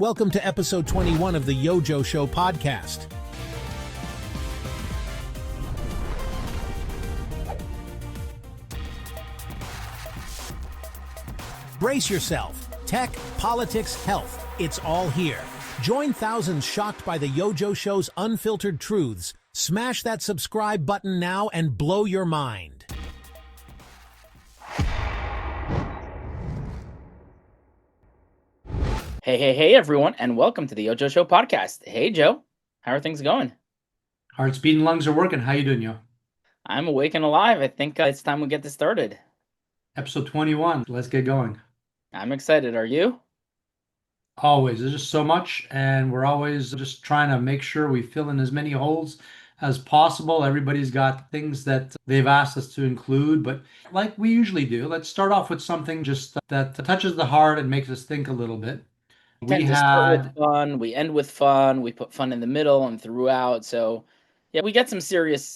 Welcome to episode 21 of the YoJoeShow podcast. Brace yourself. Tech, politics, health. It's all here. Join thousands shocked by the YoJoeShow's unfiltered truths. Smash that subscribe button now and blow your mind. Hey, everyone, and welcome to the YoJoeShow podcast. Hey, Joe. How are things going? Heart's beating, lungs are working. How you doing, yo? I'm awake and alive. I think it's time we get this started. Episode 21. Let's get going. I'm excited. Are you? Always. There's just so much, and we're always just trying to make sure we fill in as many holes as possible. Everybody's got things that they've asked us to include, but like we usually do, let's start off with something just that touches the heart and makes us think a little bit. We start with fun, we end with fun, we put fun in the middle and throughout. So, yeah, we get some serious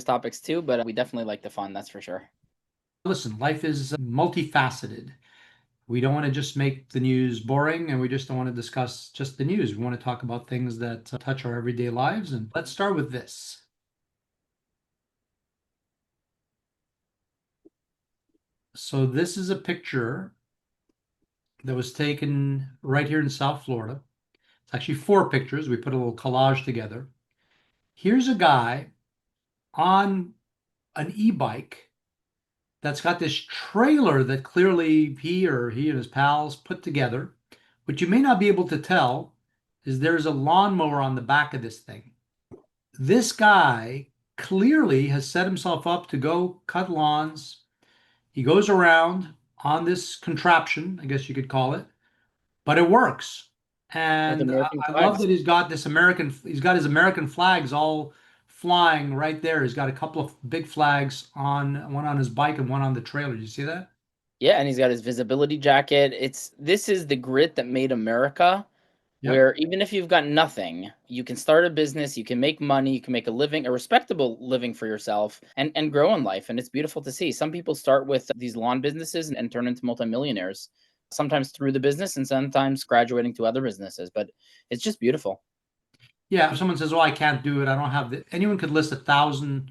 topics too, but we definitely like the fun, that's for sure. Listen, life is multifaceted. We don't want to just make the news boring, and we just don't want to discuss just the news. We want to talk about things that touch our everyday lives. And let's start with this. So this is a picture that was taken right here in South Florida. It's actually 4 pictures. We put a little collage together. Here's a guy on an e-bike that's got this trailer that clearly he and his pals put together. What you may not be able to tell is there's a lawnmower on the back of this thing. This guy clearly has set himself up to go cut lawns. He goes around on this contraption, I guess you could call it, but it works. And I love that he's got his American flags all flying right there. He's got a couple of big flags one on his bike and one on the trailer. Did you see that? Yeah, and he's got his visibility jacket. This is the grit that made America. Yep. Where even if you've got nothing, you can start a business, you can make money, you can make a living, a respectable living for yourself and grow in life. And it's beautiful to see. Some people start with these lawn businesses and turn into multimillionaires, sometimes through the business and sometimes graduating to other businesses. But it's just beautiful. Yeah, if someone says, "Oh, I can't do it, I don't have anyone could list 1,000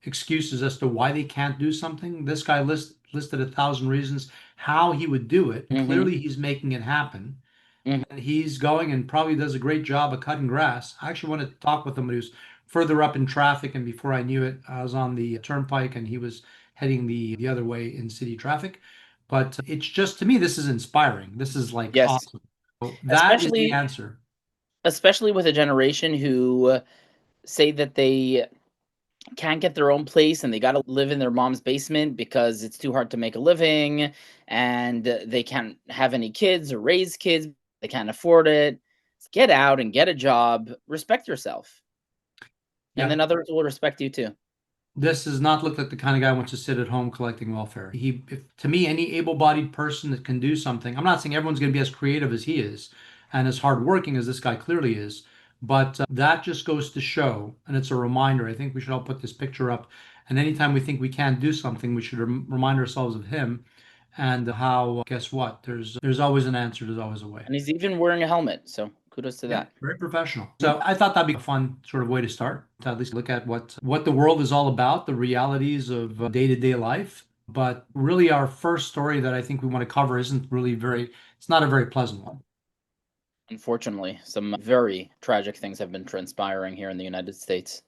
excuses as to why they can't do something. This guy listed 1,000 reasons how he would do it. Mm-hmm. Clearly, he's making it happen. Mm-hmm. And he's going and probably does a great job of cutting grass. I actually want to talk with somebody who's further up in traffic, and before I knew it, I was on the turnpike and he was heading the other way in city traffic. But it's just, to me, this is inspiring. This is like awesome. So that is the answer. Especially with a generation who say that they can't get their own place and they got to live in their mom's basement because it's too hard to make a living and they can't have any kids or raise kids. They can't afford it. Get out and get a job. Respect yourself. Yeah. And then others will respect you too. This does not look like the kind of guy who wants to sit at home collecting welfare. To me, any able-bodied person that can do something, I'm not saying everyone's going to be as creative as he is and as hardworking as this guy clearly is, but that just goes to show, and it's a reminder. I think we should all put this picture up, and anytime we think we can't do something, we should remind ourselves of him. And how, guess what? There's always an answer. There's always a way. And he's even wearing a helmet. So kudos to that. Very professional. So I thought that'd be a fun sort of way to start, to at least look at what the world is all about, the realities of day-to-day life. But really our first story that I think we want to cover it's not a very pleasant one. Unfortunately, some very tragic things have been transpiring here in the United States.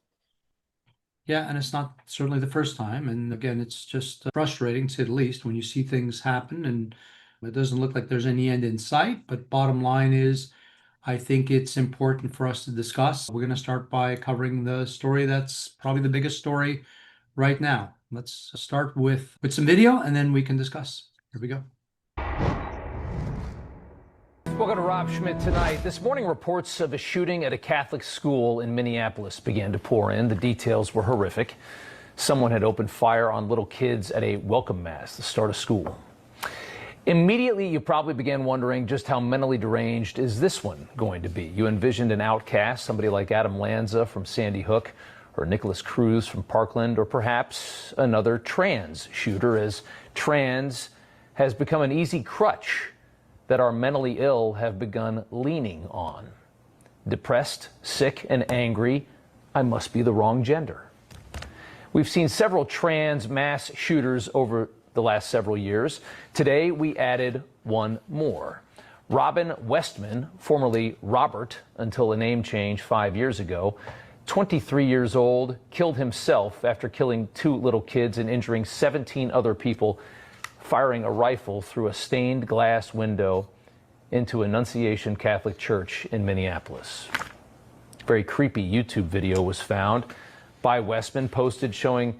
Yeah, and it's not certainly the first time. And again, it's just frustrating, to say the least, when you see things happen and it doesn't look like there's any end in sight. But bottom line is, I think it's important for us to discuss. We're going to start by covering the story that's probably the biggest story right now. Let's start with some video, and then we can discuss. Here we go. Welcome to Rob Schmidt tonight. This morning, reports of a shooting at a Catholic school in Minneapolis began to pour in. The details were horrific. Someone had opened fire on little kids at a welcome mass, the start of school. Immediately, you probably began wondering just how mentally deranged is this one going to be. You envisioned an outcast, somebody like Adam Lanza from Sandy Hook, or Nicholas Cruz from Parkland, or perhaps another trans shooter, as trans has become an easy crutch that our mentally ill have begun leaning on. Depressed, sick, and angry, I must be the wrong gender. We've seen several trans mass shooters over the last several years. Today, we added one more. Robin Westman, formerly Robert until a name change 5 years ago, 23 years old, killed himself after killing 2 little kids and injuring 17 other people, firing a rifle through a stained glass window into Annunciation Catholic Church in Minneapolis. A very creepy YouTube video was found by Westman, posted showing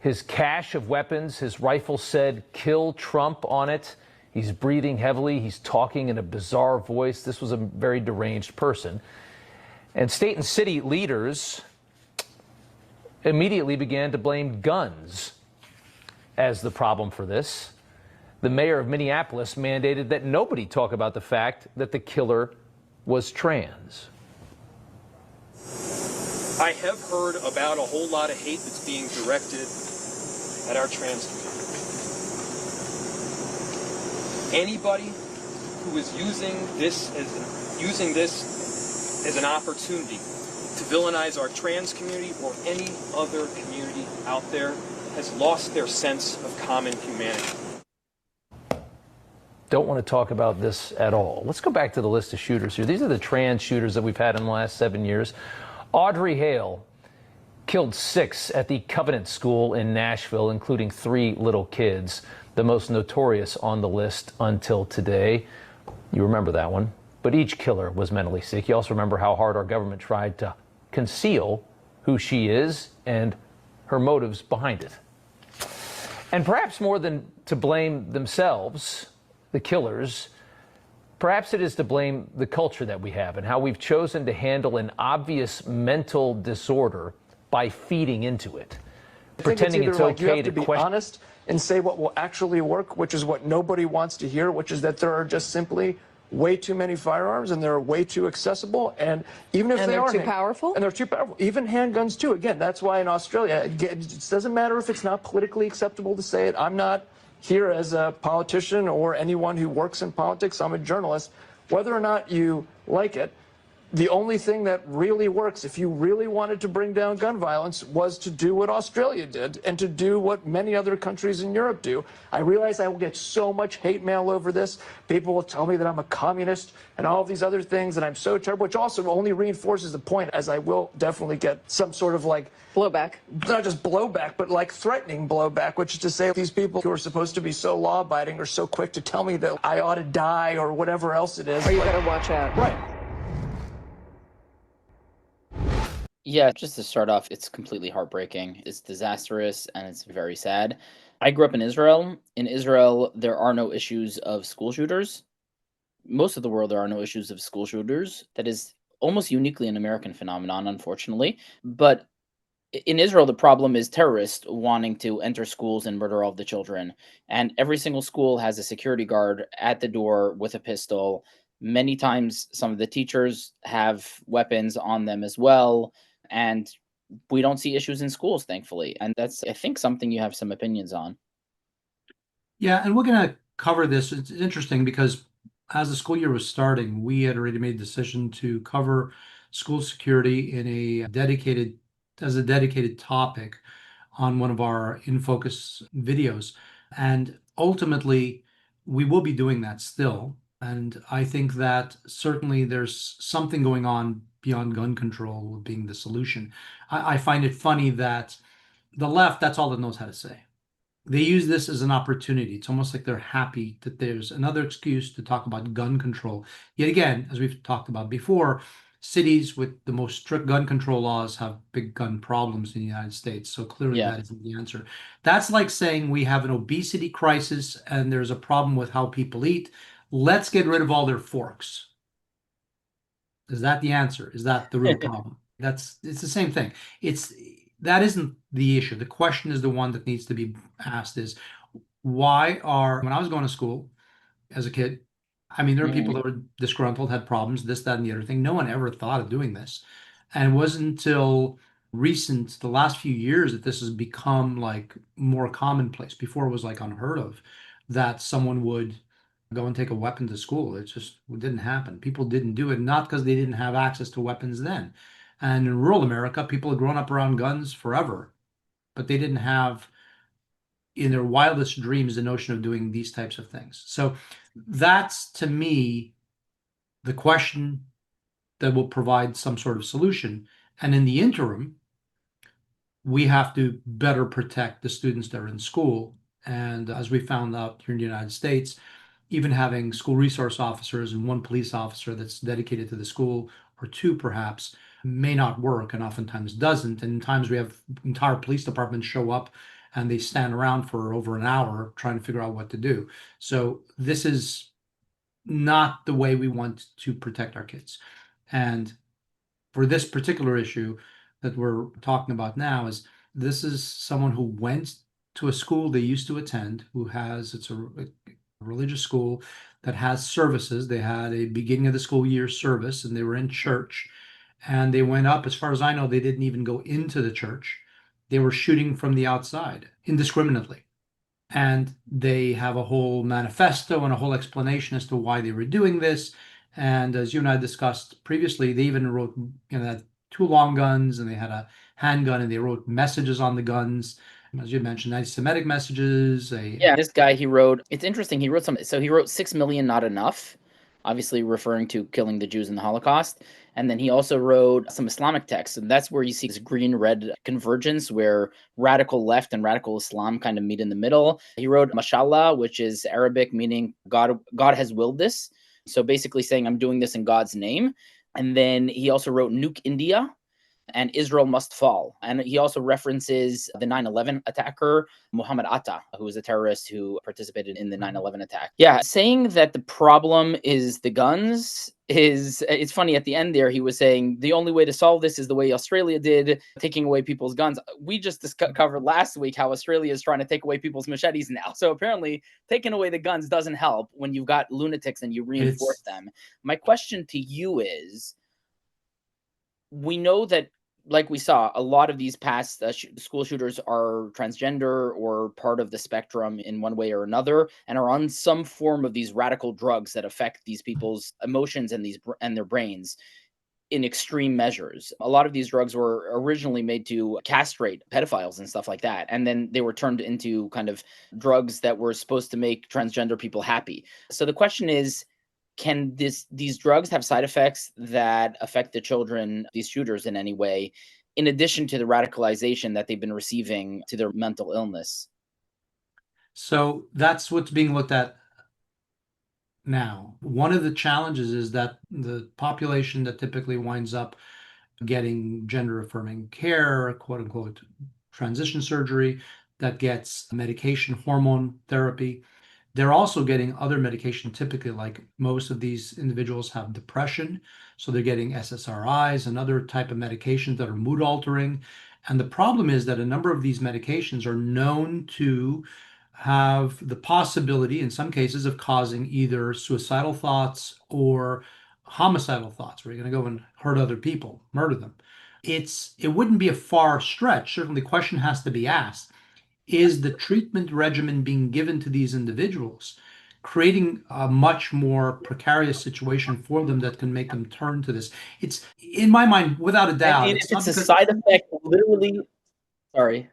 his cache of weapons. His rifle said, "Kill Trump" on it. He's breathing heavily. He's talking in a bizarre voice. This was a very deranged person. And state and city leaders immediately began to blame guns as the problem for this. The mayor of Minneapolis mandated that nobody talk about the fact that the killer was trans. I have heard about a whole lot of hate that's being directed at our trans community. Anybody who is using this as an opportunity to villainize our trans community or any other community out there has lost their sense of common humanity. Don't want to talk about this at all. Let's go back to the list of shooters here. These are the trans shooters that we've had in the last 7 years. Audrey Hale killed 6 at the Covenant School in Nashville, including 3 little kids, the most notorious on the list until today. You remember that one. But each killer was mentally sick. You also remember how hard our government tried to conceal who she is and her motives behind it. And perhaps more than to blame themselves, the killers, perhaps it is to blame the culture that we have and how we've chosen to handle an obvious mental disorder by feeding into it, pretending it's okay you have to be question. honest and say what will actually work, which is what nobody wants to hear, which is that there are just simply way too many firearms and they're way too accessible, and even if they are too powerful, and they're too powerful, even handguns too. Again, that's why in Australia, it doesn't matter if it's not politically acceptable to say it. I'm not here as a politician or anyone who works in politics. I'm a journalist. Whether or not you like it, the only thing that really works, if you really wanted to bring down gun violence, was to do what Australia did and to do what many other countries in Europe do. I realize I will get so much hate mail over this. People will tell me that I'm a communist and all of these other things, and I'm so terrible, which also only reinforces the point, as I will definitely get some sort of like blowback. Not just blowback, but like threatening blowback, which is to say these people who are supposed to be so law-abiding are so quick to tell me that I ought to die or whatever else it is. Or you better watch out. Right. Yeah, just to start off, it's completely heartbreaking. It's disastrous and it's very sad. I grew up in Israel. In Israel, there are no issues of school shooters. Most of the world, there are no issues of school shooters. That is almost uniquely an American phenomenon, unfortunately. But in Israel, the problem is terrorists wanting to enter schools and murder all of the children. And every single school has a security guard at the door with a pistol. Many times, some of the teachers have weapons on them as well. And we don't see issues in schools, thankfully. And that's, I think, something you have some opinions on. Yeah, and we're going to cover this. It's interesting because as the school year was starting, we had already made a decision to cover school security in a dedicated topic on one of our In Focus videos. And ultimately, we will be doing that still. And I think that certainly there's something going on beyond gun control being the solution. I find it funny that the left, that's all it knows how to say. They use this as an opportunity. It's almost like they're happy that there's another excuse to talk about gun control. Yet again, as we've talked about before, cities with the most strict gun control laws have big gun problems in the United States. So clearly that isn't the answer. That's like saying we have an obesity crisis and there's a problem with how people eat. Let's get rid of all their forks. Is that the answer? Is that the real problem? It's the same thing. That isn't the issue. The question is the one that needs to be asked is when I was going to school as a kid, I mean, there were people that were disgruntled, had problems, this, that, and the other thing. No one ever thought of doing this. And it wasn't until the last few years, that this has become like more commonplace. Before it was like unheard of that someone would go and take a weapon to school. It just didn't happen. People didn't do it, not because they didn't have access to weapons then. And in rural America, people had grown up around guns forever, but they didn't have in their wildest dreams the notion of doing these types of things. So that's, to me, the question that will provide some sort of solution. And in the interim, we have to better protect the students that are in school. And as we found out here in the United States, even having school resource officers and one police officer that's dedicated to the school, or two perhaps, may not work and oftentimes doesn't. And times we have entire police departments show up and they stand around for over an hour trying to figure out what to do. So this is not the way we want to protect our kids. And for this particular issue that we're talking about now, is this is someone who went to a school they used to attend, who has, it's a religious school that has services. They had a beginning of the school year service and they were in church, and they went up, as far as I know, they didn't even go into the church. They were shooting from the outside indiscriminately. And they have a whole manifesto and a whole explanation as to why they were doing this. And as you and I discussed previously, they even wrote, had two long guns and they had a handgun, and they wrote messages on the guns. As you mentioned, anti-Semitic messages. Yeah, this guy, he wrote, it's interesting, he wrote so he wrote 6 million not enough, obviously referring to killing the Jews in the Holocaust. And then he also wrote some Islamic texts, and that's where you see this green-red convergence where radical left and radical Islam kind of meet in the middle. He wrote Mashallah, which is Arabic meaning God has willed this. So basically saying, I'm doing this in God's name. And then he also wrote Nuke India and Israel Must Fall. And he also references the 9/11 attacker, Muhammad Atta, who was a terrorist who participated in the 9/11 attack. Yeah, saying that the problem is the guns is, it's funny, at the end there, he was saying the only way to solve this is the way Australia did, taking away people's guns. We just covered last week how Australia is trying to take away people's machetes now. So apparently taking away the guns doesn't help when you've got lunatics and you reinforce them. My question to you is, we know that, like we saw, a lot of these past school shooters are transgender or part of the spectrum in one way or another, and are on some form of these radical drugs that affect these people's emotions and their brains in extreme measures. A lot of these drugs were originally made to castrate pedophiles and stuff like that, and then they were turned into kind of drugs that were supposed to make transgender people happy. So the question is, can these drugs have side effects that affect the children, these shooters, in any way, in addition to the radicalization that they've been receiving to their mental illness? So that's what's being looked at now. One of the challenges is that the population that typically winds up getting gender affirming care, quote unquote, transition surgery, that gets medication, hormone therapy, they're also getting other medication. Typically, like most of these individuals have depression, so they're getting SSRIs and other type of medications that are mood altering. And the problem is that a number of these medications are known to have the possibility, in some cases, of causing either suicidal thoughts or homicidal thoughts, where you're going to go and hurt other people, murder them. It wouldn't be a far stretch. Certainly, the question has to be asked, is the treatment regimen being given to these individuals creating a much more precarious situation for them that can make them turn to this? It's, in my mind, without a doubt. And if it's a side effect, literally, sorry.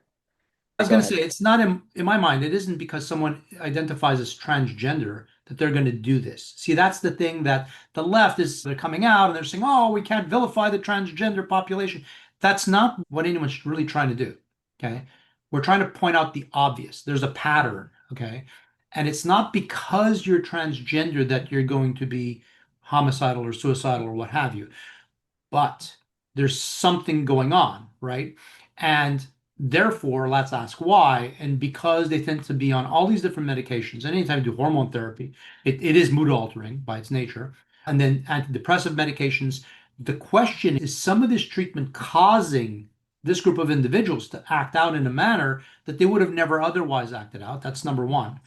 I was going to say, it's not, in my mind, it isn't because someone identifies as transgender that they're going to do this. See, that's the thing that the left is, they're coming out and they're saying, oh, we can't vilify the transgender population. That's not what anyone's really trying to do, okay? We're trying to point out the obvious. There's a pattern, okay? And it's not because you're transgender that you're going to be homicidal or suicidal or what have you. But there's something going on, right? And therefore, let's ask why. And because they tend to be on all these different medications, and anytime you do hormone therapy, it is mood altering by its nature. And then antidepressive medications. The question is, some of this treatment causing this group of individuals to act out in a manner that they would have never otherwise acted out? That's number one.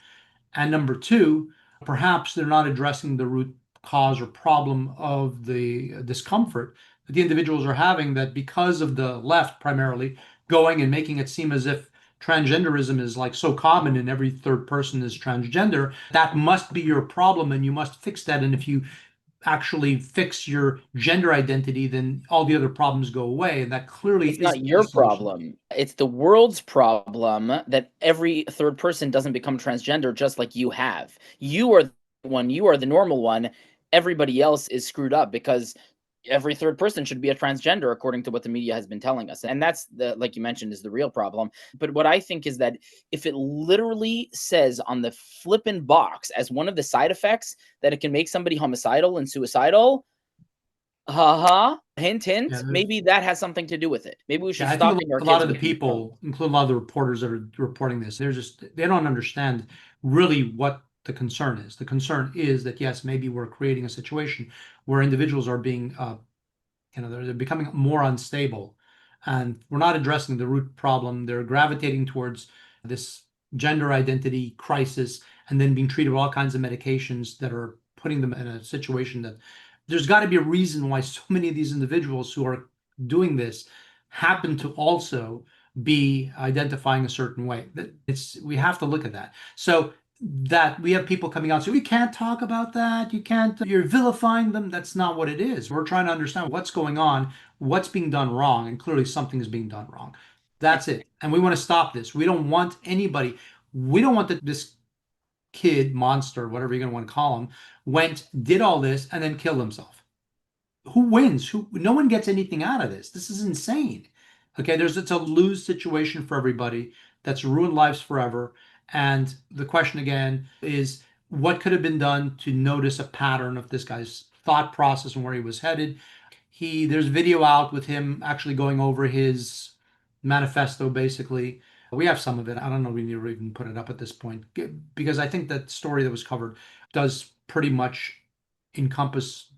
And number two, perhaps they're not addressing the root cause or problem of the discomfort that the individuals are having, that because of the left primarily going and making it seem as if transgenderism is like so common and every third person is transgender, that must be your problem and you must fix that. And if you actually fix your gender identity, then all the other problems go away. And that clearly It's is not your problem. It's the world's problem that every third person doesn't become transgender just like you have. You are the one, you are the normal one. Everybody else is screwed up because every third person should be a transgender according to what the media has been telling us. And that's the, like you mentioned, is the real problem. But what I think is that if it literally says on the flippin' box as one of the side effects that it can make somebody homicidal and suicidal, hint, hint. Yeah, maybe that has something to do with it. Maybe we should I stop think being our a lot kids of the getting drunk. people, including a lot of the reporters that are reporting this, they don't understand really what the concern is. The concern is that yes, maybe we're creating a situation where individuals are being, they're becoming more unstable, and we're not addressing the root problem. They're gravitating towards this gender identity crisis and then being treated with all kinds of medications that are putting them in a situation that there's got to be a reason why so many of these individuals who are doing this happen to also be identifying a certain way. We have to look at that. So that we have people coming out and say, we can't talk about that. You can't, you're vilifying them. That's not what it is. We're trying to understand what's going on, what's being done wrong, and clearly something is being done wrong. That's it. And we want to stop this. We don't want anybody, we don't want this kid, monster, whatever you're going to want to call him, did all this and then killed himself. Who wins? No one gets anything out of this. This is insane. Okay, it's a lose situation for everybody. That's ruined lives forever. And the question again is, what could have been done to notice a pattern of this guy's thought process and where he was headed? There's video out with him actually going over his manifesto, basically. We have some of it. I don't know if we need to even put it up at this point, because I think that story that was covered does pretty much encompass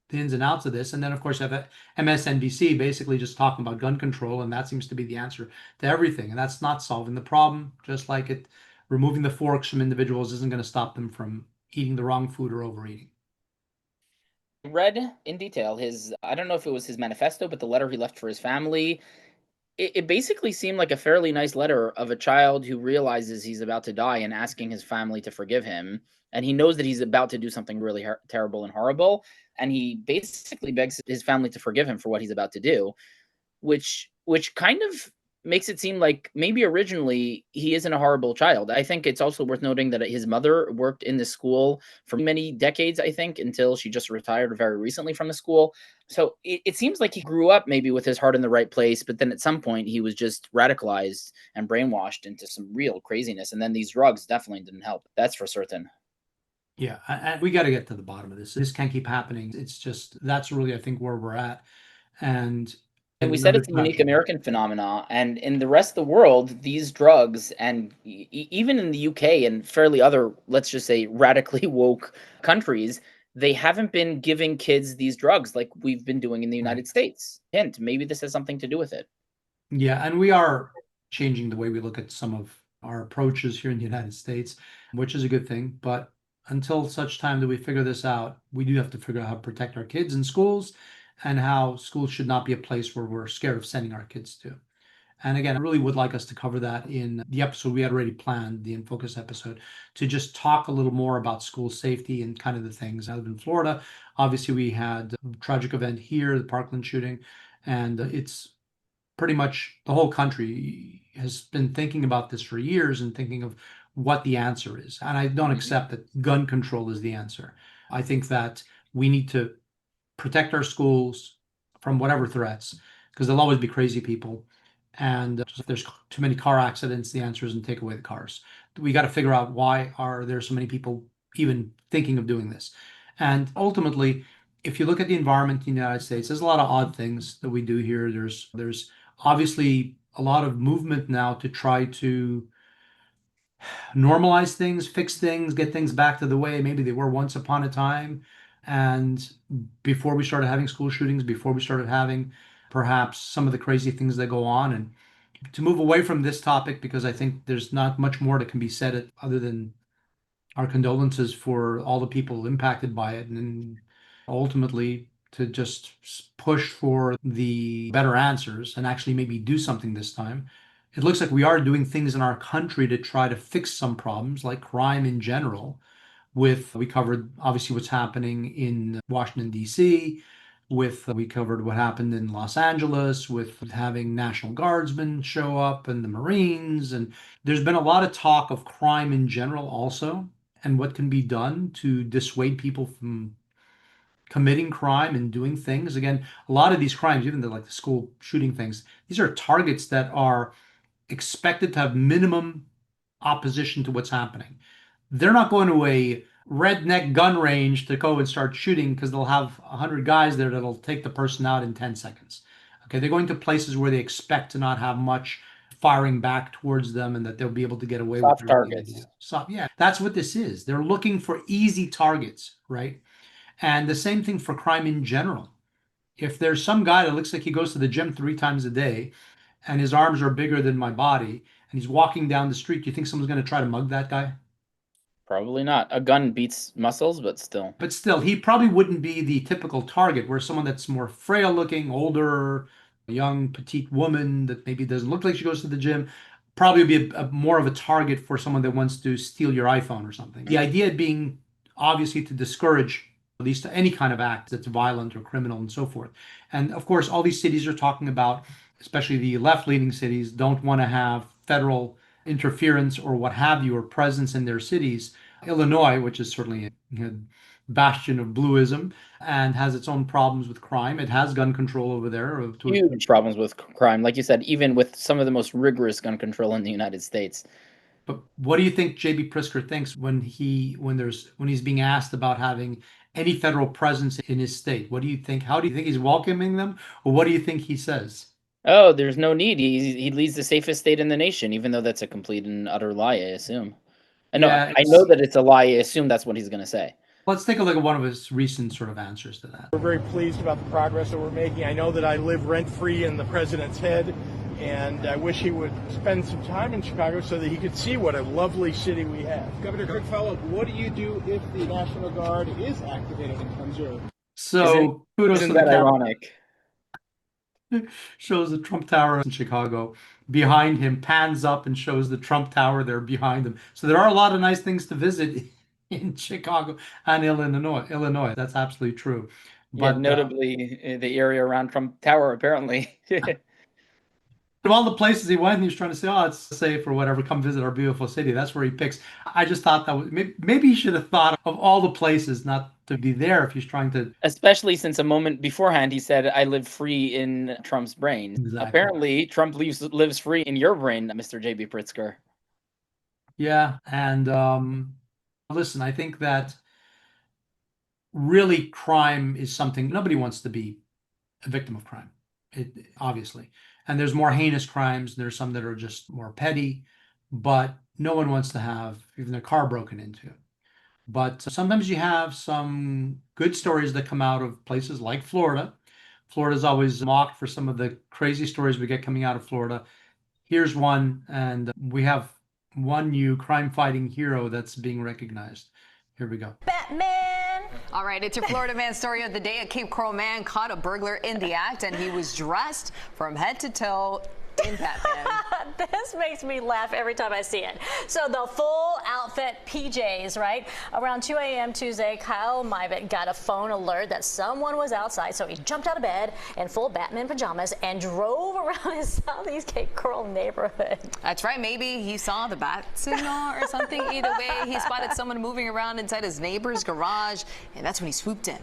the ins and outs of this. And then, of course, I have MSNBC basically just talking about gun control, and that seems to be the answer to everything. And that's not solving the problem, just like removing the forks from individuals isn't going to stop them from eating the wrong food or overeating. Read in detail I don't know if it was his manifesto, but the letter he left for his family. It basically seemed like a fairly nice letter of a child who realizes he's about to die and asking his family to forgive him. And he knows that he's about to do something really terrible and horrible. And he basically begs his family to forgive him for what he's about to do, which kind of makes it seem like maybe originally he isn't a horrible child. I think it's also worth noting that his mother worked in the school for many decades, I think, until she just retired very recently from the school. So it seems like he grew up maybe with his heart in the right place, but then at some point he was just radicalized and brainwashed into some real craziness. And then these drugs definitely didn't help. That's for certain. Yeah, we got to get to the bottom of this. This can't keep happening. It's just, that's really, I think, where we're at. And we said it's a unique American phenomena, and in the rest of the world, these drugs, and even in the UK and fairly other, let's just say, radically woke countries, they haven't been giving kids these drugs like we've been doing in the United States. Hint, maybe this has something to do with it. Yeah, and we are changing the way we look at some of our approaches here in the United States, which is a good thing. But until such time that we figure this out, we do have to figure out how to protect our kids in schools, and how schools should not be a place where we're scared of sending our kids to. And again, I really would like us to cover that in the episode we had already planned, the In Focus episode, to just talk a little more about school safety and kind of the things. I live in Florida. Obviously, we had a tragic event here, the Parkland shooting, and it's pretty much the whole country has been thinking about this for years and thinking of what the answer is. And I don't accept that gun control is the answer. I think that we need to protect our schools from whatever threats, because there'll always be crazy people. And if there's too many car accidents, the answer isn't take away the cars. We got to figure out why are there so many people even thinking of doing this. And ultimately, if you look at the environment in the United States, there's a lot of odd things that we do here. There's obviously a lot of movement now to try to normalize things, fix things, get things back to the way maybe they were once upon a time. And before we started having school shootings, before we started having perhaps some of the crazy things that go on, and to move away from this topic, because I think there's not much more that can be said other than our condolences for all the people impacted by it, and ultimately to just push for the better answers and actually maybe do something this time it looks like we are doing things in our country to try to fix some problems like crime in general. We covered obviously what's happening in Washington, D.C., we covered what happened in Los Angeles with having National Guardsmen show up and the Marines. And there's been a lot of talk of crime in general also, and what can be done to dissuade people from committing crime and doing things. Again, a lot of these crimes, even like the school shooting things, these are targets that are expected to have minimum opposition to what's happening. They're not going to a redneck gun range to go and start shooting because they'll have 100 guys there that'll take the person out in 10 seconds. Okay, they're going to places where they expect to not have much firing back towards them and that they'll be able to get away Soft with what they targets. do. So, yeah, that's what this is. They're looking for easy targets, right? And the same thing for crime in general. If there's some guy that looks like he goes to the gym 3 times a day and his arms are bigger than my body and he's walking down the street, do you think someone's going to try to mug that guy? Probably not. A gun beats muscles, but still. But still, he probably wouldn't be the typical target, where someone that's more frail looking, older, a young, petite woman that maybe doesn't look like she goes to the gym, probably would be more of a target for someone that wants to steal your iPhone or something. The idea being obviously to discourage at least any kind of act that's violent or criminal and so forth. And of course, all these cities are talking about, especially the left-leaning cities, don't want to have federal interference or what have you, or presence in their cities. Illinois, which is certainly a bastion of bluism and has its own problems with crime. It has gun control over there. Huge problems with crime. Like you said, even with some of the most rigorous gun control in the United States. But what do you think J.B. Pritzker thinks when he's being asked about having any federal presence in his state? What do you think? How do you think he's welcoming them? Or what do you think he says? Oh, there's no need. He leads the safest state in the nation, even though that's a complete and utter lie, I assume. I know that it's a lie. I assume that's what he's going to say. Let's take a look at one of his recent sort of answers to that. We're very pleased about the progress that we're making. I know that I live rent-free in the president's head, and I wish he would spend some time in Chicago so that he could see what a lovely city we have. Governor Goodfellow, what do you do if the National Guard is activated and comes your... So kudos to that ironic? Shows the Trump Tower in Chicago behind him, pans up and shows the Trump Tower there behind him. So there are a lot of nice things to visit in Chicago and Illinois. That's absolutely true. But notably the area around Trump Tower, apparently. Of all the places he went, he was trying to say, oh, it's safe or whatever, come visit our beautiful city. That's where he picks. I just thought that maybe he should have thought of all the places not to be there if he's trying to. Especially since a moment beforehand he said, I live free in Trump's brain. Exactly. Apparently, Trump lives free in your brain, Mr. J.B. Pritzker. Yeah, and listen, I think that really crime is something nobody wants to be a victim of crime, obviously. And there's more heinous crimes. There's some that are just more petty, but no one wants to have even their car broken into. But sometimes you have some good stories that come out of places like Florida. Florida's always mocked for some of the crazy stories we get coming out of Florida. Here's one, and we have one new crime-fighting hero that's being recognized. Here we go. Batman! All right, it's your Florida man story of the day. A Cape Coral man caught a burglar in the act, and he was dressed from head to toe in Batman. This makes me laugh every time I see it. So the full outfit PJs, right? Around 2 a.m. Tuesday, Kyle Mybett got a phone alert that someone was outside, so he jumped out of bed in full Batman pajamas and drove around his Southeast Cape Coral neighborhood. That's right. Maybe he saw the bat signal or something. Either way, he spotted someone moving around inside his neighbor's garage, and that's when he swooped in.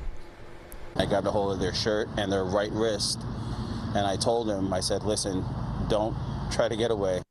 I grabbed a hold of their shirt and their right wrist, and I told him, I said, listen, don't try to get away.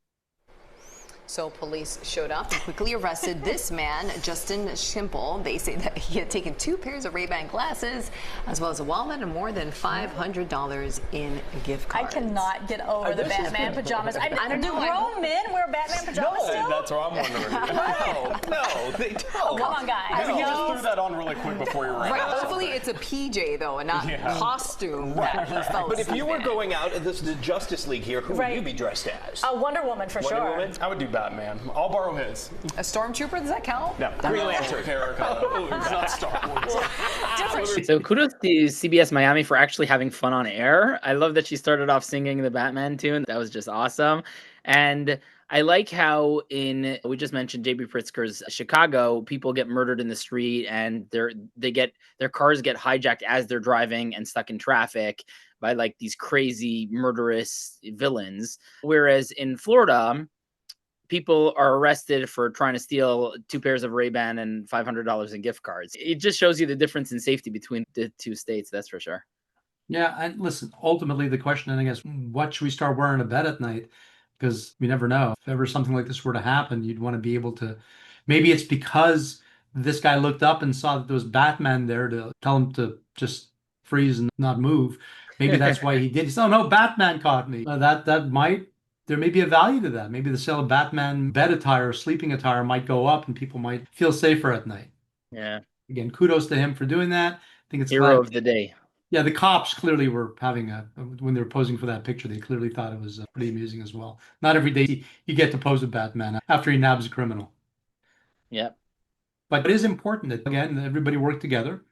So police showed up and quickly arrested this man, Justin Schimple. They say that he had taken 2 pairs of Ray-Ban glasses, as well as a wallet and more than $500 in gift cards. I cannot get over the Batman pajamas. I don't know. Do grown men wear Batman pajamas still? That's what I'm wondering. No, they don't. Oh, come on, guys. Maybe you just threw that on really quick before you ran right, out. Hopefully it's a PJ, though, and not costume. Right. But if you were going out, this is the Justice League here, who would you be dressed as? A Wonder Woman, for sure. Woman? I would do Batman. I'll borrow his. A stormtrooper, does that count? No. Green Lantern. It's not Star Wars. So kudos to CBS Miami for actually having fun on air. I love that she started off singing the Batman tune. That was just awesome. And I like how we just mentioned JB Pritzker's Chicago, people get murdered in the street and their cars get hijacked as they're driving and stuck in traffic by like these crazy murderous villains. Whereas in Florida, people are arrested for trying to steal 2 pairs of Ray-Ban and $500 in gift cards. It just shows you the difference in safety between the two states, that's for sure. Yeah, and listen, ultimately the question, I guess, what should we start wearing to bed at night? Because we never know. If ever something like this were to happen, you'd want to be able to, maybe it's because this guy looked up and saw that there was Batman there to tell him to just freeze and not move. Maybe that's why he did. He said, oh no, Batman caught me. There may be a value to that. Maybe the sale of Batman bed attire, sleeping attire might go up and people might feel safer at night. Yeah. Again, kudos to him for doing that. I think it's hero of the day. Yeah, the cops clearly were having when they were posing for that picture, they clearly thought it was pretty amusing as well. Not every day you get to pose with Batman after he nabs a criminal. Yeah. But it is important that, again, everybody work together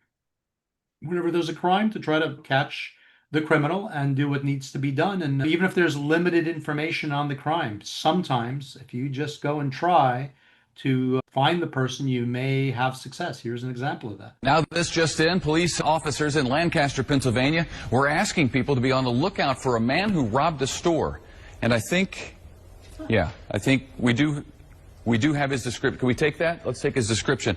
whenever there's a crime to try to catch the criminal and do what needs to be done. And even if there's limited information on the crime, sometimes if you just go and try to find the person, you may have success. Here's an example of that. Now, this just in, police officers in Lancaster, Pennsylvania, were asking people to be on the lookout for a man who robbed a store. And I think we do have his description. Can we take that? Let's take his description.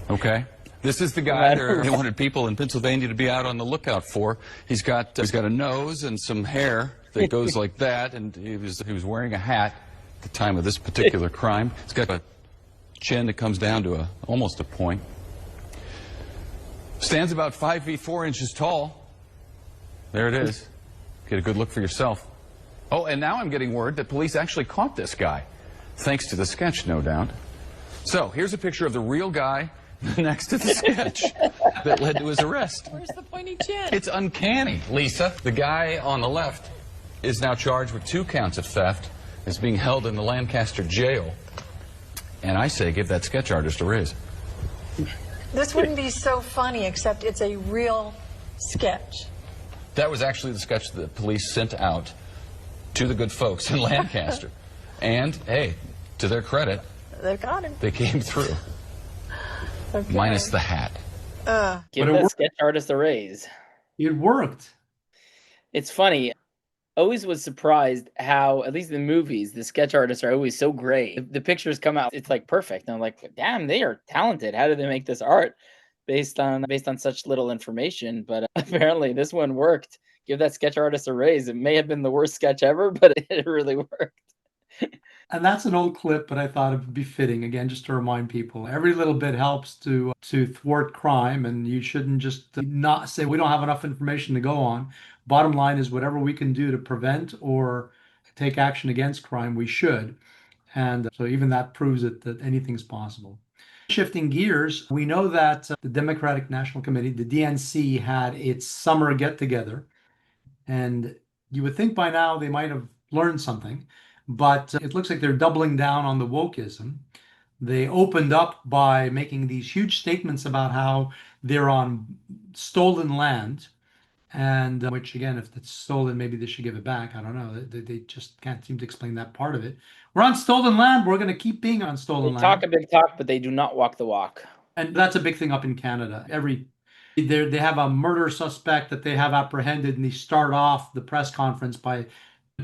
Okay. This is the guy they wanted people in Pennsylvania to be out on the lookout for. He's got a nose and some hair that goes like that, and he was wearing a hat at the time of this particular crime. He's got a chin that comes down to almost a point. Stands about 5 feet 4 inches tall. There it is. Get a good look for yourself. Oh, and now I'm getting word that police actually caught this guy, thanks to the sketch, no doubt. So here's a picture of the real guy next to the sketch that led to his arrest. Where's the pointy chin? It's uncanny, Lisa. The guy on the left is now charged with 2 counts of theft, is being held in the Lancaster jail. And I say give that sketch artist a raise. This wouldn't be so funny, except it's a real sketch. That was actually the sketch that the police sent out to the good folks in Lancaster. And, hey, to their credit, they got him. They came through. Okay. Minus the hat. Give that sketch artist a raise. It worked. It's funny. Always was surprised how, at least in movies, the sketch artists are always so great. The pictures come out, it's like perfect. And I'm like, damn, they are talented. How did they make this art based on such little information? But apparently this one worked. Give that sketch artist a raise. It may have been the worst sketch ever, but it really worked. And that's an old clip, but I thought it would be fitting, again, just to remind people. Every little bit helps to thwart crime, and you shouldn't just not say we don't have enough information to go on. Bottom line is whatever we can do to prevent or take action against crime, we should. And so even that proves it, that anything's possible. Shifting gears, we know that the Democratic National Committee, the DNC, had its summer get-together. And you would think by now they might have learned something. But it looks like they're doubling down on the wokeism. They opened up by making these huge statements about how they're on stolen land, and which, again, if it's stolen, maybe they should give it back. I don't know. They just can't seem to explain that part of it. We're on stolen land. We're going to keep being on stolen land. They talk a big talk, but they do not walk the walk. And that's a big thing up in Canada. They have a murder suspect that they have apprehended, and they start off the press conference by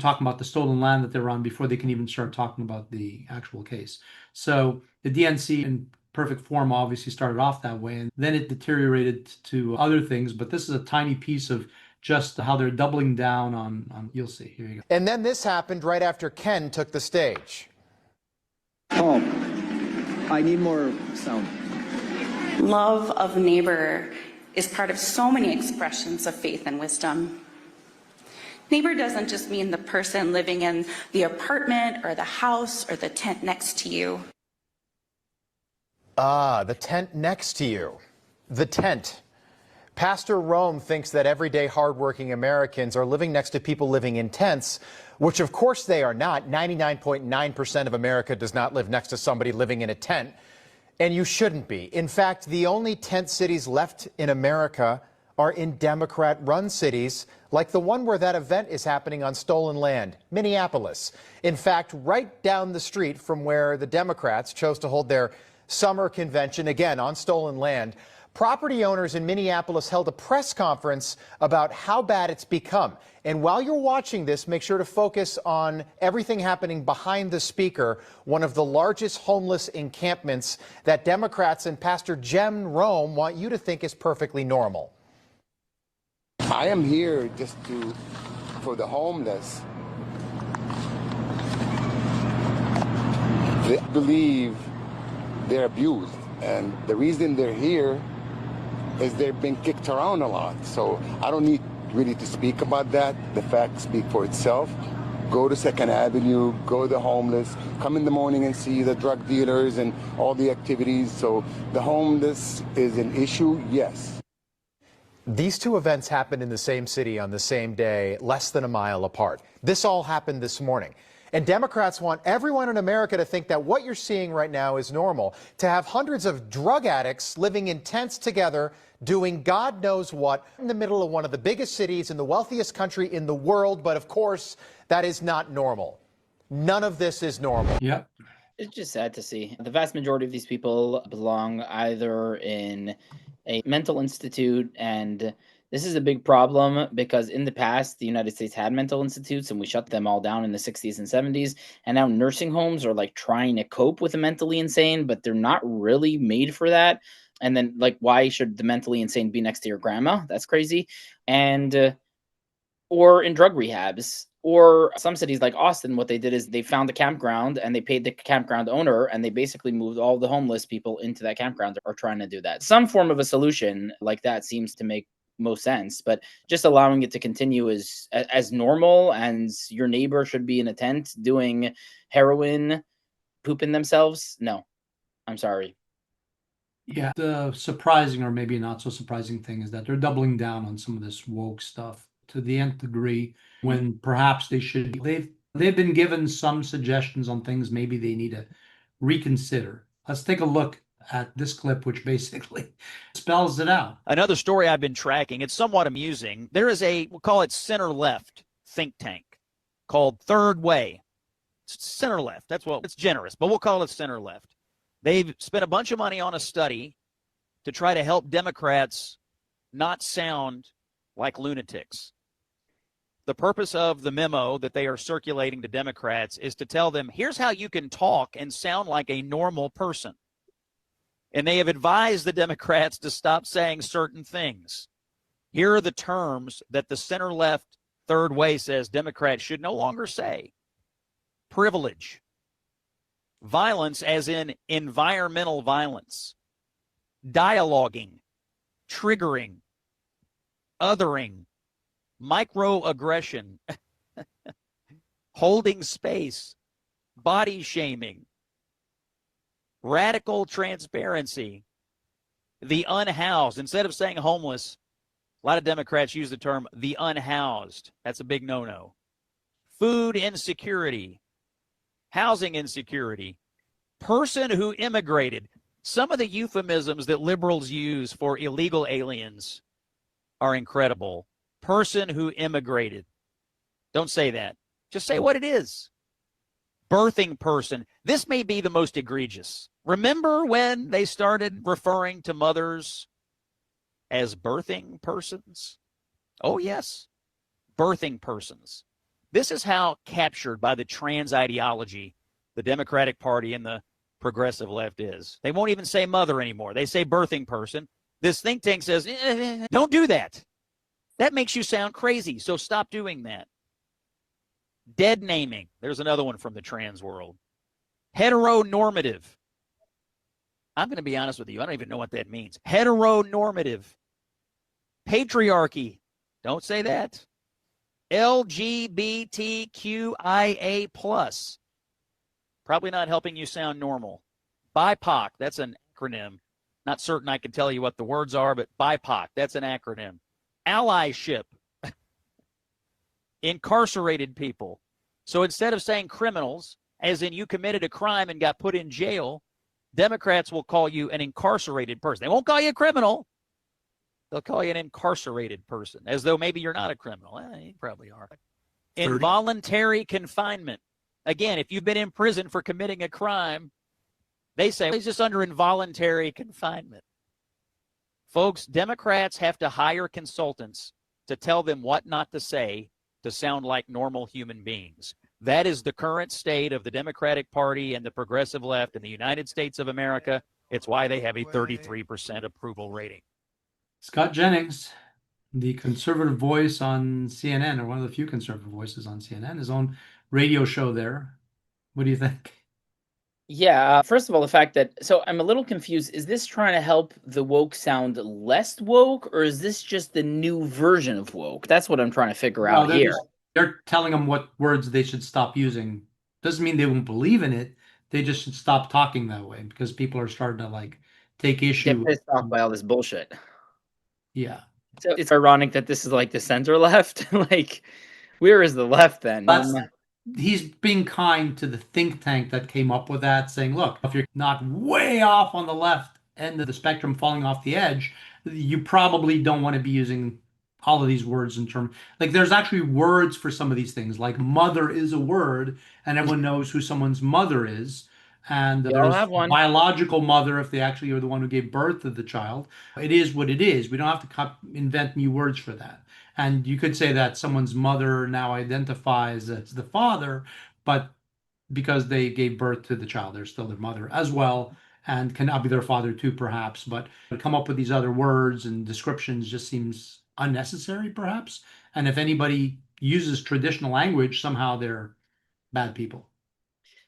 talking about the stolen land that they're on before they can even start talking about the actual case. So the DNC in perfect form obviously started off that way, and then it deteriorated to other things. But this is a tiny piece of just how they're doubling down on you'll see. Here you go. And then this happened right after Ken took the stage. Oh, I need more sound. Love of neighbor is part of so many expressions of faith and wisdom. Neighbor doesn't just mean the person living in the apartment or the house or the tent next to you. Ah, the tent next to you. The tent. Pastor Rome thinks that everyday hardworking Americans are living next to people living in tents, which of course they are not. 99.9% of America does not live next to somebody living in a tent. And you shouldn't be. In fact, the only tent cities left in America are in Democrat-run cities, like the one where that event is happening on stolen land, Minneapolis. In fact, right down the street from where the Democrats chose to hold their summer convention, again on stolen land, property owners in Minneapolis held a press conference about how bad it's become. And while you're watching this, make sure to focus on everything happening behind the speaker, one of the largest homeless encampments that Democrats and Pastor Jem Rome want you to think is perfectly normal. I am here just for the homeless. They believe they're abused, and the reason they're here is they've been kicked around a lot. So I don't need really to speak about that. The facts speak for itself. Go to 2nd Avenue, go to the homeless, come in the morning and see the drug dealers and all the activities. So the homeless is an issue, yes. These two events happened in the same city on the same day, less than a mile apart. This all happened this morning. And Democrats want everyone in America to think that what you're seeing right now is normal, to have hundreds of drug addicts living in tents together, doing God knows what in the middle of one of the biggest cities in the wealthiest country in the world. But of course, that is not normal. None of this is normal. Yep. It's just sad to see. The vast majority of these people belong either in a mental institute, and this is a big problem because in the past, the United States had mental institutes and we shut them all down in the 60s and 70s. And now nursing homes are like trying to cope with the mentally insane, but they're not really made for that. And then, like, why should the mentally insane be next to your grandma? That's crazy. And or in drug rehabs. Or some cities like Austin, what they did is they found a campground and they paid the campground owner and they basically moved all the homeless people into that campground, or trying to do that. Some form of a solution like that seems to make most sense, but just allowing it to continue as normal, and your neighbor should be in a tent doing heroin, pooping themselves. No, I'm sorry. Yeah, the surprising, or maybe not so surprising thing, is that they're doubling down on some of this woke stuff to the nth degree, when perhaps they should. They've been given some suggestions on things maybe they need to reconsider. Let's take a look at this clip, which basically spells it out. Another story I've been tracking, it's somewhat amusing. There is we'll call it center-left think tank called Third Way. It's center-left. It's generous, but we'll call it center-left. They've spent a bunch of money on a study to try to help Democrats not sound like lunatics. The purpose of the memo that they are circulating to Democrats is to tell them, here's how you can talk and sound like a normal person. And they have advised the Democrats to stop saying certain things. Here are the terms that the center-left Third Way says Democrats should no longer say. Privilege. Violence, as in environmental violence. Dialoguing. Triggering. Othering. Microaggression. Holding space. Body shaming. Radical transparency. The unhoused. Instead of saying homeless, a lot of Democrats use the term the unhoused. That's a big no-no. Food insecurity. Housing insecurity. Person who immigrated. Some of the euphemisms that liberals use for illegal aliens are incredible. Person who immigrated. Don't say that. Just say what it is. Birthing person. This may be the most egregious. Remember when they started referring to mothers as birthing persons? Oh, yes. Birthing persons. This is how captured by the trans ideology the Democratic Party and the progressive left is. They won't even say mother anymore. They say birthing person. This think tank says, don't do that. That makes you sound crazy, so stop doing that. Dead naming. There's another one from the trans world. Heteronormative. I'm going to be honest with you. I don't even know what that means. Heteronormative. Patriarchy. Don't say that. LGBTQIA+. Probably not helping you sound normal. BIPOC. That's an acronym. Not certain I can tell you what the words are, but BIPOC. That's an acronym. Allyship. Incarcerated people. So instead of saying criminals, as in you committed a crime and got put in jail, Democrats will call you an incarcerated person. They won't call you a criminal. They'll call you an incarcerated person, as though maybe you're not a criminal. You probably are. 30. Involuntary confinement. Again, if you've been in prison for committing a crime, they say he's just under involuntary confinement. Folks, Democrats have to hire consultants to tell them what not to say to sound like normal human beings. That is the current state of the Democratic Party and the progressive left in the United States of America. It's why they have a 33% approval rating. Scott Jennings, the conservative voice on CNN, or one of the few conservative voices on CNN, his own radio show there. What do you think? Yeah, first of all, the fact that, so I'm a little confused. Is this trying to help the woke sound less woke, or is this just the new version of woke? That's what I'm trying to figure out here. They're telling them what words they should stop using. Doesn't mean they won't believe in it. They just should stop talking that way because people are starting to like take issue. Get pissed off by all this bullshit. Yeah. So it's ironic that this is like the center left. Like, where is the left then? He's being kind to the think tank that came up with that, saying, look, if you're not way off on the left end of the spectrum, falling off the edge, you probably don't want to be using all of these words in terms. Like, there's actually words for some of these things. Like, mother is a word, and everyone knows who someone's mother is. And there's biological mother if they actually are the one who gave birth to the child. It is what it is. We don't have to invent new words for that. And you could say that someone's mother now identifies as the father, but because they gave birth to the child, they're still their mother as well, and can now be their father too, perhaps. But to come up with these other words and descriptions just seems unnecessary, perhaps. And if anybody uses traditional language, somehow they're bad people.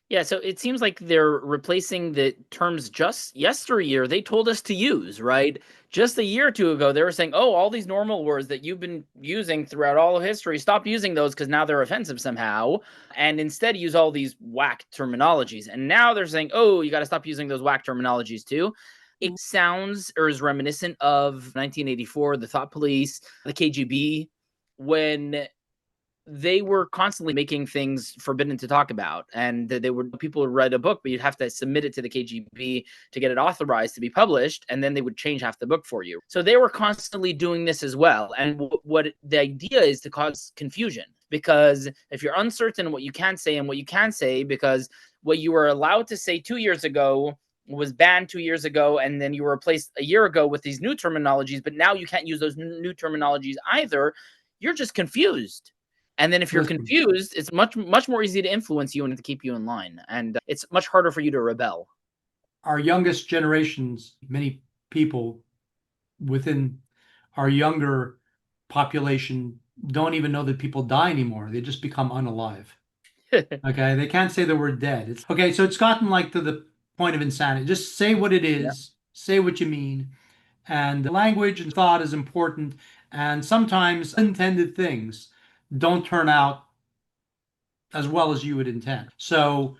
Yeah, so it seems like they're replacing the terms just yesteryear they told us to use, right? Just a year or two ago, they were saying, oh, all these normal words that you've been using throughout all of history, stop using those because now they're offensive somehow. And instead use all these whack terminologies. And now they're saying, oh, you got to stop using those whack terminologies too. It sounds or is reminiscent of 1984, the Thought Police, the KGB, when they were constantly making things forbidden to talk about, and people would write a book, but you'd have to submit it to the KGB to get it authorized to be published, and then they would change half the book for you. So they were constantly doing this as well. And what the idea is to cause confusion, because if you're uncertain what you can say and what you can't say, because what you were allowed to say 2 years ago was banned 2 years ago, and then you were replaced a year ago with these new terminologies, but now you can't use those new terminologies either. You're just confused. And then if you're confused, it's much more easy to influence you and to keep you in line. And it's much harder for you to rebel. Our youngest generations, many people within our younger population don't even know that people die anymore. They just become unalive. Okay, they can't say the word dead. Okay, so it's gotten like to the point of insanity. Just say what it is, say what you mean. And language and thought is important. And sometimes unintended things don't turn out as well as you would intend. So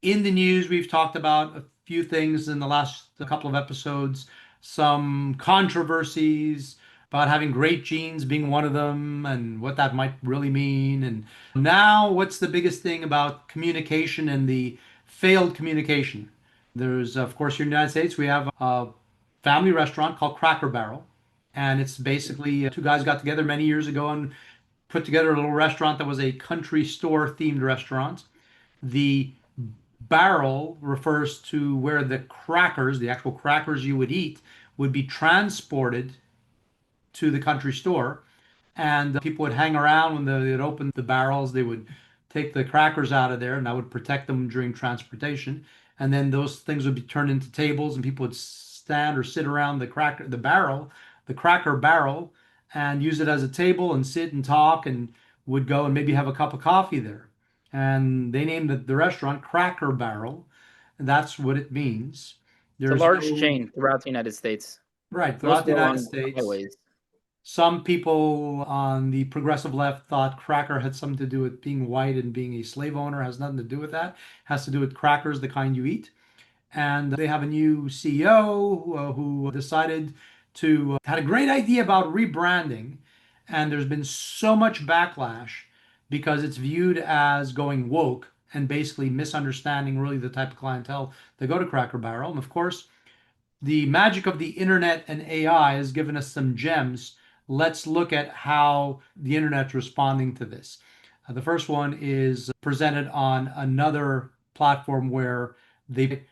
in the news, we've talked about a few things in the last couple of episodes, some controversies about having great genes being one of them and what that might really mean. And now what's the biggest thing about communication and the failed communication? There's, of course, here in the United States, we have a family restaurant called Cracker Barrel. And it's basically two guys got together many years ago and put together a little restaurant that was a country store themed restaurant. The barrel refers to where the crackers, the actual crackers you would eat, would be transported to the country store. And people would hang around when they'd open the barrels. They would take the crackers out of there, and that would protect them during transportation. And then those things would be turned into tables, and people would stand or sit around the cracker barrel, and use it as a table and sit and talk, and would go and maybe have a cup of coffee there. And they named the restaurant Cracker Barrel. And that's what it means. It's a large chain throughout the United States. Right, throughout the United States. Highways. Some people on the progressive left thought cracker had something to do with being white and being a slave owner. It has nothing to do with that. It has to do with crackers, the kind you eat. And they have a new CEO who decided had a great idea about rebranding, and there's been so much backlash because it's viewed as going woke and basically misunderstanding really the type of clientele that go to Cracker Barrel. And of course, the magic of the internet and AI has given us some gems. Let's look at how the internet's responding to this. The first one is presented on another platform where they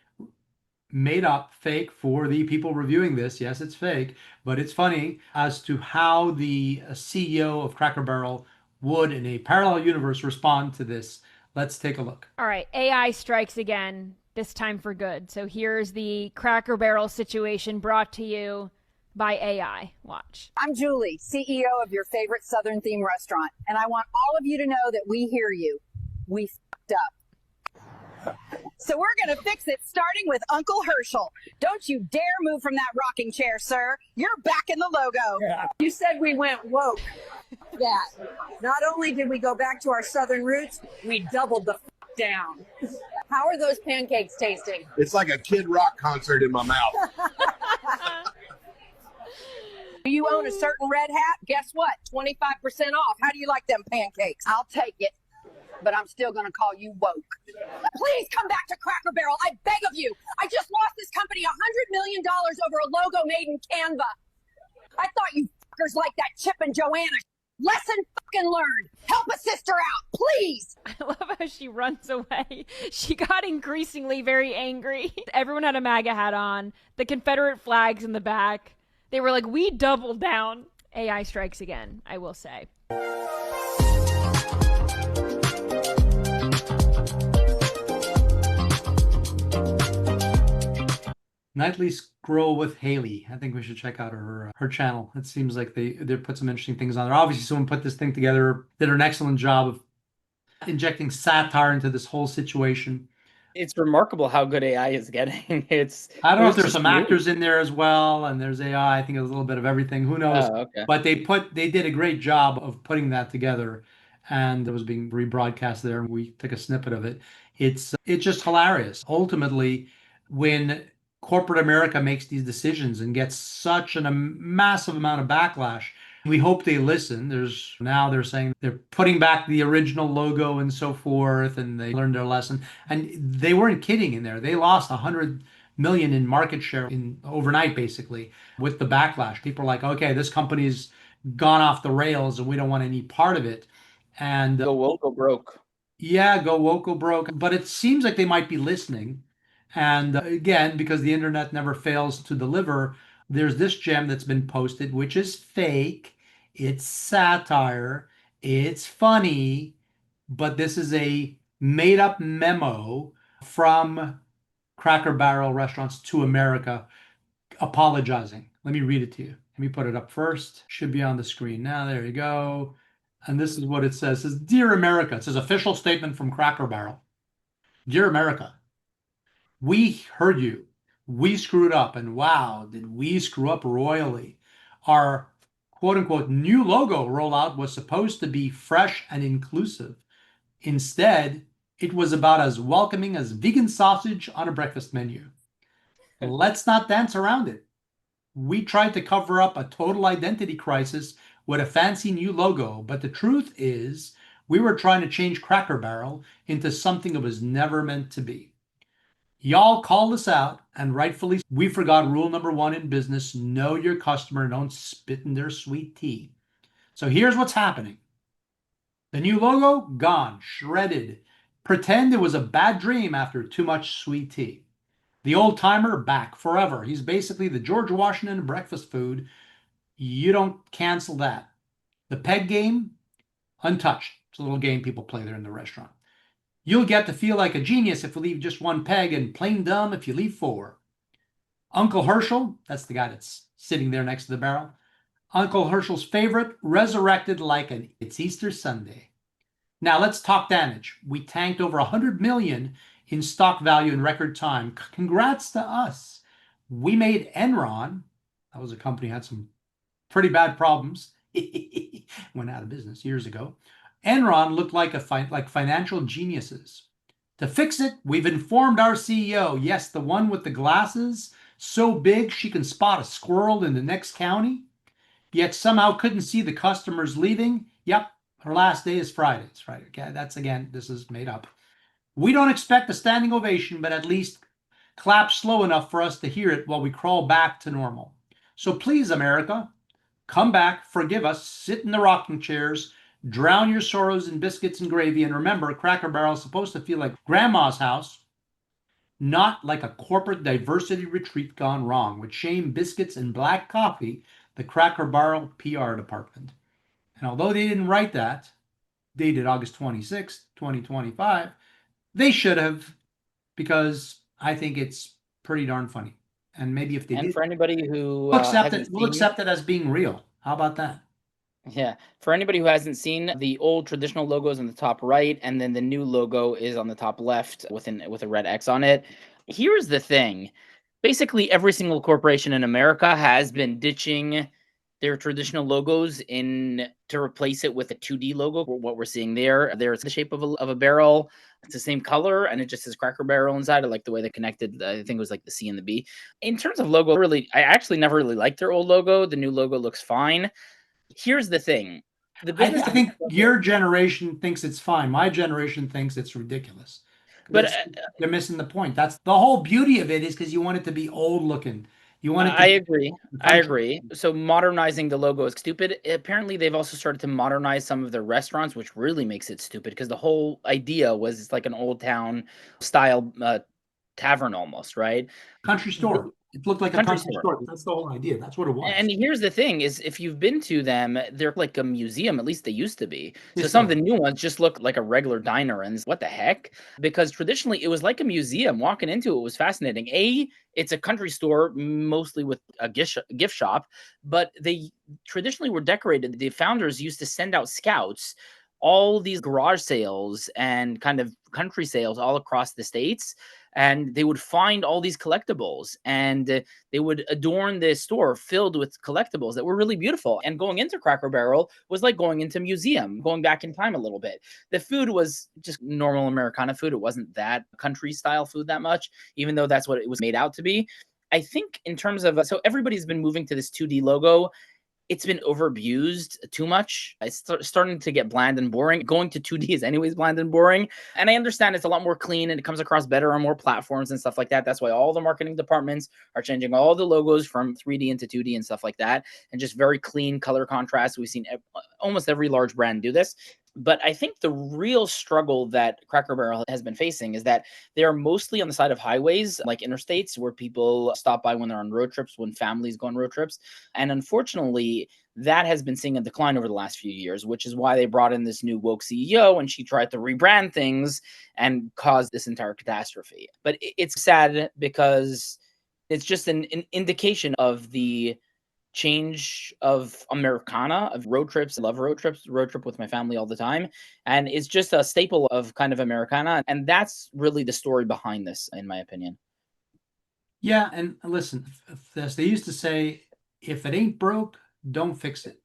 made up fake for the people reviewing this. Yes, it's fake, but it's funny as to how the CEO of Cracker Barrel would, in a parallel universe, respond to this. Let's take a look. All right, AI strikes again, this time for good. So here's the Cracker Barrel situation brought to you by AI. Watch. I'm Julie, CEO of your favorite Southern themed restaurant, and I want all of you to know that we hear you. We fucked up. So we're going to fix it, starting with Uncle Herschel. Don't you dare move from that rocking chair, sir. You're back in the logo. Yeah. You said we went woke. That. Not only did we go back to our Southern roots, we doubled the down. How are those pancakes tasting? It's like a Kid Rock concert in my mouth. Do you own a certain red hat? Guess what? 25% off. How do you like them pancakes? I'll take it, but I'm still going to call you woke. Please come back to Cracker Barrel. I beg of you. I just lost this company $100 million over a logo made in Canva. I thought you fuckers like that Chip and Joanna. Lesson fucking learned. Help a sister out, please. I love how she runs away. She got increasingly very angry. Everyone had a MAGA hat on, the Confederate flags in the back. They were like, we doubled down. AI strikes again, I will say. Nightly Scroll with Haley. I think we should check out her channel. It seems like they put some interesting things on there. Obviously, someone put this thing together, did an excellent job of injecting satire into this whole situation. It's remarkable how good AI is getting. I don't know if there's some actors in there as well, and there's AI. I think there's a little bit of everything. Who knows? Oh, okay. But they did a great job of putting that together, and it was being rebroadcast there, and we took a snippet of it. It's just hilarious. Ultimately, when corporate America makes these decisions and gets such a massive amount of backlash, we hope they listen. Now they're saying they're putting back the original logo and so forth, and they learned their lesson. And they weren't kidding in there. They lost 100 million in market share in overnight, basically, with the backlash. People are like, okay, this company's gone off the rails and we don't want any part of it. And go woke, go broke. Yeah, go woke, go broke. But it seems like they might be listening. And again, because the internet never fails to deliver, there's this gem that's been posted, which is fake. It's satire. It's funny. But this is a made-up memo from Cracker Barrel restaurants to America apologizing. Let me read it to you. Let me put it up first. Should be on the screen now. There you go. And this is what it says. It says, Dear America. It says official statement from Cracker Barrel. Dear America. We heard you. We screwed up, and wow, did we screw up royally. Our quote-unquote new logo rollout was supposed to be fresh and inclusive. Instead, it was about as welcoming as vegan sausage on a breakfast menu. Let's not dance around it. We tried to cover up a total identity crisis with a fancy new logo, but the truth is we were trying to change Cracker Barrel into something it was never meant to be. Y'all called us out, and rightfully, we forgot rule number 1 in business, know your customer, don't spit in their sweet tea. So here's what's happening. The new logo, gone, shredded. Pretend it was a bad dream after too much sweet tea. The old timer, back forever. He's basically the George Washington of breakfast food. You don't cancel that. The peg game, untouched. It's a little game people play there in the restaurant. You'll get to feel like a genius if you leave just 1 peg, and plain dumb if you leave 4. Uncle Herschel, that's the guy that's sitting there next to the barrel. Uncle Herschel's favorite, resurrected like an It's Easter Sunday. Now let's talk damage. We tanked over 100 million in stock value in record time. Congrats to us. We made Enron, that was a company that had some pretty bad problems, went out of business years ago. Enron looked like financial geniuses. To fix it, we've informed our CEO, yes, the one with the glasses, so big she can spot a squirrel in the next county, yet somehow couldn't see the customers leaving. Yep, her last day is Friday. It's Friday. Okay, that's, again, this is made up. We don't expect a standing ovation, but at least clap slow enough for us to hear it while we crawl back to normal. So please, America, come back, forgive us, sit in the rocking chairs, drown your sorrows in biscuits and gravy, and remember, Cracker Barrel is supposed to feel like grandma's house, not like a corporate diversity retreat gone wrong with shame, biscuits, and black coffee, the Cracker Barrel PR department. And although they didn't write that, dated August 26, 2025, they should have, because I think it's pretty darn funny. And maybe if they And did, for anybody who we'll accept hasn't it. We'll seen, accept it as being real. How about that? yeah, for anybody who hasn't seen, the old traditional logo is on the top right, and then the new logo is on the top left with a red X on it. Here's the thing. Basically, every single corporation in America has been ditching their traditional logos to replace it with a 2D logo. What we're seeing there, it's the shape of a barrel. It's the same color, and it just says Cracker Barrel inside. I like the way they connected. I think it was like the C and the B. In terms of logo, I actually never really liked their old logo. The new logo looks fine. Here's the thing. I think your generation thinks it's fine. My generation thinks it's ridiculous. But they're missing the point. That's the whole beauty of it, is because you want it to be old looking. You want it to I agree. I agree. So modernizing the logo is stupid. Apparently, they've also started to modernize some of their restaurants, which really makes it stupid, because the whole idea was it's like an old town style tavern almost, right? Country store. It looked like a country store. That's the whole idea. That's what it was. And here's the thing is, if you've been to them, they're like a museum, at least they used to be. So some of the new ones just look like a regular diner, and what the heck? Because traditionally it was like a museum. Walking into it was fascinating. It's a country store, mostly with a gift shop, but they traditionally were decorated. The founders used to send out scouts all these garage sales and kind of country sales all across the states, and they would find all these collectibles, and they would adorn this store filled with collectibles that were really beautiful. And going into Cracker Barrel was like going into a museum, going back in time a little bit. The food was just normal Americana food. It wasn't that country style food that much, even though that's what it was made out to be. I think in terms of, so everybody's been moving to this 2D logo. It's been overabused too much. It's starting to get bland and boring. Going to 2D is anyways bland and boring. And I understand it's a lot more clean and it comes across better on more platforms and stuff like that. That's why all the marketing departments are changing all the logos from 3D into 2D and stuff like that. And just very clean color contrast. We've seen almost every large brand do this. But I think the real struggle that Cracker Barrel has been facing is that they are mostly on the side of highways, like interstates, where people stop by when they're on road trips, when families go on road trips. And unfortunately, that has been seeing a decline over the last few years, which is why they brought in this new woke CEO, and she tried to rebrand things and cause this entire catastrophe. But it's sad because it's just an indication of the change of Americana, of road trips. I love road trips, road trip with my family all the time. And it's just a staple of kind of Americana. And that's really the story behind this, in my opinion. Yeah, and listen, as they used to say, if it ain't broke, don't fix it.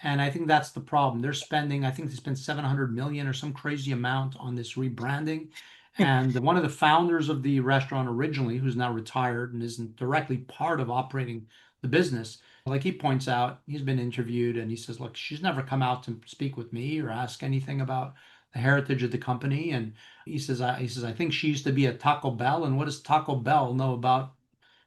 And I think that's the problem. They're spending, I think they spent 700 million or some crazy amount on this rebranding. And one of the founders of the restaurant originally, who's now retired and isn't directly part of operating the business, like he points out, he's been interviewed and he says, look, she's never come out to speak with me or ask anything about the heritage of the company. And he says, I think she used to be at Taco Bell, and what does Taco Bell know about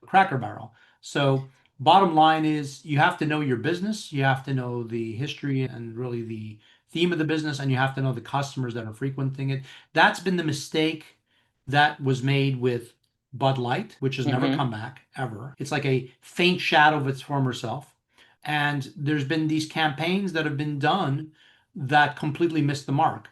Cracker Barrel? So bottom line is, you have to know your business, you have to know the history and really the theme of the business, and you have to know the customers that are frequenting it. That's been the mistake that was made with Bud Light, which has never come back ever. It's like a faint shadow of its former self. And there's been these campaigns that have been done that completely missed the mark.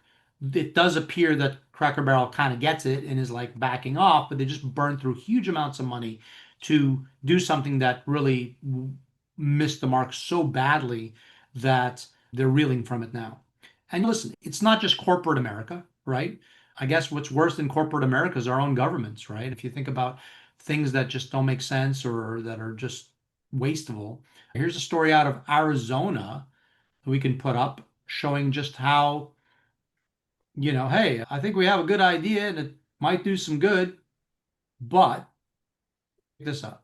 It does appear that Cracker Barrel kind of gets it and is like backing off, but they just burned through huge amounts of money to do something that really missed the mark so badly that they're reeling from it now. And listen, it's not just corporate America, right? I guess what's worse than corporate America is our own governments, right? If you think about things that just don't make sense or that are just wasteful. Here's a story out of Arizona that we can put up showing just how, hey, I think we have a good idea and it might do some good, but check this out.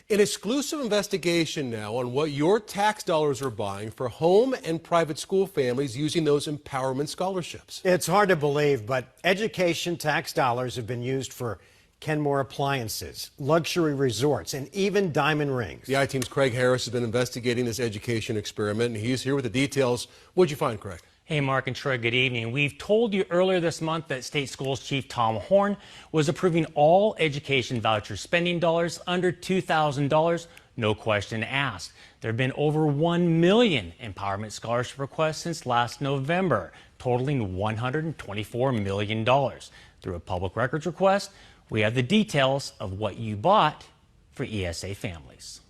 An exclusive investigation now on what your tax dollars are buying for home and private school families using those empowerment scholarships. It's hard to believe, but education tax dollars have been used for Kenmore appliances, luxury resorts, and even diamond rings. The I-Team's Craig Harris has been investigating this education experiment, and he's here with the details. What'd you find, Craig? Hey, Mark and Troy, good evening. We've told you earlier this month that State Schools Chief Tom Horne was approving all education voucher spending dollars under $2,000, no question asked. There have been over 1 million empowerment scholarship requests since last November, totaling $124 million. Through a public records request, we have the details of what you bought for ESA families.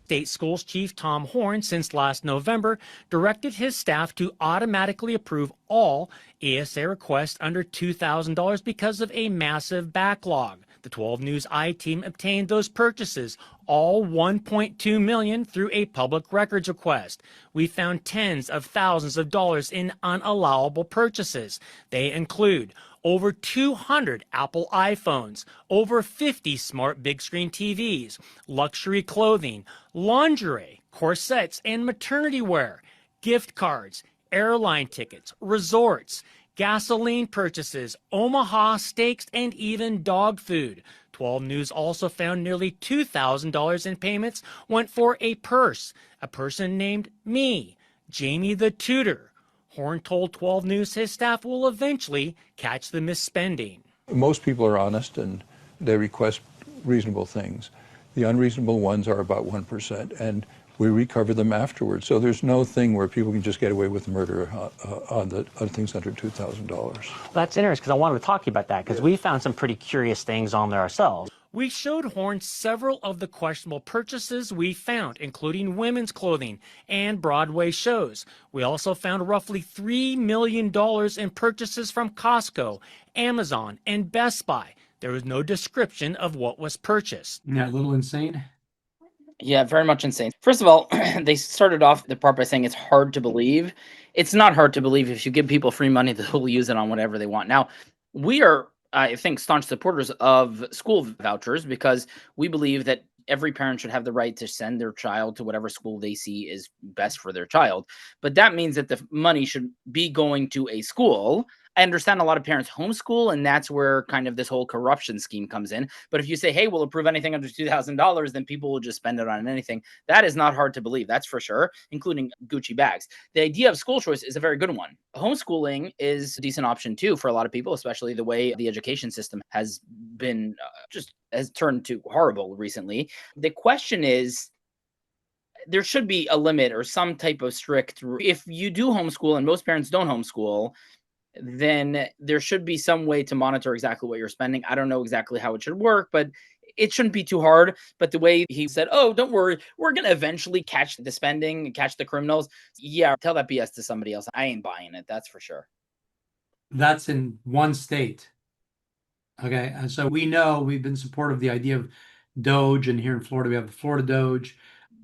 State Schools Chief Tom Horne, since last November, directed his staff to automatically approve all ESA requests under $2,000 because of a massive backlog. The 12 News I-Team obtained those purchases, all $1.2 million, through a public records request. We found tens of thousands of dollars in unallowable purchases. They include over 200 Apple iPhones, over 50 smart big screen TVs, luxury clothing, lingerie, corsets and maternity wear, gift cards, airline tickets, resorts, gasoline purchases, Omaha steaks, and even dog food. 12 News also found nearly $2,000 in payments went for a purse, a person named me, Jamie the Tutor. Horne told 12 News his staff will eventually catch the misspending. Most people are honest and they request reasonable things. The unreasonable ones are about 1%, and we recover them afterwards. So there's no thing where people can just get away with murder on things under $2,000. That's interesting, because I wanted to talk to you about that, because we found some pretty curious things on there ourselves. We showed Horne several of the questionable purchases we found, including women's clothing and Broadway shows. We also found roughly $3 million in purchases from Costco, Amazon, and Best Buy. There was no description of what was purchased. Yeah, a little insane. Yeah, very much insane. First of all, they started off the part by saying it's hard to believe. It's not hard to believe. If you give people free money, they'll use it on whatever they want. Now, we are, I think, staunch supporters of school vouchers because we believe that every parent should have the right to send their child to whatever school they see is best for their child. But that means that the money should be going to a school. I understand a lot of parents homeschool, and that's where kind of this whole corruption scheme comes in. But if you say, hey, we'll approve anything under $2,000, then people will just spend it on anything. That is not hard to believe, that's for sure, including Gucci bags. The idea of school choice is a very good one. Homeschooling is a decent option too for a lot of people, especially the way the education system has been has turned to horrible recently. The question is, there should be a limit or some type of strict. If you do homeschool and most parents don't homeschool, then there should be some way to monitor exactly what you're spending. I don't know exactly how it should work, but it shouldn't be too hard. But the way he said, oh, don't worry, we're going to eventually catch the spending, catch the criminals. Yeah, tell that BS to somebody else. I ain't buying it. That's for sure. That's in one state. Okay. And so we know we've been supportive of the idea of Doge, and here in Florida, we have the Florida Doge,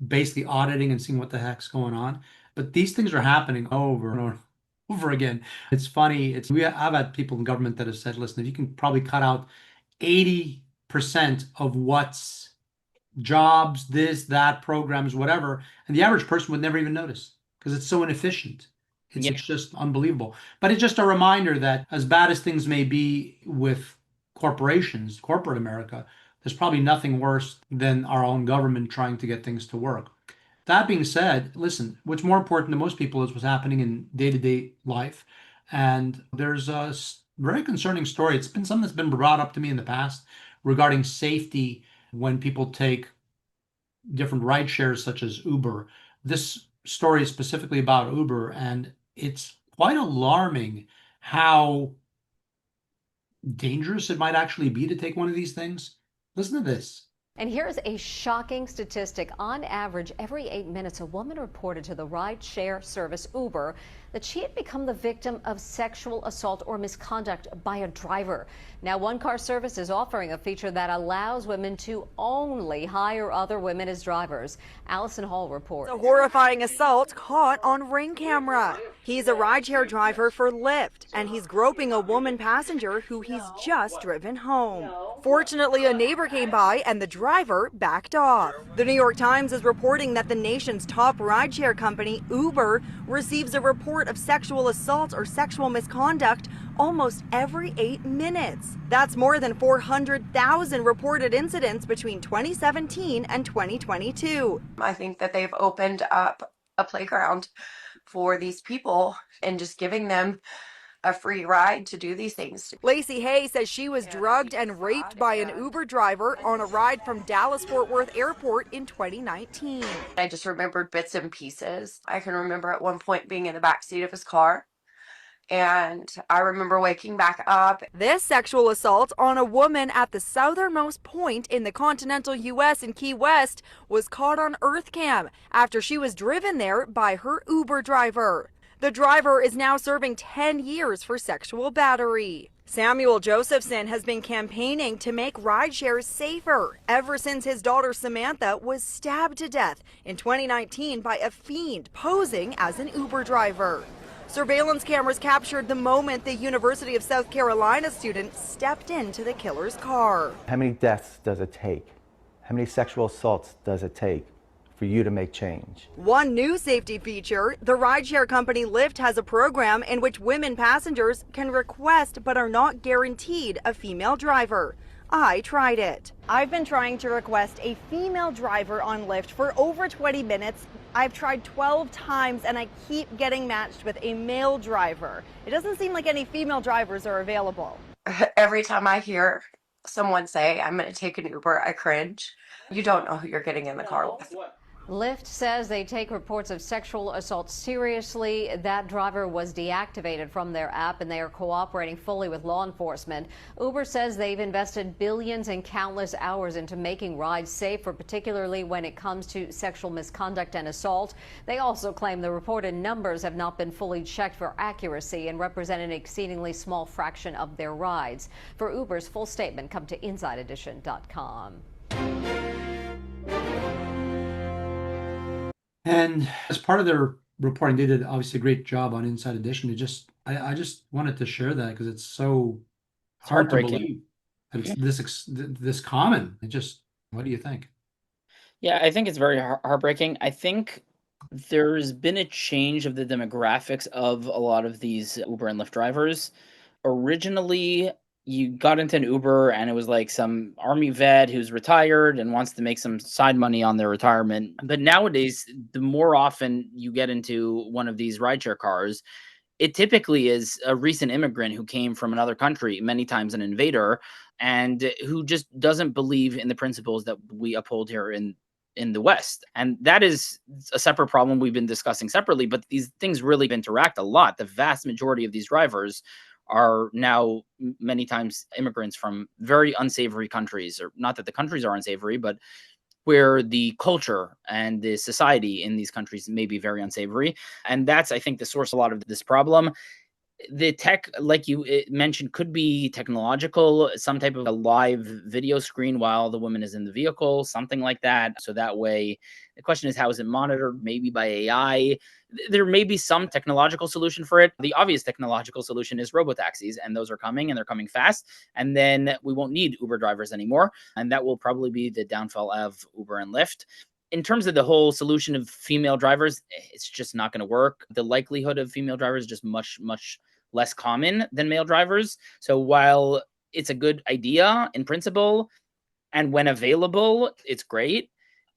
basically auditing and seeing what the heck's going on. But these things are happening over and over again. It's funny. I've had people in government that have said, listen, if you can probably cut out 80% of what's jobs, this, that, programs, whatever, and the average person would never even notice because it's so inefficient. It's just unbelievable. But it's just a reminder that as bad as things may be with corporations, corporate America, there's probably nothing worse than our own government trying to get things to work. That being said, listen, what's more important to most people is what's happening in day-to-day life. And there's a very concerning story. It's been something that's been brought up to me in the past regarding safety when people take different ride shares such as Uber. This story is specifically about Uber, and it's quite alarming how dangerous it might actually be to take one of these things. Listen to this. And here's a shocking statistic. On average, every 8 minutes, a woman reported to the ride-share service Uber that she had become the victim of sexual assault or misconduct by a driver. Now, One Car Service is offering a feature that allows women to only hire other women as drivers. Allison Hall reports. A horrifying assault caught on Ring camera. He's a rideshare driver for Lyft, and he's groping a woman passenger who he's just driven home. Fortunately, a neighbor came by and the driver backed off. The New York Times is reporting that the nation's top rideshare company, Uber, receives a report of sexual assault or sexual misconduct almost every 8 minutes. That's more than 400,000 reported incidents between 2017 and 2022. I think that they've opened up a playground for these people and just giving them a free ride to do these things. Lacey Hay says she was drugged and raped by an Uber driver on a ride from Dallas-Fort Worth Airport in 2019. I just remembered bits and pieces. I can remember at one point being in the backseat of his car, and I remember waking back up. This sexual assault on a woman at the southernmost point in the continental U.S. in Key West was caught on EarthCam after she was driven there by her Uber driver. The driver is now serving 10 years for sexual battery. Samuel Josephson has been campaigning to make rideshares safer ever since his daughter Samantha was stabbed to death in 2019 by a fiend posing as an Uber driver. Surveillance cameras captured the moment the University of South Carolina student stepped into the killer's car. How many deaths does it take? How many sexual assaults does it take for you to make change? One new safety feature, the rideshare company Lyft has a program in which women passengers can request but are not guaranteed a female driver. I tried it. I've been trying to request a female driver on Lyft for over 20 minutes. I've tried 12 times and I keep getting matched with a male driver. It doesn't seem like any female drivers are available. Every time I hear someone say, I'm going to take an Uber, I cringe. You don't know who you're getting in the car with. Lyft says they take reports of sexual assault seriously. That driver was deactivated from their app and they are cooperating fully with law enforcement. Uber says they've invested billions and countless hours into making rides safer, particularly when it comes to sexual misconduct and assault. They also claim the reported numbers have not been fully checked for accuracy and represent an exceedingly small fraction of their rides. For Uber's full statement, come to InsideEdition.com. And as part of their reporting, they did obviously a great job on Inside Edition. I just wanted to share that because it's so hard to believe that it's this common. What do you think? Yeah, I think it's very heartbreaking. I think there's been a change of the demographics of a lot of these Uber and Lyft drivers. Originally, you got into an Uber and it was like some army vet who's retired and wants to make some side money on their retirement. But nowadays, the more often you get into one of these rideshare cars, it typically is a recent immigrant who came from another country, many times an invader, and who just doesn't believe in the principles that we uphold here in the West. And that is a separate problem we've been discussing separately, but these things really interact a lot. The vast majority of these drivers are now many times immigrants from very unsavory countries, or not that the countries are unsavory, but where the culture and the society in these countries may be very unsavory. And that's, I think, the source of a lot of this problem. The tech, like you mentioned, could be technological, some type of a live video screen while the woman is in the vehicle, something like that. So that way, the question is, how is it monitored? Maybe by AI. There may be some technological solution for it. The obvious technological solution is robotaxis, and those are coming, and they're coming fast. And then we won't need Uber drivers anymore. And that will probably be the downfall of Uber and Lyft. In terms of the whole solution of female drivers, it's just not going to work. The likelihood of female drivers is just much, much less common than male drivers. So while it's a good idea in principle, and when available, it's great,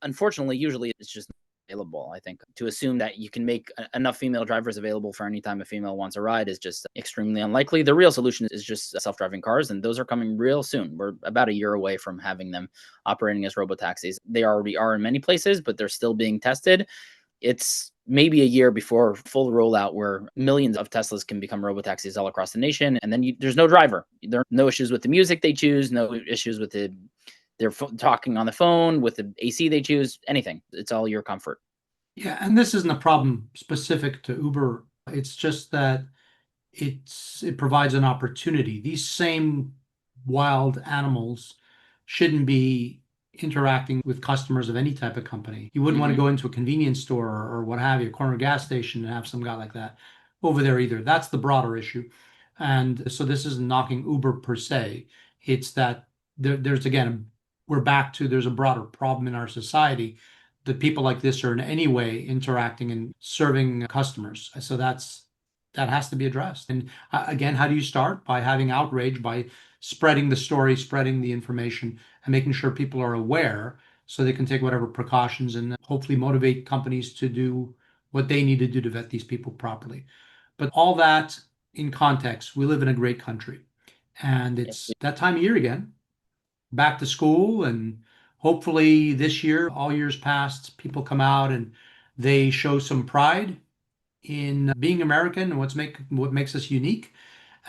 unfortunately, usually it's just not available. I think to assume that you can make enough female drivers available for any time a female wants a ride is just extremely unlikely. The real solution is just self-driving cars, and those are coming real soon. We're about a year away from having them operating as robotaxis. They already are in many places, but they're still being tested. It's maybe a year before full rollout where millions of Teslas can become robotaxis all across the nation. And then there's no driver. There are no issues with the music they choose, no issues with their talking on the phone, with the AC they choose, anything. It's all your comfort. Yeah, and this isn't a problem specific to Uber. It's just that it provides an opportunity. These same wild animals shouldn't be interacting with customers of any type of company. You wouldn't want to go into a convenience store or what have you, a corner gas station, and have some guy like that over there either. That's the broader issue. And so this isn't knocking Uber per se. It's that there's again, we're back to there's a broader problem in our society that people like this are in any way interacting and serving customers. So that has to be addressed. And again, how do you start? By having outrage, by spreading the story, spreading the information, and making sure people are aware so they can take whatever precautions and hopefully motivate companies to do what they need to do to vet these people properly. But all that in context, we live in a great country. And it's that time of year again, back to school, and hopefully this year, all years past, people come out and they show some pride in being American and what makes us unique.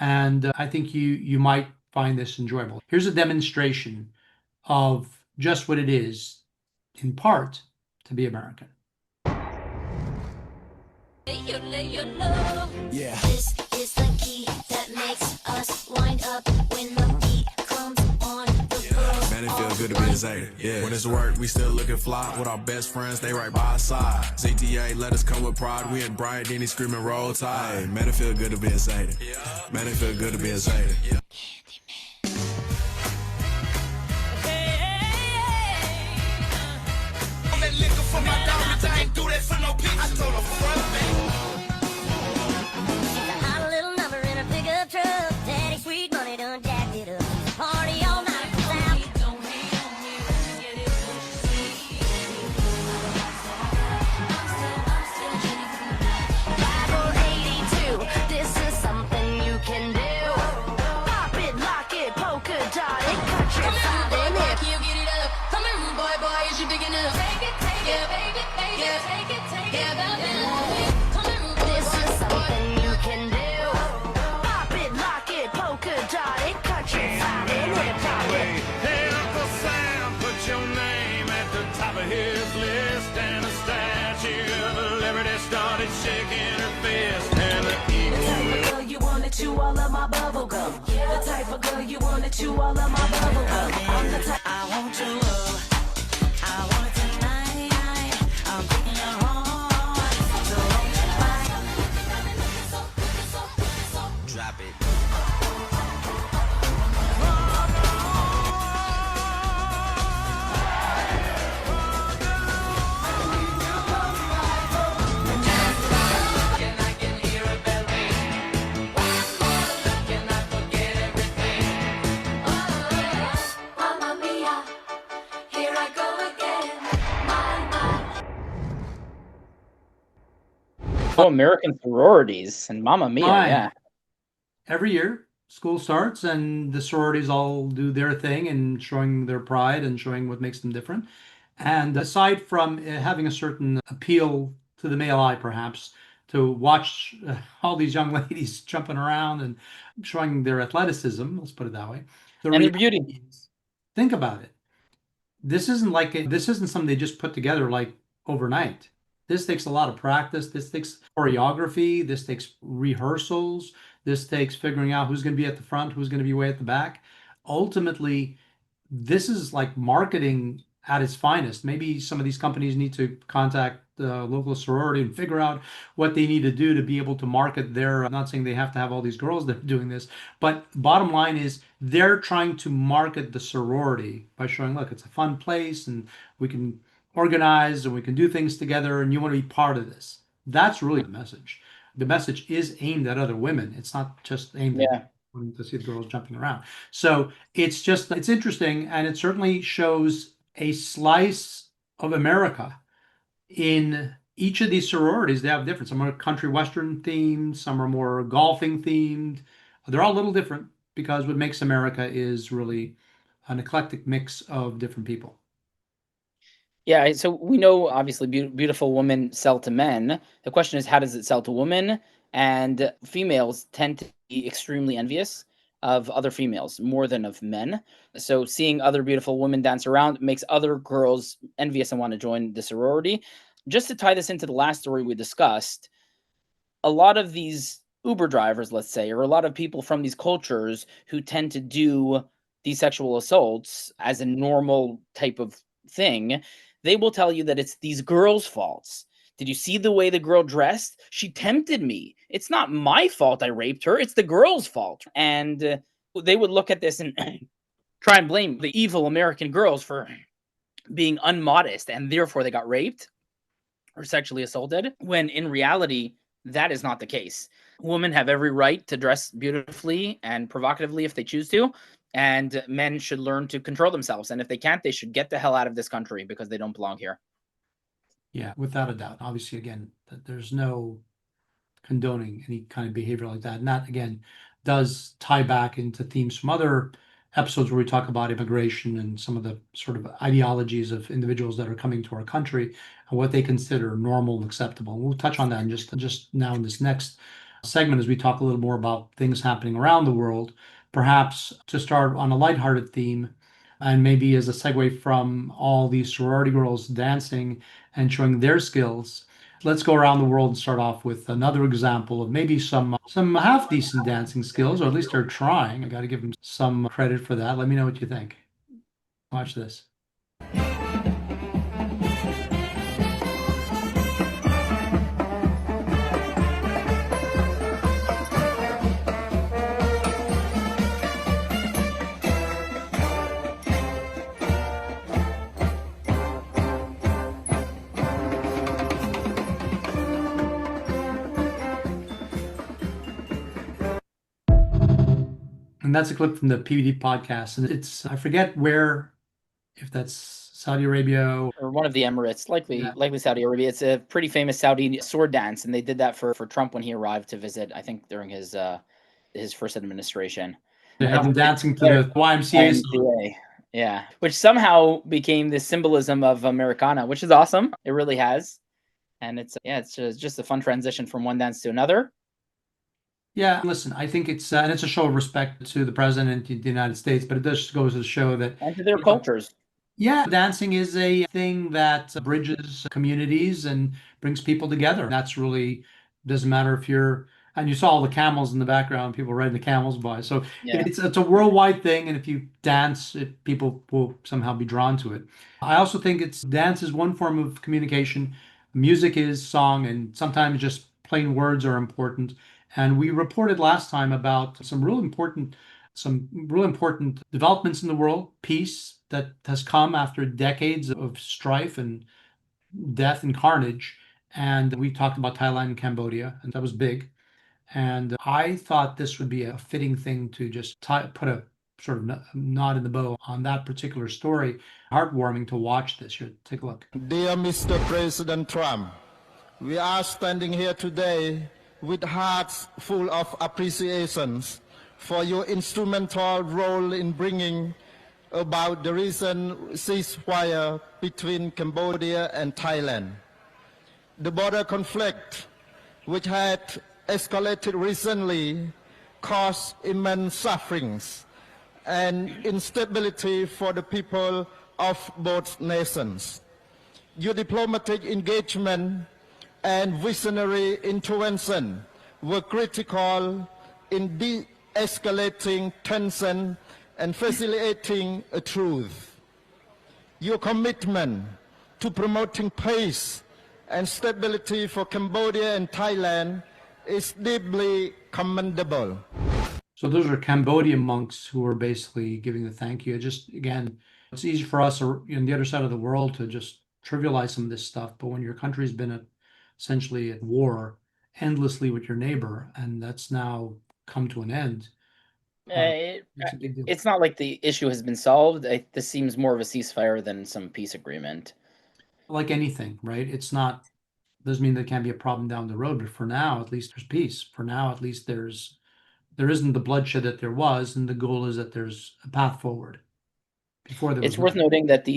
And I think you might find this enjoyable. Here's a demonstration of just what it is, in part, to be American. Yeah. This is the key that makes us wind up when the beat comes on. Man, it feel good to be a Zeta. Yeah. When it's work, we still looking fly. With our best friends, they right by our side. ZTA, let us come with pride. We in Brian Denny screaming roll tide. Hey, man, it feel good to be a Zeta. Man, it feel good to be a Zeta. For my diamonds, I ain't do that for no peace. I told her front man. She's a hot little number in a pickup truck. Daddy sweet money done jacked it up. Party all night for South. Don't hate on me when you get it. Bible 82, this is something you can do. Pop it, lock it, polka dot it, cut your side in it. You get it up. Come here, boy, is you big enough? Take it. Yeah, baby, yeah, take it, this is something you can do. Pop it, lock it, polka dot it, cut your side in it, pop it. Hey, Uncle Sam, put your name at the top of his list, and the Statue of Liberty started shaking her fist, and the evil will. You wanna chew all of my bubble gum. The type of girl you wanna chew all of my bubble gum. I'm the type I want your love. I want it tonight. I'm taking you home. So drop it. Oh, American sororities and Mamma Mia, yeah. Every year, school starts and the sororities all do their thing and showing their pride and showing what makes them different. And aside from having a certain appeal to the male eye, perhaps, to watch all these young ladies jumping around and showing their athleticism, let's put it that way. And their beauty. Think about it. This isn't something they just put together like overnight. This takes a lot of practice. This takes choreography. This takes rehearsals. This takes figuring out who's going to be at the front, who's going to be way at the back. Ultimately, this is like marketing at its finest. Maybe some of these companies need to contact the local sorority and figure out what they need to do to be able to market their, I'm not saying they have to have all these girls that are doing this, but bottom line is they're trying to market the sorority by showing, look, it's a fun place and we can organize and we can do things together and you want to be part of this. That's really the message. The message is aimed at other women. It's not just aimed at wanting to see the girls jumping around. So it's interesting, and it certainly shows a slice of America. In each of these sororities, they have different. Some are country western themed, some are more golfing themed. They're all a little different because what makes America is really an eclectic mix of different people. Yeah, so we know obviously beautiful women sell to men. The question is, how does it sell to women? And females tend to be extremely envious of other females more than of men. So seeing other beautiful women dance around makes other girls envious and want to join the sorority. Just to tie this into the last story we discussed, a lot of these Uber drivers, let's say, or a lot of people from these cultures who tend to do these sexual assaults as a normal type of thing, they will tell you that it's these girls' faults. Did you see the way the girl dressed? She tempted me. It's not my fault I raped her. It's the girl's fault. And they would look at this and try and blame the evil American girls for being unmodest and therefore they got raped or sexually assaulted, when in reality, that is not the case. Women have every right to dress beautifully and provocatively if they choose to, and men should learn to control themselves. And if they can't, they should get the hell out of this country because they don't belong here. Yeah, without a doubt. Obviously, again, there's no condoning any kind of behavior like that. And that, again, does tie back into themes from other episodes where we talk about immigration and some of the sort of ideologies of individuals that are coming to our country and what they consider normal and acceptable. And we'll touch on that in just now in this next segment as we talk a little more about things happening around the world. Perhaps to start on a lighthearted theme, and maybe as a segue from all these sorority girls dancing and showing their skills, let's go around the world and start off with another example of maybe some half decent dancing skills, or at least they're trying. I got to give them some credit for that. Let me know what you think. Watch this. And that's a clip from the PBD podcast. And it's, I forget where, if that's Saudi Arabia or one of the Emirates, likely Saudi Arabia. It's a pretty famous Saudi sword dance, and they did that for Trump when he arrived to visit, I think during his first administration. They had them dancing to the YMCA song. Yeah, which somehow became this symbolism of Americana, which is awesome. It really has. And it's just a fun transition from one dance to another. Yeah, listen, I think it's and it's a show of respect to the president of the United States, but it just goes to show that and to their cultures. Yeah, dancing is a thing that bridges communities and brings people together. That's really doesn't matter if you're, and you saw all the camels in the background, people riding the camels by. So Yeah. it's a worldwide thing, and if you dance, people will somehow be drawn to it. I also think dance is one form of communication. Music is song, and sometimes just plain words are important. And we reported last time about some real important developments in the world, peace that has come after decades of strife and death and carnage. And we talked about Thailand and Cambodia, and that was big. And I thought this would be a fitting thing to just put a sort of knot in the bow on that particular story. Heartwarming to watch this. Here, take a look. Dear Mr. President Trump, we are standing here today with hearts full of appreciations for your instrumental role in bringing about the recent ceasefire between Cambodia and Thailand. The border conflict, which had escalated recently, caused immense sufferings and instability for the people of both nations. Your diplomatic engagement and visionary intervention were critical in de-escalating tension and facilitating a truce. Your commitment to promoting peace and stability for Cambodia and Thailand is deeply commendable. So those are Cambodian monks who are basically giving the thank you. Just, again, it's easy for us on the other side of the world to just trivialize some of this stuff, but when your country's been essentially at war endlessly with your neighbor, and that's now come to an end. It's not like the issue has been solved. This seems more of a ceasefire than some peace agreement. Like anything, right? It's not, doesn't mean there can't be a problem down the road, but for now, at least there's peace. For now, at least there isn't the bloodshed that there was, and the goal is that there's a path forward. Before there was It's worth noting that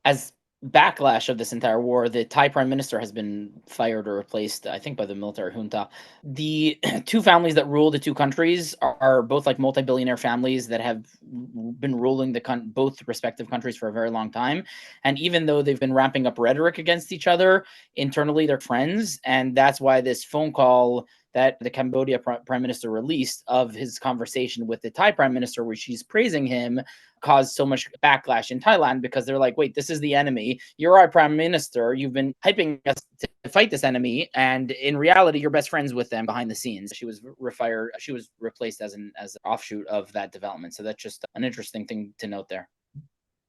as backlash of this entire war, the Thai prime minister has been fired or replaced, I think, by the military junta. The two families that rule the two countries are both like multi-billionaire families that have been ruling both respective countries for a very long time. And even though they've been ramping up rhetoric against each other, internally they're friends. And that's why this phone call that the Cambodia prime minister released of his conversation with the Thai prime minister, where she's praising him, caused so much backlash in Thailand because they're like, wait, this is the enemy. You're our prime minister. You've been hyping us to fight this enemy. And in reality, you're best friends with them behind the scenes. She was refired. She was replaced as an offshoot of that development. So that's just an interesting thing to note there.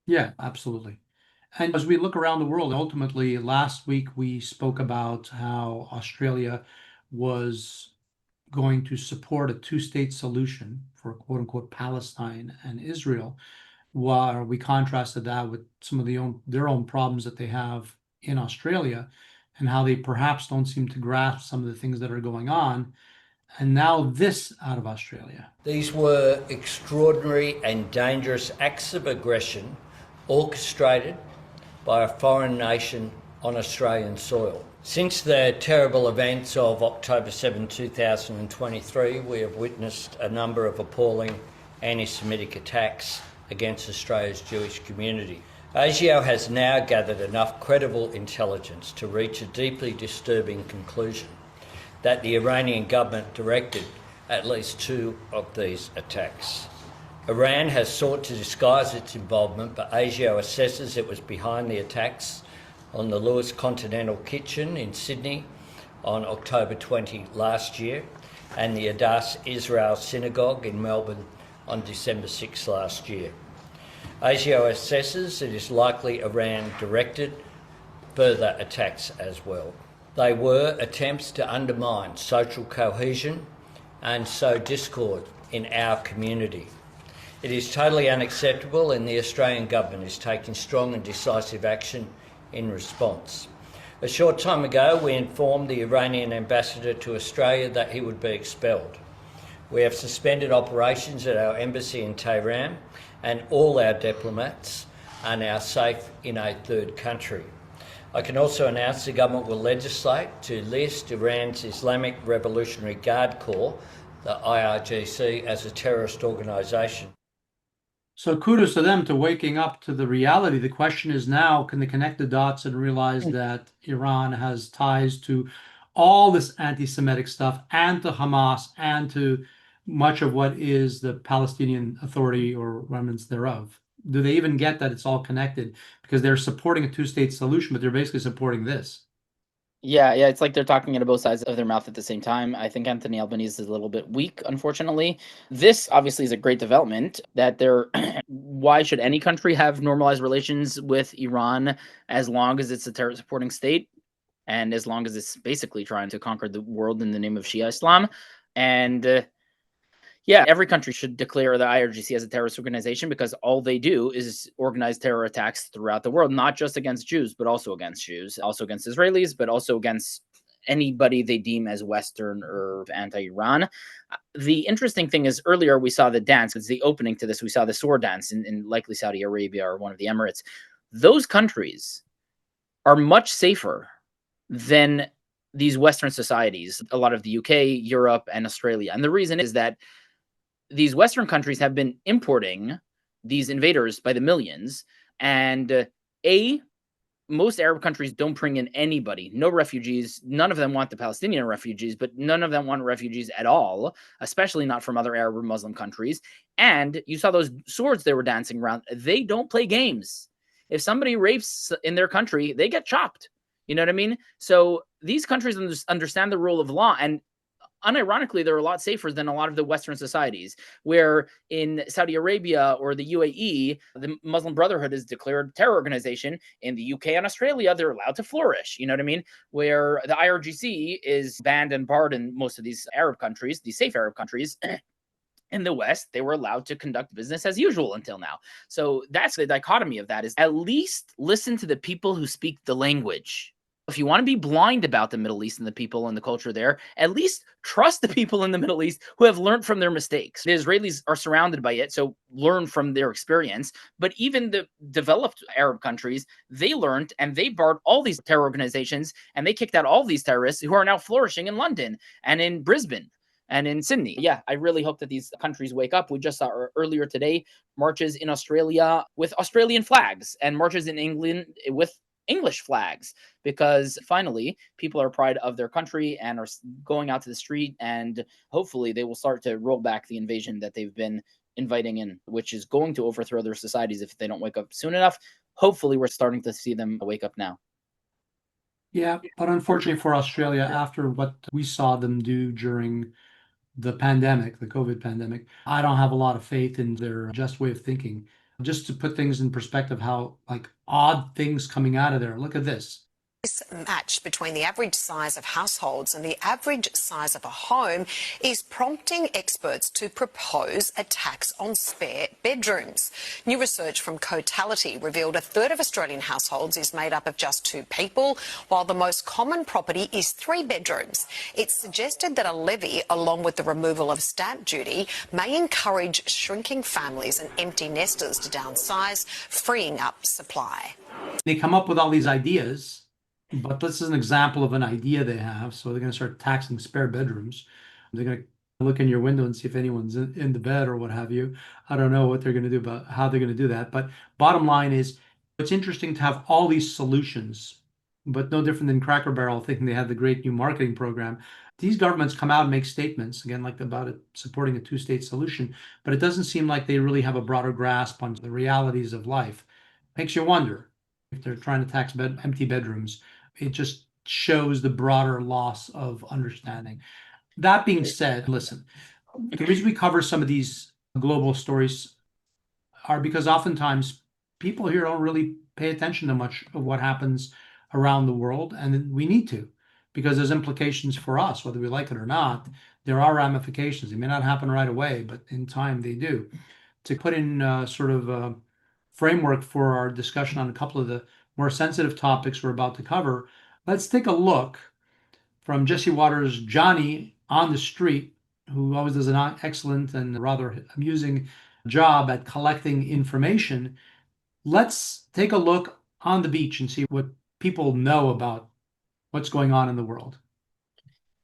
Yeah, absolutely. And as we look around the world, ultimately, last week we spoke about how Australia was going to support a two-state solution for quote unquote Palestine and Israel, while we contrasted that with some of their own problems that they have in Australia and how they perhaps don't seem to grasp some of the things that are going on. And now this out of Australia. These were extraordinary and dangerous acts of aggression orchestrated by a foreign nation on Australian soil. Since the terrible events of October 7, 2023, we have witnessed a number of appalling anti-Semitic attacks against Australia's Jewish community. ASIO has now gathered enough credible intelligence to reach a deeply disturbing conclusion that the Iranian government directed at least 2 of these attacks. Iran has sought to disguise its involvement, but ASIO assesses it was behind the attacks on the Lewis Continental Kitchen in Sydney on October 20 last year, and the Adass Israel Synagogue in Melbourne on December 6 last year. ASIO assesses it is likely Iran directed further attacks as well. They were attempts to undermine social cohesion and sow discord in our community. It is totally unacceptable, and the Australian government is taking strong and decisive action in response. A short time ago, we informed the Iranian ambassador to Australia that he would be expelled. We have suspended operations at our embassy in Tehran, and all our diplomats are now safe in a third country. I can also announce the government will legislate to list Iran's Islamic Revolutionary Guard Corps, the IRGC, as a terrorist organisation. So kudos to them to waking up to the reality. The question is now, can they connect the dots and realize that Iran has ties to all this anti-Semitic stuff and to Hamas and to much of what is the Palestinian Authority or remnants thereof? Do they even get that it's all connected? Because they're supporting a two-state solution, but they're basically supporting this. Yeah, it's like they're talking out of both sides of their mouth at the same time. I think Anthony Albanese is a little bit weak, unfortunately. This obviously is a great development that they're why should any country have normalized relations with Iran as long as it's a terror supporting state and as long as it's basically trying to conquer the world in the name of Shia Islam? And yeah, every country should declare the IRGC as a terrorist organization because all they do is organize terror attacks throughout the world, not just against Jews, but also against Jews, also against Israelis, but also against anybody they deem as Western or anti-Iran. The interesting thing is earlier we saw the dance. It's the opening to this. We saw the sword dance in likely Saudi Arabia or one of the Emirates. Those countries are much safer than these Western societies, a lot of the UK, Europe, and Australia. And the reason is that these Western countries have been importing these invaders by the millions. And most Arab countries don't bring in anybody, no refugees. None of them want the Palestinian refugees, but none of them want refugees at all, especially not from other Arab or Muslim countries. And you saw those swords they were dancing around. They don't play games. If somebody rapes in their country, they get chopped. You know what I mean? So these countries understand the rule of law, and unironically, they're a lot safer than a lot of the Western societies, where in Saudi Arabia or the UAE, the Muslim Brotherhood is declared a terror organization. In the UK and Australia, they're allowed to flourish. You know what I mean? Where the IRGC is banned and barred in most of these Arab countries, these safe Arab countries. In the West, they were allowed to conduct business as usual until now. So that's the dichotomy of that, is at least listen to the people who speak the language. If you want to be blind about the Middle East and the people and the culture there, at least trust the people in the Middle East who have learned from their mistakes. The Israelis are surrounded by it, so learn from their experience. But even the developed Arab countries, they learned and they barred all these terror organizations, and they kicked out all these terrorists who are now flourishing in London and in Brisbane and in Sydney. Yeah, I really hope that these countries wake up. We just saw earlier today marches in Australia with Australian flags and marches in England with English flags, because finally people are proud of their country and are going out to the street, and hopefully they will start to roll back the invasion that they've been inviting in, which is going to overthrow their societies if they don't wake up soon enough. Hopefully we're starting to see them wake up now. Yeah, but unfortunately for Australia, after what we saw them do during the pandemic, the COVID pandemic, I don't have a lot of faith in their just way of thinking. Just to put things in perspective, how like odd things coming out of there. Look at this. This match between the average size of households and the average size of a home is prompting experts to propose a tax on spare bedrooms. New research from Cotality revealed a third of Australian households is made up of just 2 people, while the most common property is 3 bedrooms. It suggested that a levy, along with the removal of stamp duty, may encourage shrinking families and empty nesters to downsize, freeing up supply. They come up with all these ideas, but this is an example of an idea they have. So they're going to start taxing spare bedrooms. They're going to look in your window and see if anyone's in the bed or what have you. I don't know what they're going to do about how they're going to do that. But bottom line is, it's interesting to have all these solutions, but no different than Cracker Barrel thinking they had the great new marketing program. These governments come out and make statements, again, like about it supporting a 2-state solution, but it doesn't seem like they really have a broader grasp on the realities of life. Makes you wonder if they're trying to tax empty bedrooms. It just shows the broader loss of understanding. That being said, listen, the reason we cover some of these global stories are because oftentimes people here don't really pay attention to much of what happens around the world, and we need to, because there's implications for us, whether we like it or not. There are ramifications. They may not happen right away, but in time they do. To put in sort of a framework for our discussion on a couple of the more sensitive topics we're about to cover, let's take a look from Jesse Waters' Johnny on the Street, who always does an excellent and rather amusing job at collecting information. Let's take a look on the beach and see what people know about what's going on in the world.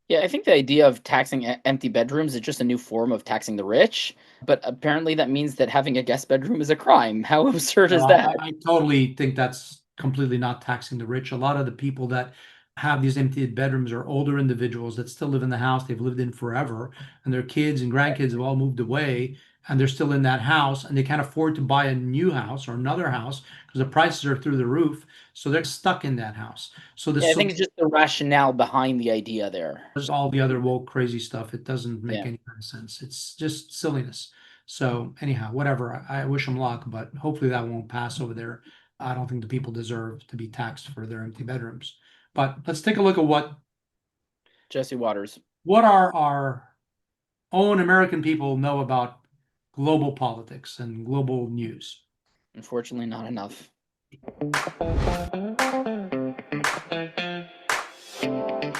Yeah, I think the idea of taxing empty bedrooms is just a new form of taxing the rich, but apparently that means that having a guest bedroom is a crime. How absurd is that? I totally think that's completely not taxing the rich. A lot of the people that have these empty bedrooms are older individuals that still live in the house they've lived in forever, and their kids and grandkids have all moved away, and they're still in that house, and they can't afford to buy a new house or another house because the prices are through the roof, so they're stuck in that house. So I think it's just the rationale behind the idea there. There's all the other woke crazy stuff. It doesn't make any kind of sense. It's just silliness. So anyhow, whatever. I wish them luck, but hopefully that won't pass over there. I don't think the people deserve to be taxed for their empty bedrooms. But let's take a look at what Jesse Waters. What our own American people know about global politics and global news. Unfortunately, not enough.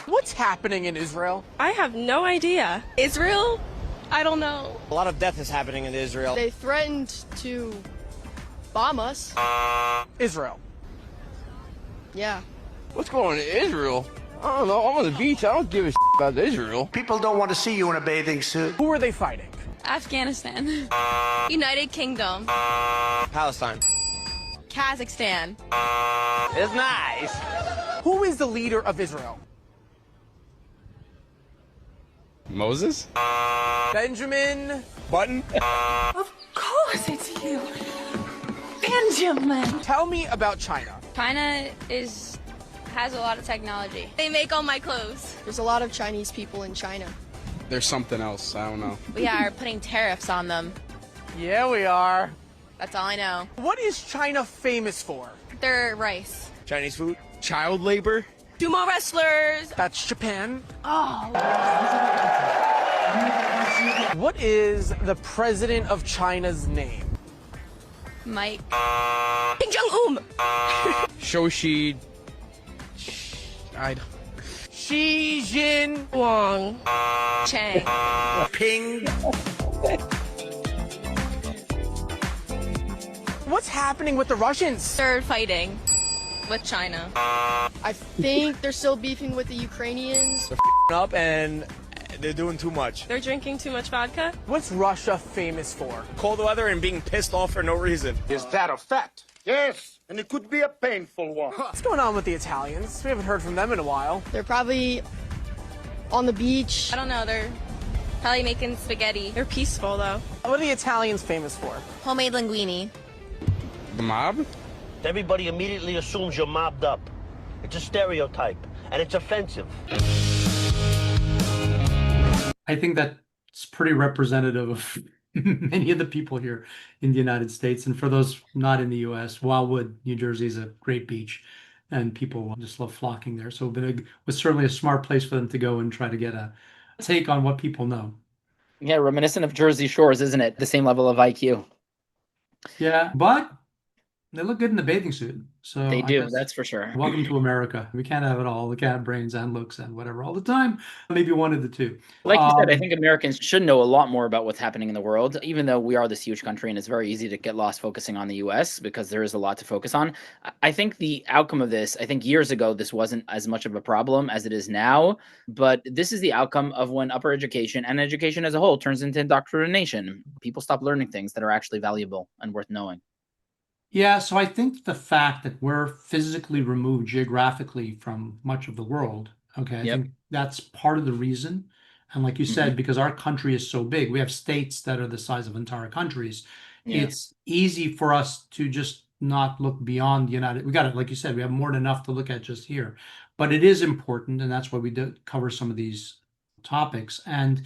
What's happening in Israel? I have no idea. Israel? I don't know. A lot of death is happening in Israel. They threatened to bomb us. Israel. Yeah. What's going on in Israel? I don't know. I'm on the beach. I don't give a about Israel. People don't want to see you in a bathing suit. Who are they fighting? Afghanistan. United Kingdom. Palestine. Kazakhstan. It's nice. Who is the leader of Israel? Moses? Benjamin Button? Of course it's you. Benjamin. Tell me about China. China has a lot of technology. They make all my clothes. There's a lot of Chinese people in China. There's something else. I don't know. We are putting tariffs on them. Yeah, we are. That's all I know. What is China famous for? Their rice. Chinese food? Child labor? Sumo wrestlers. That's Japan. Oh. What is the president of China's name? Mike. Kim Jong-un. Shoshi. Xi Jin. Wang. Chang. Ping. What's happening with the Russians? They're fighting with China. I think they're still beefing with the Ukrainians. They're up and they're doing too much. They're drinking too much vodka. What's Russia famous for? Cold weather and being pissed off for no reason. Is that a fact? Yes, and it could be a painful one. What's going on with the Italians? We haven't heard from them in a while. They're probably on the beach. I don't know, they're probably making spaghetti. They're peaceful though. What are the Italians famous for? Homemade linguine. The mob? Everybody immediately assumes you're mobbed up. It's a stereotype, and it's offensive. I think that's pretty representative of many of the people here in the United States. And for those not in the US, Wildwood, New Jersey is a great beach, and people just love flocking there. So it was certainly a smart place for them to go and try to get a take on what people know. Yeah, reminiscent of Jersey Shores, isn't it? The same level of IQ. Yeah, but they look good in the bathing suit. So They I do, guess that's for sure. welcome to America. We can't have it all. We can't have brains and looks and whatever all the time. Maybe one of the two. Like you said, I think Americans should know a lot more about what's happening in the world, even though we are this huge country and it's very easy to get lost focusing on the US because there is a lot to focus on. I think the outcome of this, I think years ago, this wasn't as much of a problem as it is now, but this is the outcome of when upper education and education as a whole turns into indoctrination. People stop learning things that are actually valuable and worth knowing. Yeah, so I think the fact that we're physically removed geographically from much of the world, okay, I think that's part of the reason. And like you said, because our country is so big, we have states that are the size of entire countries. Yeah. It's easy for us to just not look beyond the United. We got it, like you said, we have more than enough to look at just here. But it is important, and that's why we do cover some of these topics. And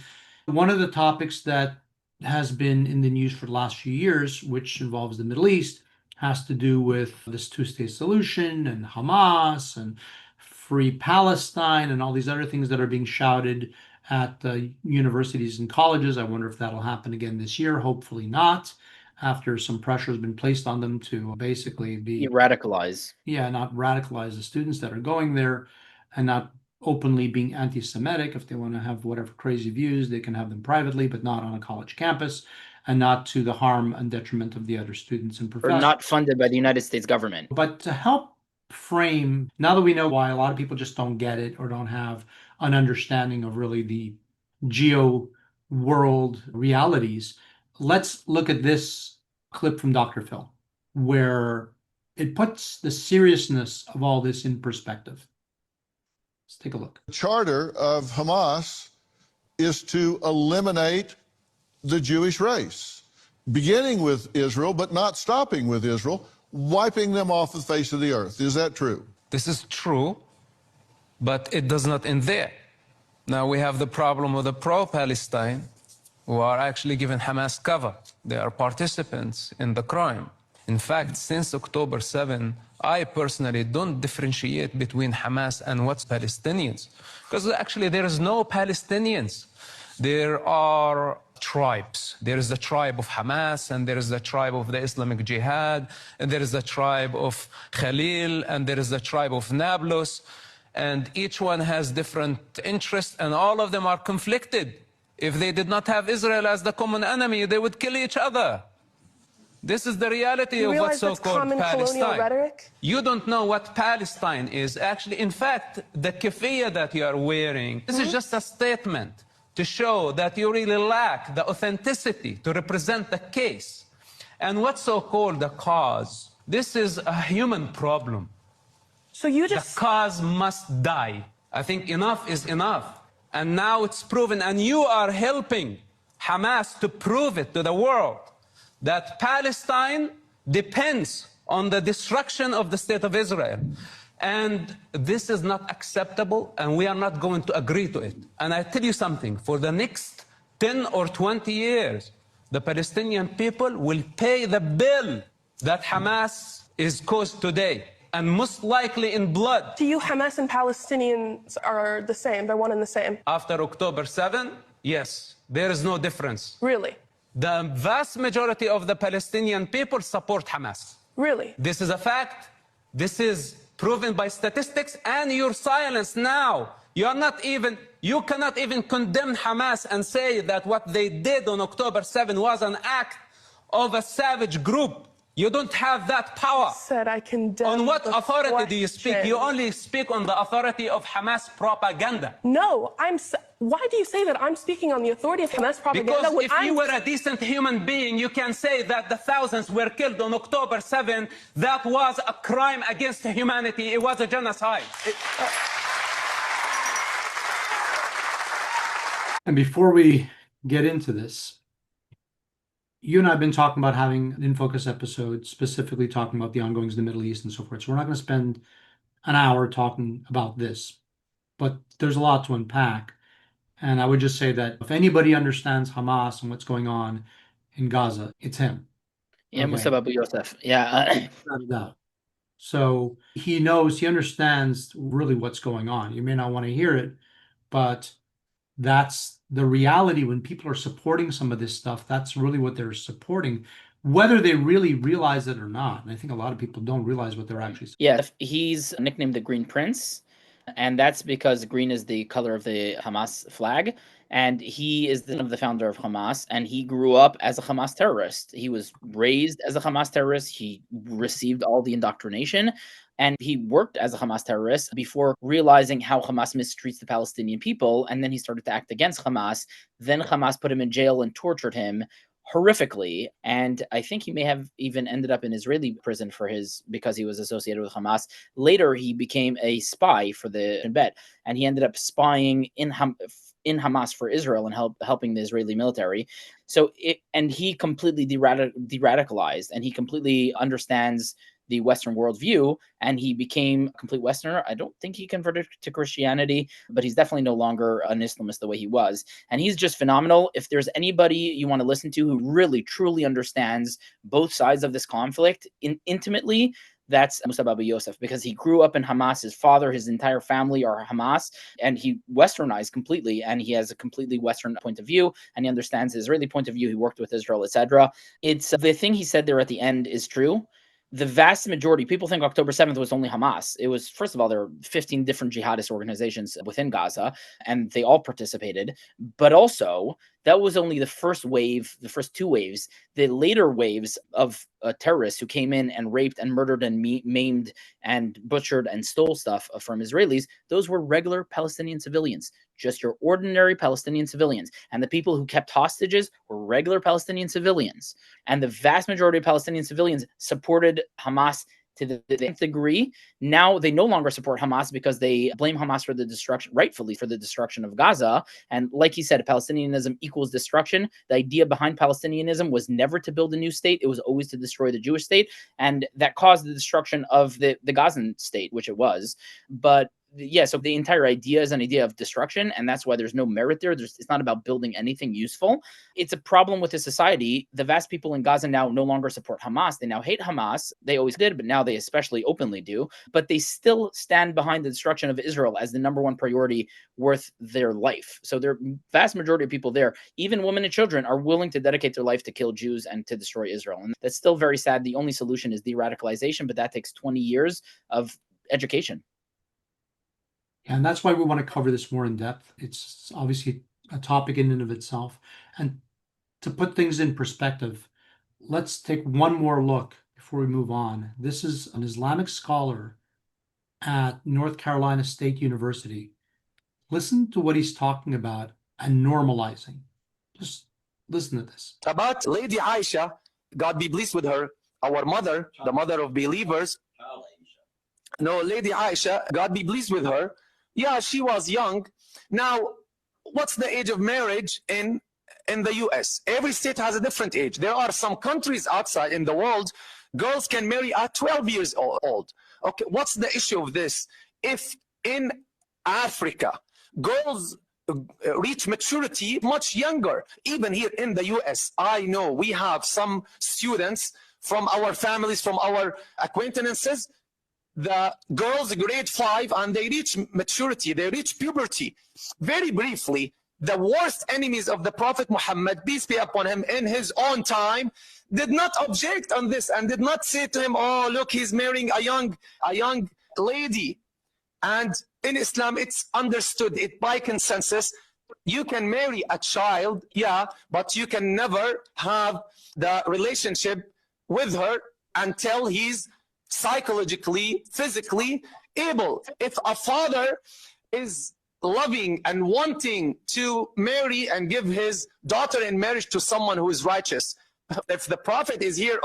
one of the topics that has been in the news for the last few years, which involves the Middle East, has to do with this two-state solution and Hamas and free Palestine and all these other things that are being shouted at universities and colleges. I wonder if that'll happen again this year. Hopefully not, after some pressure has been placed on them to basically be radicalize. Yeah, not radicalize the students that are going there and not openly being anti-Semitic. If they want to have whatever crazy views, they can have them privately, but not on a college campus, and not to the harm and detriment of the other students and professors. Or not funded by the United States government. But to help frame, now that we know why a lot of people just don't get it or don't have an understanding of really the geo world realities, let's look at this clip from Dr. Phil, where it puts the seriousness of all this in perspective. Let's take a look. The charter of Hamas is to eliminate the Jewish race, beginning with Israel, but not stopping with Israel, wiping them off the face of the earth. Is that true? This is true, but it does not end there. Now we have the problem of the pro-Palestine, who are actually giving Hamas cover. They are participants in the crime. In fact, since October 7, I personally don't differentiate between Hamas and what's Palestinians, because actually there is no Palestinians. There are tribes. There is the tribe of Hamas, and there is the tribe of the Islamic Jihad, and there is the tribe of Khalil, and there is the tribe of Nablus, and each one has different interests, and all of them are conflicted. If they did not have Israel as the common enemy, they would kill each other. This is the reality of what's so-called Palestine. You don't know what Palestine is. Actually, in fact, the keffiyeh that you are wearing, this is just a statement to show that you really lack the authenticity to represent the case. And what's so-called the cause, this is a human problem. So you just... The cause must die. I think enough is enough. And now it's proven, and you are helping Hamas to prove it to the world, that Palestine depends on the destruction of the state of Israel. And this is not acceptable, and we are not going to agree to it. And I tell you something, for the next 10 or 20 years, the Palestinian people will pay the bill that Hamas is caused today, and most likely in blood. To you, Hamas and Palestinians are the same, they're one and the same? After October 7, yes, there is no difference. Really? The vast majority of the Palestinian people support Hamas. Really? This is a fact. This is proven by statistics, and your silence now. You cannot even condemn Hamas and say that what they did on October 7 was an act of a savage group. You don't have that power. Said I condemn. On what the authority do you speak? question. You only speak on the authority of Hamas propaganda. No, why do you say that I'm speaking on the authority of Hamas propaganda? Because when if you were a decent human being, you can say that the thousands were killed on October 7. That was a crime against humanity. It was a genocide. And before we get into this, you and I have been talking about having an In Focus episode specifically talking about the ongoings in the Middle East and so forth. So we're not going to spend an hour talking about this, but there's a lot to unpack. And I would just say that if anybody understands Hamas and what's going on in Gaza, it's him. Yeah, okay. Mustafa Abu Yosef. Yeah. Without a doubt. So he knows, he understands really what's going on. You may not want to hear it, but that's the reality. When people are supporting some of this stuff, that's really what they're supporting, whether they really realize it or not. And I think a lot of people don't realize what they're actually supporting. Yeah, he's nicknamed the Green Prince, and that's because green is the color of the Hamas flag. And he is the son of the founder of Hamas, and he grew up as a Hamas terrorist. He was raised as a Hamas terrorist. He received all the indoctrination, and he worked as a Hamas terrorist before realizing how Hamas mistreats the Palestinian people. And then he started to act against Hamas. Then Hamas put him in jail and tortured him horrifically. And I think he may have even ended up in Israeli prison because he was associated with Hamas. Later, he became a spy for the Shin Bet, and he ended up spying in Hamas for Israel and helping the Israeli military. So he completely de-radicalized, and he completely understands the Western worldview, and he became a complete Westerner. I don't think he converted to Christianity, but he's definitely no longer an Islamist the way he was. And he's just phenomenal. If there's anybody you want to listen to who really, truly understands both sides of this conflict intimately, that's Mustafa Abu Yosef, because he grew up in Hamas. His father, his entire family are Hamas, and he Westernized completely, and he has a completely Western point of view, and he understands the Israeli point of view. He worked with Israel, etc. It's the thing he said there at the end is true. The vast majority, people think October 7th was only Hamas. It was, first of all, there were 15 different jihadist organizations within Gaza, and they all participated. But also, that was only the first wave, the first two waves. The later waves of terrorists who came in and raped and murdered and maimed and butchered and stole stuff from Israelis, those were regular Palestinian civilians, just your ordinary Palestinian civilians. And the people who kept hostages were regular Palestinian civilians. And the vast majority of Palestinian civilians supported Hamas to the nth degree. Now they no longer support Hamas because they blame Hamas for the destruction, rightfully for the destruction of Gaza. And like he said, Palestinianism equals destruction. The idea behind Palestinianism was never to build a new state. It was always to destroy the Jewish state. And that caused the destruction of the Gazan state, which it was. But yeah, so the entire idea is an idea of destruction, and that's why there's no merit there. It's not about building anything useful. It's a problem with the society. The vast people in Gaza now no longer support Hamas. They now hate Hamas. They always did, but now they especially openly do. But they still stand behind the destruction of Israel as the #1 priority worth their life. So the vast majority of people there, even women and children, are willing to dedicate their life to kill Jews and to destroy Israel. And that's still very sad. The only solution is de-radicalization, but that takes 20 years of education. And that's why we want to cover this more in depth. It's obviously a topic in and of itself. And to put things in perspective, let's take one more look before we move on. This is an Islamic scholar at North Carolina State University. Listen to what he's talking about and normalizing. Just listen to this. About Lady Aisha, God be pleased with her, our mother, the mother of believers. No, Lady Aisha, God be pleased with her. Yeah, she was young. Now, what's the age of marriage in the US? Every state has a different age. There are some countries outside in the world, girls can marry at 12 years old. Okay, what's the issue of this? If in Africa, girls reach maturity much younger, even here in the US, I know we have some students from our families, from our acquaintances, the girls grade 5 and they reach maturity, they reach puberty. Very briefly, the worst enemies of the Prophet Muhammad, peace be upon him, in his own time, did not object on this and did not say to him, oh, look, he's marrying a young lady. And in Islam, it's understood, by consensus, you can marry a child, yeah, but you can never have the relationship with her until he's psychologically, physically able. If a father is loving and wanting to marry and give his daughter in marriage to someone who is righteous, if the prophet is here,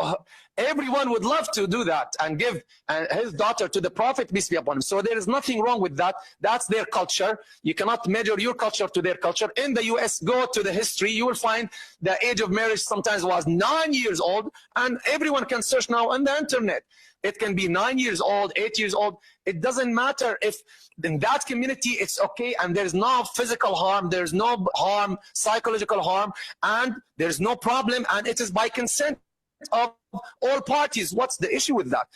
everyone would love to do that and give his daughter to the prophet, peace be upon him. So there is nothing wrong with that. That's their culture. You cannot measure your culture to their culture. In the US, go to the history, you will find the age of marriage sometimes was 9 years old, and everyone can search now on the internet. It can be 9 years old, 8 years old. It doesn't matter if in that community it's okay, and there's no physical harm, there's no harm, psychological harm, and there's no problem, and it is by consent of all parties. What's the issue with that?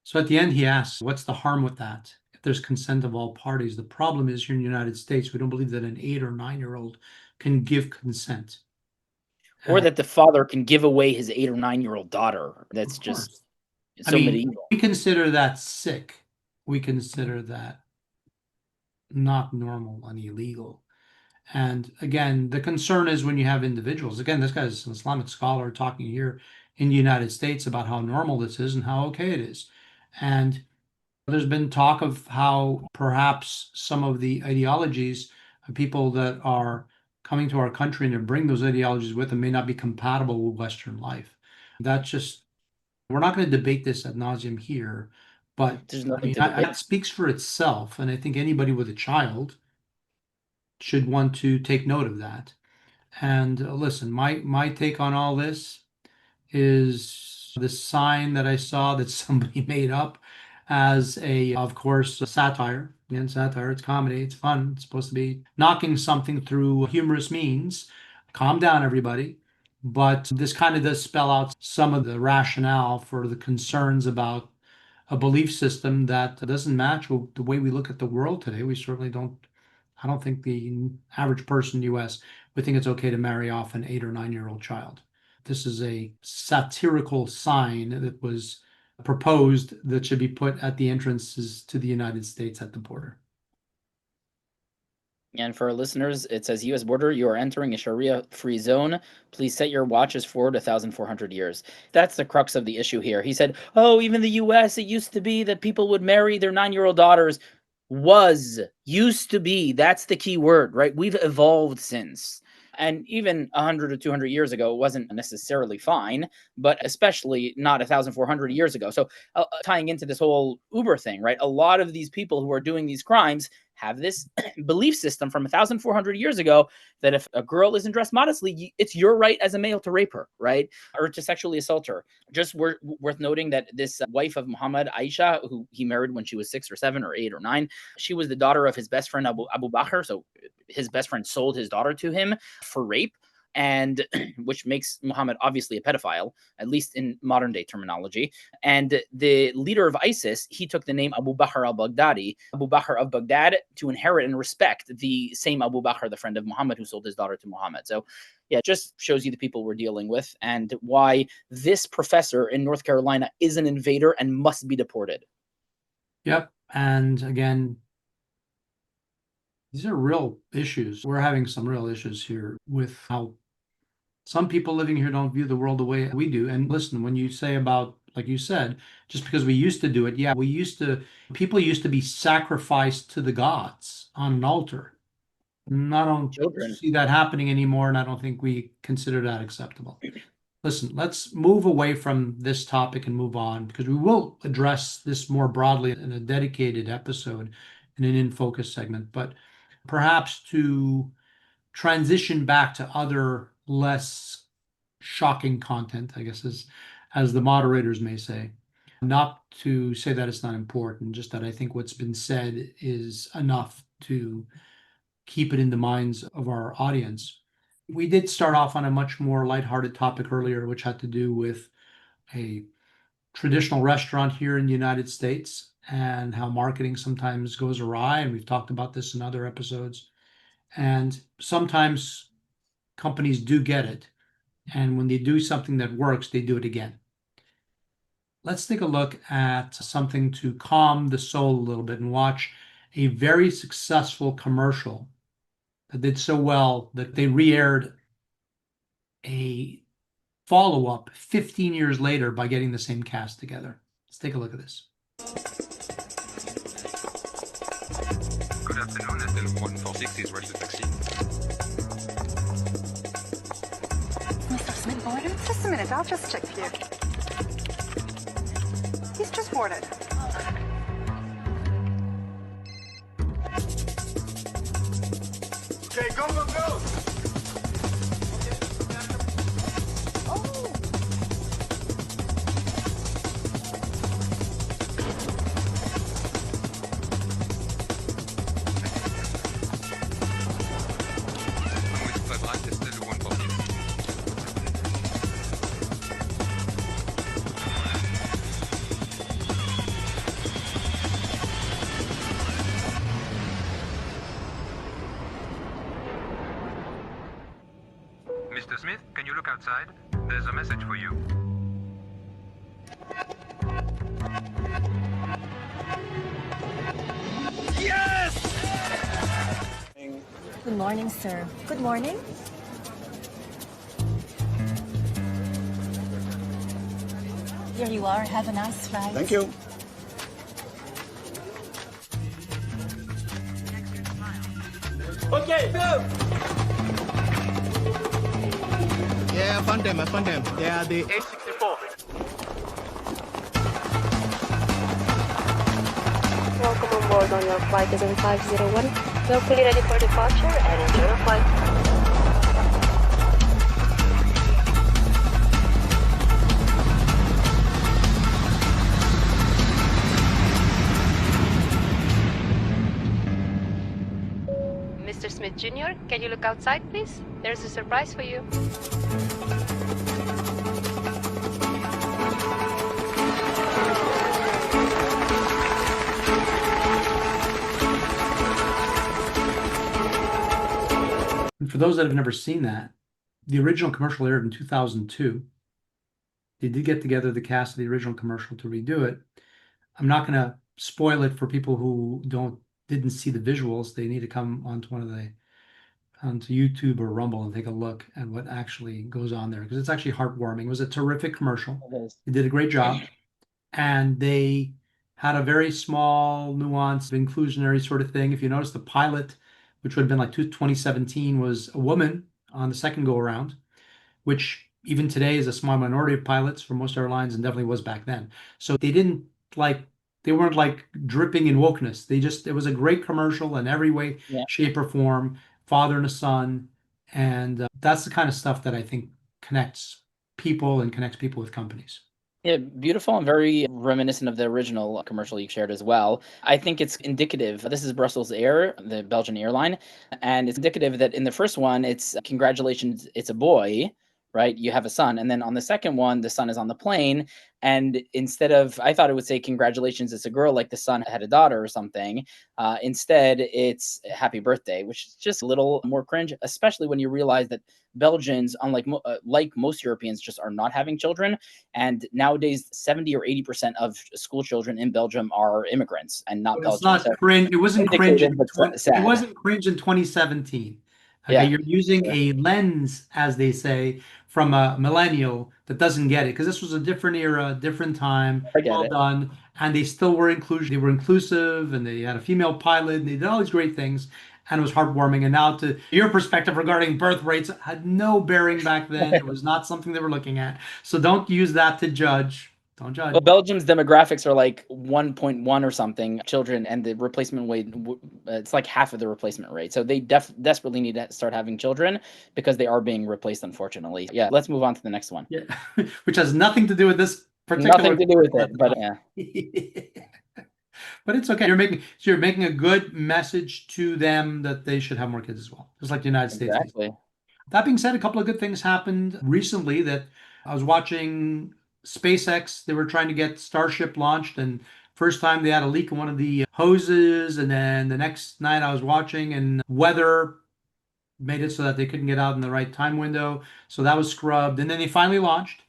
So at the end, he asks, what's the harm with that? If there's consent of all parties. The problem is here in the United States, we don't believe that an 8 or 9-year-old can give consent. Or that the father can give away his 8 or 9-year-old daughter. That's just so medieval. We consider that sick. We consider that not normal and illegal. And again, the concern is when you have individuals. Again, this guy's an Islamic scholar talking here in the United States about how normal this is and how okay it is. And there's been talk of how perhaps some of the ideologies of people that are coming to our country and to bring those ideologies with them may not be compatible with Western life. That's just, we're not going to debate this ad nauseum here, but there's nothing to debate. That speaks for itself. And I think anybody with a child should want to take note of that. And listen, my take on all this is this sign that I saw that somebody made up as a, of course, a satire. Again, satire, it's comedy, it's fun. It's supposed to be knocking something through humorous means. Calm down, everybody. But this kind of does spell out some of the rationale for the concerns about a belief system that doesn't match with the way we look at the world today. We certainly don't, I don't think the average person in the US would think it's okay to marry off an 8 or 9-year-old child. This is a satirical sign that was proposed that should be put at the entrances to the United States at the border. And for our listeners, it says U.S. border, you are entering a Sharia-free zone. Please set your watches forward 1,400 years. That's the crux of the issue here. He said, oh, even the U.S., it used to be that people would marry their 9-year-old daughters. Used to be. That's the key word, right? We've evolved since. And even 100 or 200 years ago, it wasn't necessarily fine, but especially not 1,400 years ago. So tying into this whole Uber thing, right? A lot of these people who are doing these crimes have this belief system from 1,400 years ago that if a girl isn't dressed modestly, it's your right as a male to rape her, right? Or to sexually assault her. Just worth noting that this wife of Muhammad, Aisha, who he married when she was 6 or 7 or 8 or 9, she was the daughter of his best friend Abu Bakr. So his best friend sold his daughter to him for rape, and which makes Muhammad obviously a pedophile, at least in modern day terminology. And the leader of ISIS, he took the name Abu Bakr al-Baghdadi, Abu Bakr of Baghdad, to inherit and respect the same Abu Bakr, the friend of Muhammad, who sold his daughter to Muhammad. So yeah, it just shows you the people we're dealing with and why this professor in North Carolina is an invader and must be deported. Yep. And again, these are real issues. We're having some real issues here with how some people living here don't view the world the way we do. And listen, when you say about, like you said, just because we used to do it, yeah, people used to be sacrificed to the gods on an altar. And I don't see that happening anymore, and I don't think we consider that acceptable. Listen, let's move away from this topic and move on, because we will address this more broadly in a dedicated episode in an In Focus segment. But perhaps to transition back to other less shocking content, I guess, as the moderators may say. Not to say that it's not important, just that I think what's been said is enough to keep it in the minds of our audience. We did start off on a much more lighthearted topic earlier, which had to do with a traditional restaurant here in the United States and how marketing sometimes goes awry. And we've talked about this in other episodes. And sometimes companies do get it. And when they do something that works, they do it again. Let's take a look at something to calm the soul a little bit and watch a very successful commercial that did so well that they re-aired a follow-up 15 years later by getting the same cast together. Let's take a look at this. Good afternoon, Hotel 146 is ready to taxi. Mr. Smith boarded? Just a minute, I'll just check for you. He's just boarded. Okay, go, go, go! Mr. Smith, can you look outside? There's a message for you. Yes! Good morning, sir. Good morning. Here you are. Have a nice ride. Thank you. Okay, go! Yeah, I found them. They are the A64. Welcome on board on your flight is in 501. We're fully ready for departure and enjoy your flight. Mr. Smith Jr., can you look outside, please? There's a surprise for you. And for those that have never seen that, the original commercial aired in 2002. They did get together the cast of the original commercial to redo it. I'm not going to spoil it for people who didn't see the visuals. They need to come onto onto YouTube or Rumble and take a look at what actually goes on there, because it's actually heartwarming. It was a terrific commercial. They did a great job, and they had a very small, nuanced, inclusionary sort of thing. If you notice, the pilot, which would have been like 2017, was a woman on the second go around, which even today is a small minority of pilots for most airlines, and definitely was back then. So they weren't like dripping in wokeness. It was a great commercial in every way, shape, or form. Father and a son, and that's the kind of stuff that I think connects people with companies. Yeah, beautiful and very reminiscent of the original commercial you shared as well. I think it's indicative. This is Brussels Air, the Belgian airline, and it's indicative that in the first one, it's congratulations, it's a boy, right? You have a son. And then on the second one, the son is on the plane. And instead of, I thought it would say congratulations, it's a girl, like the son had a daughter or something. Instead, it's happy birthday, which is just a little more cringe, especially when you realize that Belgians, unlike like most Europeans, just are not having children. And nowadays, 70 or 80% of school children in Belgium are immigrants and not Belgians. It's not cringe. It wasn't cringe. It sad. wasn't cringe in 2017. Okay, Yeah. you're using a lens, as they say, from a millennial that doesn't get it, because this was a different era, different time, well done, and they still were inclusive. They were inclusive, and they had a female pilot, and they did all these great things, and it was heartwarming. And now, to your perspective regarding birth rates, had no bearing back then. It was not something they were looking at. So don't use that to judge. Don't judge. Well, Belgium's demographics are like 1.1 or something children, and the replacement rate, it's like half of the replacement rate. So they desperately need to start having children because they are being replaced, unfortunately. Yeah, let's move on to the next one. Yeah, which has nothing to do with this particular. Nothing to do with it, but yeah. But it's okay. You're making a good message to them that they should have more kids as well, just like the United States. Exactly. That being said, a couple of good things happened recently. That I was watching SpaceX. They were trying to get Starship launched, and first time they had a leak in one of the hoses, and then the next night I was watching, and weather made it so that they couldn't get out in the right time window, so that was scrubbed, and then they finally launched.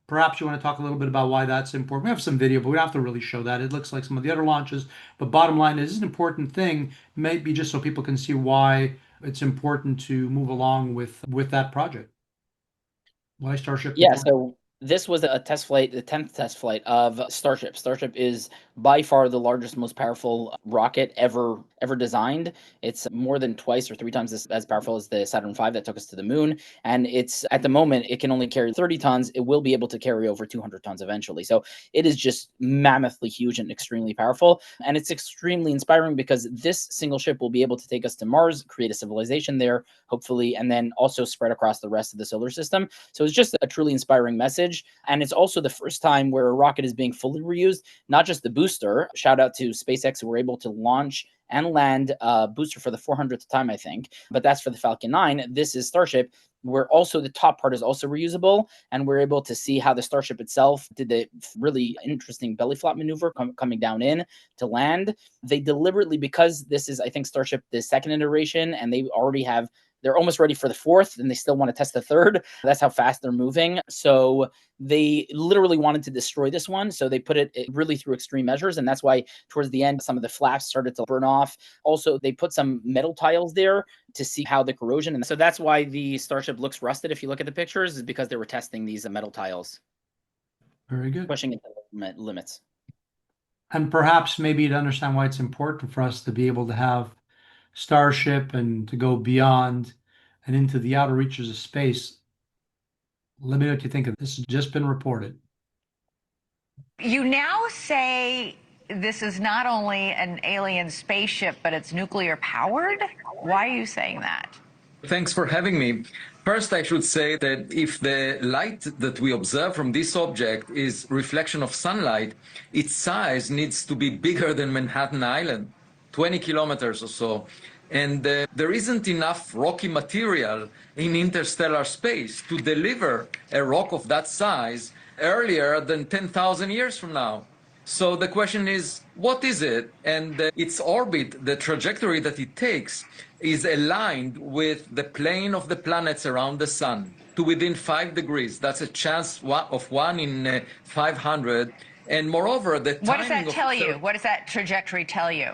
Perhaps you want to talk a little bit about why that's important. We have some video, but we don't have to really show that. It looks like some of the other launches, but bottom line is, it's an important thing, maybe just so people can see why it's important to move along with that project. Why Starship? Yeah, so this was a test flight, the 10th test flight of Starship. Starship is by far the largest, most powerful rocket ever designed. It's more than twice or three times as powerful as the Saturn V that took us to the moon. And it's, at the moment, it can only carry 30 tons. It will be able to carry over 200 tons eventually. So it is just mammothly huge and extremely powerful. And it's extremely inspiring because this single ship will be able to take us to Mars, create a civilization there, hopefully, and then also spread across the rest of the solar system. So it's just a truly inspiring message. And it's also the first time where a rocket is being fully reused, not just the booster. Shout out to SpaceX, who were able to launch and land a booster for the 400th time, I think. But that's for the Falcon 9. This is Starship, where also the top part is also reusable. And we're able to see how the Starship itself did the really interesting belly flop maneuver coming down in to land. They deliberately, because this is, I think, Starship, the second iteration, and they already have, they're almost ready for the fourth, and they still want to test the third. That's how fast they're moving. So they literally wanted to destroy this one. So they put it really through extreme measures. And that's why towards the end, some of the flaps started to burn off. Also, they put some metal tiles there to see how the corrosion. And so that's why the Starship looks rusted. If you look at the pictures, is because they were testing these metal tiles. Very good. Pushing it to limits. And perhaps maybe to understand why it's important for us to be able to have Starship and to go beyond and into the outer reaches of space. Let me know what you think of this. Has just been reported. You now say this is not only an alien spaceship, but it's nuclear powered. Why are you saying that? Thanks for having me. First, I should say that if the light that we observe from this object is reflection of sunlight, its size needs to be bigger than Manhattan Island, 20 kilometers or so. And there isn't enough rocky material in interstellar space to deliver a rock of that size earlier than 10,000 years from now. So the question is, what is it? And its orbit, the trajectory that it takes, is aligned with the plane of the planets around the sun to within 5 degrees. That's a chance of 1 in 500. And moreover, the timing. What does that tell you? What does that trajectory tell you?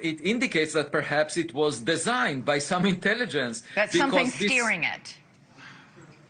It indicates that perhaps it was designed by some intelligence. That something's steering it.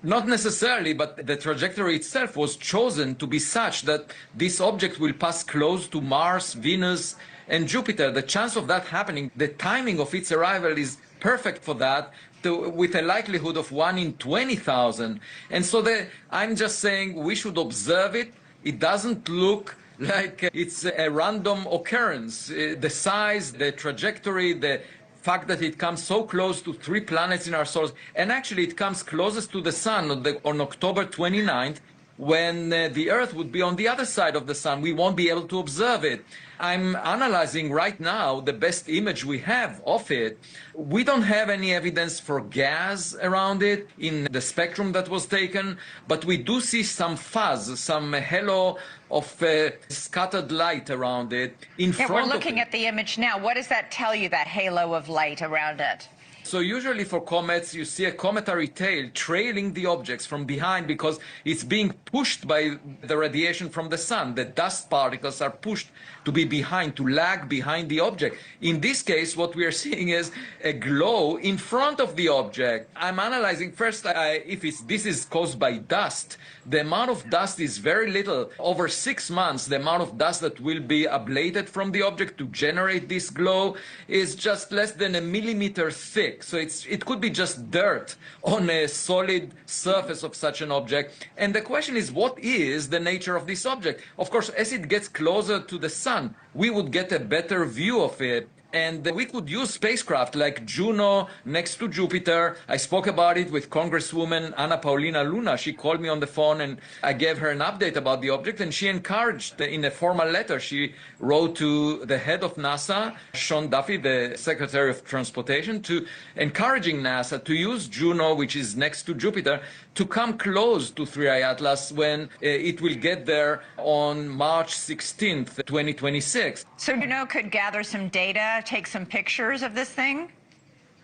Not necessarily, but the trajectory itself was chosen to be such that this object will pass close to Mars, Venus, and Jupiter. The chance of that happening, the timing of its arrival is perfect for that, with a likelihood of 1 in 20,000. And so I'm just saying we should observe it. It doesn't look like it's a random occurrence. The size, the trajectory, the fact that it comes so close to 3 planets in our solar system, and actually it comes closest to the sun on October 29th, when the Earth would be on the other side of the sun. We won't be able to observe it. I'm analyzing right now the best image we have of it. We don't have any evidence for gas around it in the spectrum that was taken, but we do see some fuzz, some halo of scattered light around it in front of it. We're looking at the image now. What does that tell you, that halo of light around it? So usually for comets, you see a cometary tail trailing the objects from behind because it's being pushed by the radiation from the sun. The dust particles are pushed to be behind, to lag behind the object. In this case, what we are seeing is a glow in front of the object. I'm analyzing first if this is caused by dust. The amount of dust is very little. Over 6 months, the amount of dust that will be ablated from the object to generate this glow is just less than a millimeter thick. So it could be just dirt on a solid surface of such an object. And the question is, what is the nature of this object? Of course, as it gets closer to the sun, we would get a better view of it. And we could use spacecraft like Juno next to Jupiter. I spoke about it with Congresswoman Ana Paulina Luna. She called me on the phone and I gave her an update about the object, and she encouraged, in a formal letter she wrote to the head of NASA, Sean Duffy, the Secretary of Transportation, to encouraging NASA to use Juno, which is next to Jupiter, to come close to 3I Atlas when it will get there on March 16th, 2026. So Juno could gather some data, take some pictures of this thing?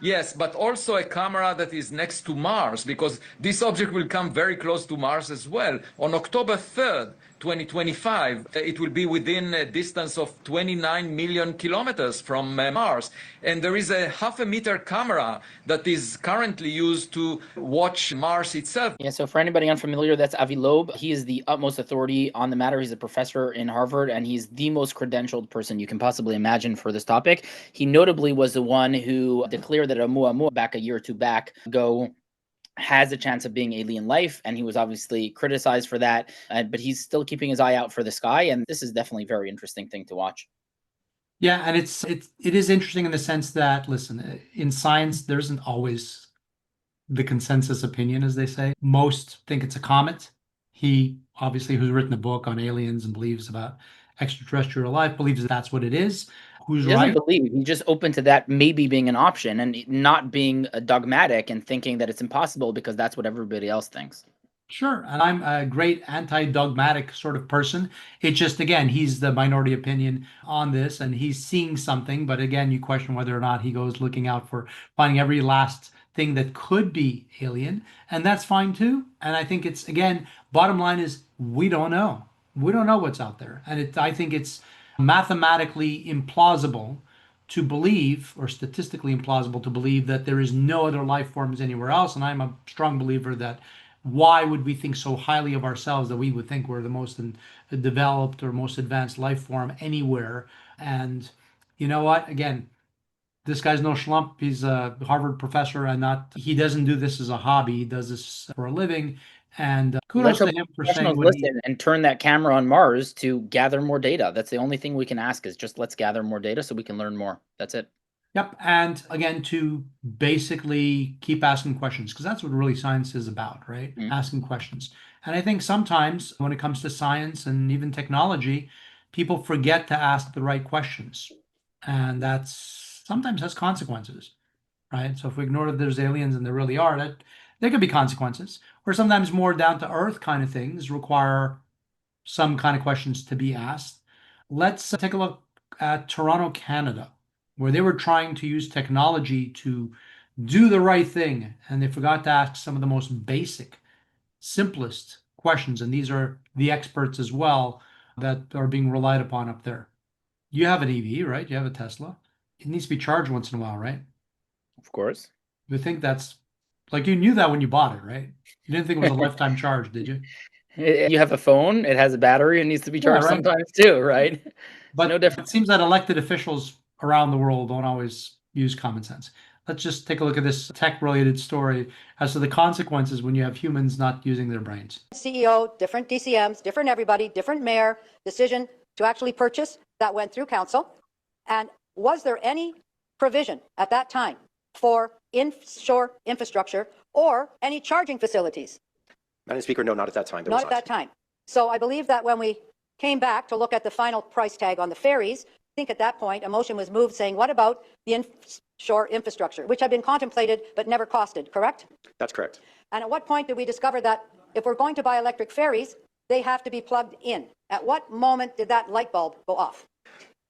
Yes, but also a camera that is next to Mars, because this object will come very close to Mars as well. On October 3rd, 2025, it will be within a distance of 29 million kilometers from Mars. And there is a 0.5 meter camera that is currently used to watch Mars itself. Yeah, so for anybody unfamiliar, that's Avi Loeb. He is the utmost authority on the matter. He's a professor in Harvard, and he's the most credentialed person you can possibly imagine for this topic. He notably was the one who declared that Oumuamua back a year or two back ago has a chance of being alien life, and he was obviously criticized for that, but he's still keeping his eye out for the sky, and this is definitely a very interesting thing to watch. Yeah, and it is interesting in the sense that, listen, in science, there isn't always the consensus opinion, as they say. Most think it's a comet. He, obviously, who's written a book on aliens and believes about extraterrestrial life, believes that that's what it is. Who's He doesn't right? believe. He's just open to that maybe being an option and not being dogmatic and thinking that it's impossible because that's what everybody else thinks. Sure, and I'm a great anti-dogmatic sort of person. It's just, again, he's the minority opinion on this, and he's seeing something. But again, you question whether or not he goes looking out for finding every last thing that could be alien, and that's fine too. And I think it's, again, bottom line is we don't know. We don't know what's out there, and I think it's mathematically implausible to believe, or statistically implausible to believe, that there is no other life forms anywhere else. And I'm a strong believer that why would we think so highly of ourselves that we would think we're the most developed or most advanced life form anywhere? And you know what? Again, this guy's no schlump. He's a Harvard professor, and he doesn't do this as a hobby. He does this for a living. And kudos to him for saying what listen and turn that camera on Mars to gather more data. That's the only thing we can ask, is just let's gather more data so we can learn more. That's it. Yep. And again, to basically keep asking questions, because that's what really science is about, right? Mm-hmm. Asking questions. And I think sometimes when it comes to science and even technology, people forget to ask the right questions. And that's sometimes has consequences, right? So if we ignore that there's aliens and there really are, that there could be consequences. Or sometimes more down to earth kind of things require some kind of questions to be asked. Let's take a look at Toronto, Canada, where they were trying to use technology to do the right thing, and they forgot to ask some of the most basic, simplest questions. And these are the experts as well that are being relied upon up there. You have an EV, right? You have a Tesla. It needs to be charged once in a while, right? Of course. You think that's, like, you knew that when you bought it, right? You didn't think it was a lifetime charge, did you? You have a phone, it has a battery, it needs to be charged sometimes too, right? But no different. It seems that elected officials around the world don't always use common sense. Let's just take a look at this tech-related story as to the consequences when you have humans not using their brains. CEO, different DCMs, different everybody, different mayor, decision to actually purchase that went through council. And was there any provision at that time for inshore infrastructure or any charging facilities? Madam Speaker, no, not at that time. Not at that time. So I believe that when we came back to look at the final price tag on the ferries, I think at that point a motion was moved saying, what about the inshore infrastructure, which had been contemplated but never costed, correct? That's correct. And at what point did we discover that if we're going to buy electric ferries, they have to be plugged in? At what moment did that light bulb go off?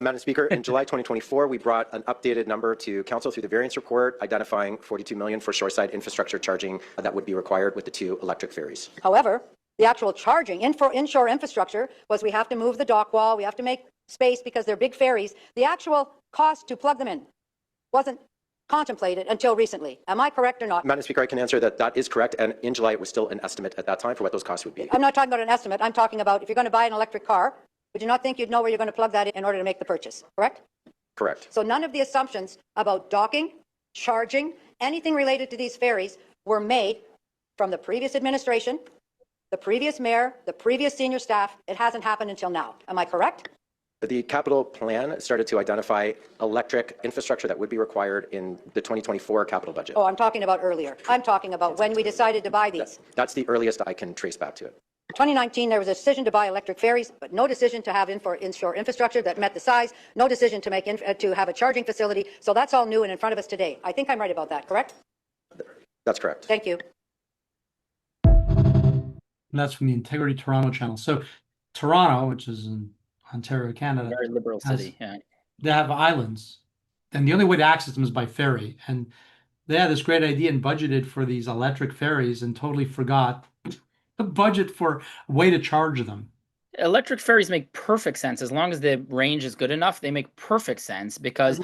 Madam Speaker, in July 2024, we brought an updated number to Council through the variance report, identifying $42 million for shoreside infrastructure charging that would be required with the 2 electric ferries. However, the actual charging inshore infrastructure was we have to move the dock wall, we have to make space because they're big ferries. The actual cost to plug them in wasn't contemplated until recently. Am I correct or not? Madam Speaker, I can answer that that is correct, and in July it was still an estimate at that time for what those costs would be. I'm not talking about an estimate. I'm talking about if you're going to buy an electric car, would you not think you'd know where you're going to plug that in order to make the purchase, correct? Correct. So none of the assumptions about docking, charging, anything related to these ferries were made from the previous administration, the previous mayor, the previous senior staff. It hasn't happened until now. Am I correct? The capital plan started to identify electric infrastructure that would be required in the 2024 capital budget. Oh, I'm talking about earlier. I'm talking about when we decided to buy these. That's the earliest I can trace back to it. 2019, there was a decision to buy electric ferries, but no decision to have inshore infrastructure that met the size, no decision to make to have a charging facility. So that's all new and in front of us today. I think I'm right about that, correct? That's correct. Thank you. And that's from the Integrity Toronto channel. So Toronto, which is in Ontario, Canada, very liberal city. Yeah. They have islands, and the only way to access them is by ferry. And They had this great idea and budgeted for these electric ferries and totally forgot the budget for a way to charge them. Electric ferries make perfect sense as long as the range is good enough. They make perfect sense because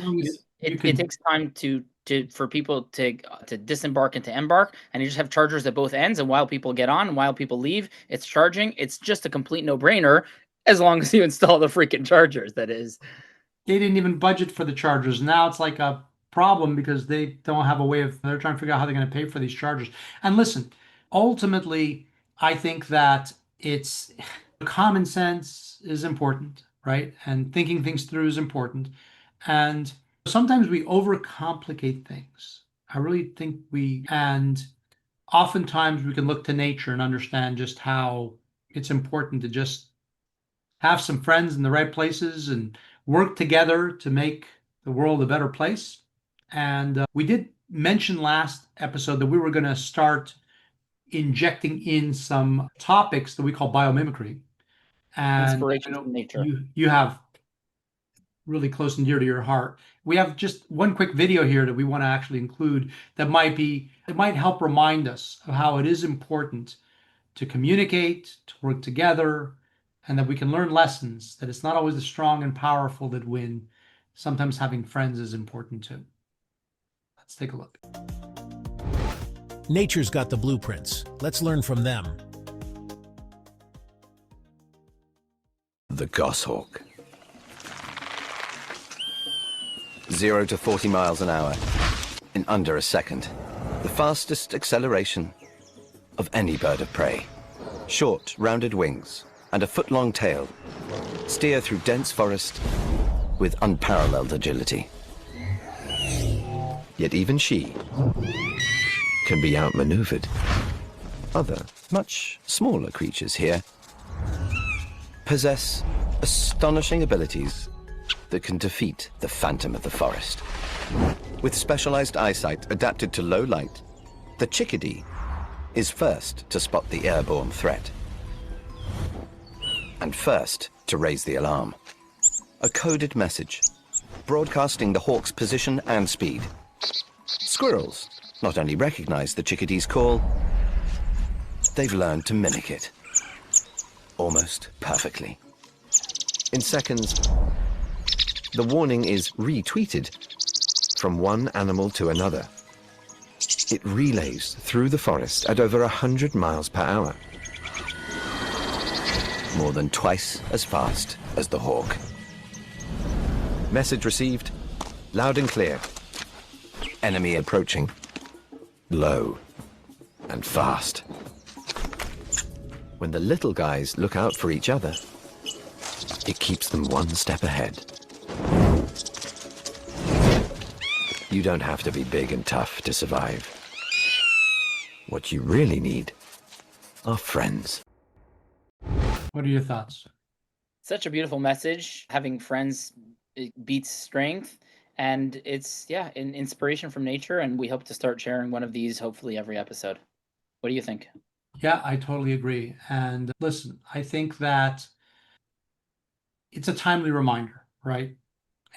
it takes time for people to disembark and to embark, and you just have chargers at both ends. And while people get on and while people leave, it's charging. It's just a complete no-brainer as long as you install the freaking chargers. That is. They didn't even budget for the chargers. Now it's like a problem because they don't have a way of, they're trying to figure out how they're going to pay for these chargers. And listen, ultimately, I think that it's common sense is important, right? And thinking things through is important. And sometimes we overcomplicate things. I really think and oftentimes we can look to nature and understand just how it's important to just have some friends in the right places and work together to make the world a better place. And we did mention last episode that we were going to start injecting in some topics that we call biomimicry. And inspiration from nature. You have really close and dear to your heart. We have just one quick video here that we want to actually include that it might help remind us of how it is important to communicate, to work together, and that we can learn lessons, that it's not always the strong and powerful that win. Sometimes having friends is important too. Let's take a look. Nature's got the blueprints. Let's learn from them. The goshawk. 0 to 40 miles an hour in under a second. The fastest acceleration of any bird of prey. Short, rounded wings and a foot-long tail steer through dense forest with unparalleled agility. Yet even she can be outmaneuvered. Other, much smaller creatures here possess astonishing abilities that can defeat the phantom of the forest. With specialized eyesight adapted to low light, the chickadee is first to spot the airborne threat and first to raise the alarm. A coded message broadcasting the hawk's position and speed. Squirrels not only recognize the chickadee's call, they've learned to mimic it almost perfectly. In seconds, the warning is retweeted from one animal to another. It relays through the forest at over 100 miles per hour. More than twice as fast as the hawk. Message received, loud and clear. Enemy approaching, low and fast. When the little guys look out for each other, it keeps them one step ahead. You don't have to be big and tough to survive. What you really need are friends. What are your thoughts? Such a beautiful message. Having friends beats strength. And it's, an inspiration from nature. And we hope to start sharing one of these hopefully every episode. What do you think? Yeah, I totally agree. And listen, I think that it's a timely reminder, right?